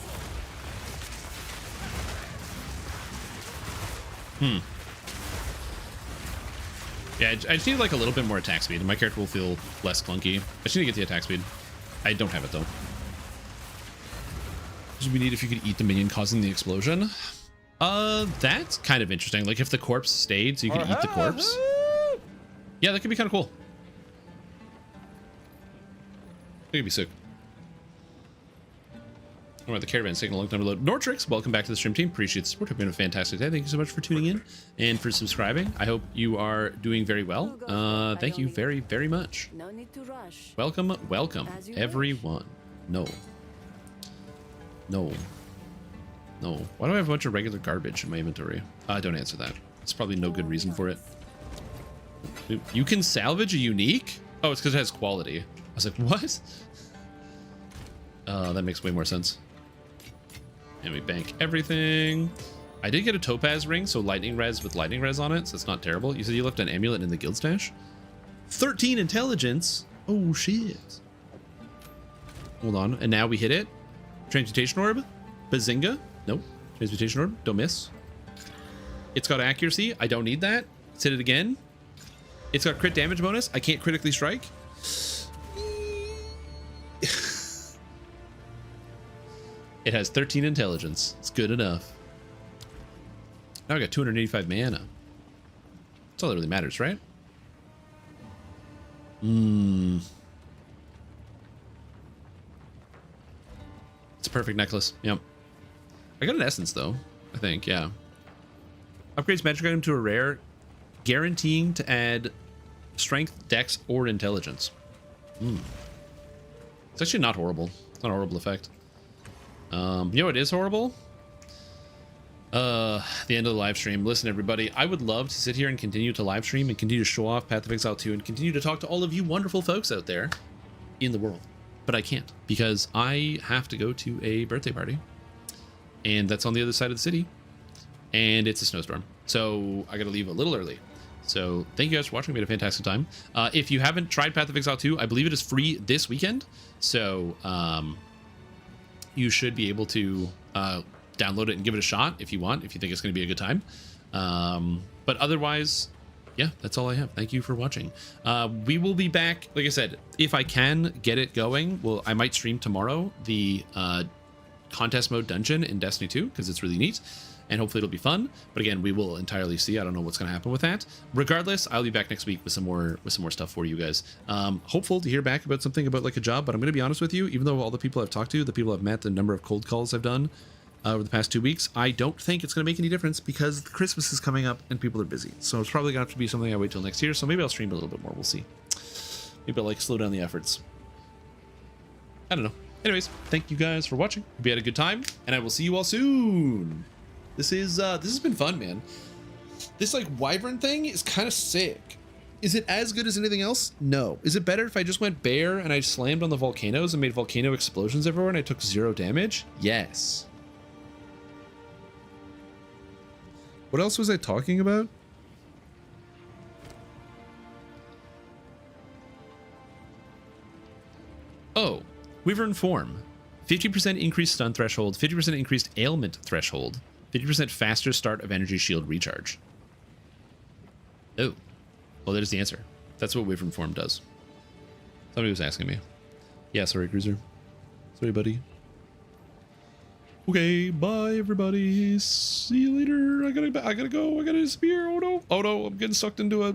Yeah, I just need like a little bit more attack speed, and my character will feel less clunky. I just need to get the attack speed. I don't have it though. What would we need if you could eat the minion causing the explosion? That's kind of interesting. Like if the corpse stayed, so you could eat the corpse. Yeah, that could be kind of cool. It'd be sick. All right, the caravan's taking a long time to load. Nortrix, welcome back to the stream team. Appreciate the support. Hope you're having a fantastic day. Thank you so much for tuning in and for subscribing. I hope you are doing very well. Thank you very, very much. No need to rush. Welcome, welcome, As you everyone. No. No. No. Why do I have a bunch of regular garbage in my inventory? Don't answer that. It's probably no good reason for it. You can salvage a unique? Oh, it's because it has quality. I was like, what? That makes way more sense. And we bank everything. I did get a topaz ring, so lightning res with lightning res on it, so it's not terrible. You said you left an amulet in the guild stash? 13 intelligence? Oh, shit. Hold on. And now we hit it. Transmutation orb? Bazinga? Nope. Transmutation orb? Don't miss. It's got accuracy. I don't need that. Let's hit it again. It's got crit damage bonus. I can't critically strike. It has 13 intelligence. It's good enough. Now I got 285 mana. That's all that really matters, right? It's a perfect necklace. Yep. I got an essence though, I think. Yeah. Upgrades magic item to a rare, guaranteeing to add strength, dex, or intelligence. It's actually not horrible. It's not a horrible effect. You know what is horrible? The end of the live stream. Listen, everybody, I would love to sit here and continue to live stream and continue to show off Path of Exile 2 and continue to talk to all of you wonderful folks out there in the world. But I can't because I have to go to a birthday party and that's on the other side of the city and it's a snowstorm. So I got to leave a little early. So thank you guys for watching. We had a fantastic time. If you haven't tried Path of Exile 2, I believe it is free this weekend. So, you should be able to download it and give it a shot if you want, if you think it's going to be a good time. But otherwise, yeah, that's all I have. Thank you for watching. We will be back. Like I said, if I can get it going, well, I might stream tomorrow the contest mode dungeon in Destiny 2 because it's really neat. And hopefully it'll be fun. But again, we will entirely see. I don't know what's going to happen with that. Regardless, I'll be back next week with some more stuff for you guys. Hopeful to hear back about something about like a job. But I'm going to be honest with you, even though all the people I've talked to, the people I've met, the number of cold calls I've done over the past 2 weeks, I don't think it's going to make any difference because Christmas is coming up and people are busy. So it's probably going to have to be something I wait till next year. So maybe I'll stream a little bit more. We'll see. Maybe I'll like slow down the efforts. I don't know. Anyways, thank you guys for watching. Hope you had a good time, and I will see you all soon. This has been fun, man. This like wyvern thing is kind of sick. Is it as good as anything else? No. Is it better if I just went bear and I slammed on the volcanoes and made volcano explosions everywhere and I took 0 damage? Yes. What else was I talking about? Oh, wyvern form. 50% increased stun threshold, 50% increased ailment threshold, 50% faster start of energy shield recharge. Oh, well, there's the answer. That's what wyvern form does. Somebody was asking me. Yeah, sorry, Cruiser. Sorry, buddy. Okay, bye, everybody. See you later. I gotta go. I gotta disappear. Oh no. Oh no, I'm getting sucked into a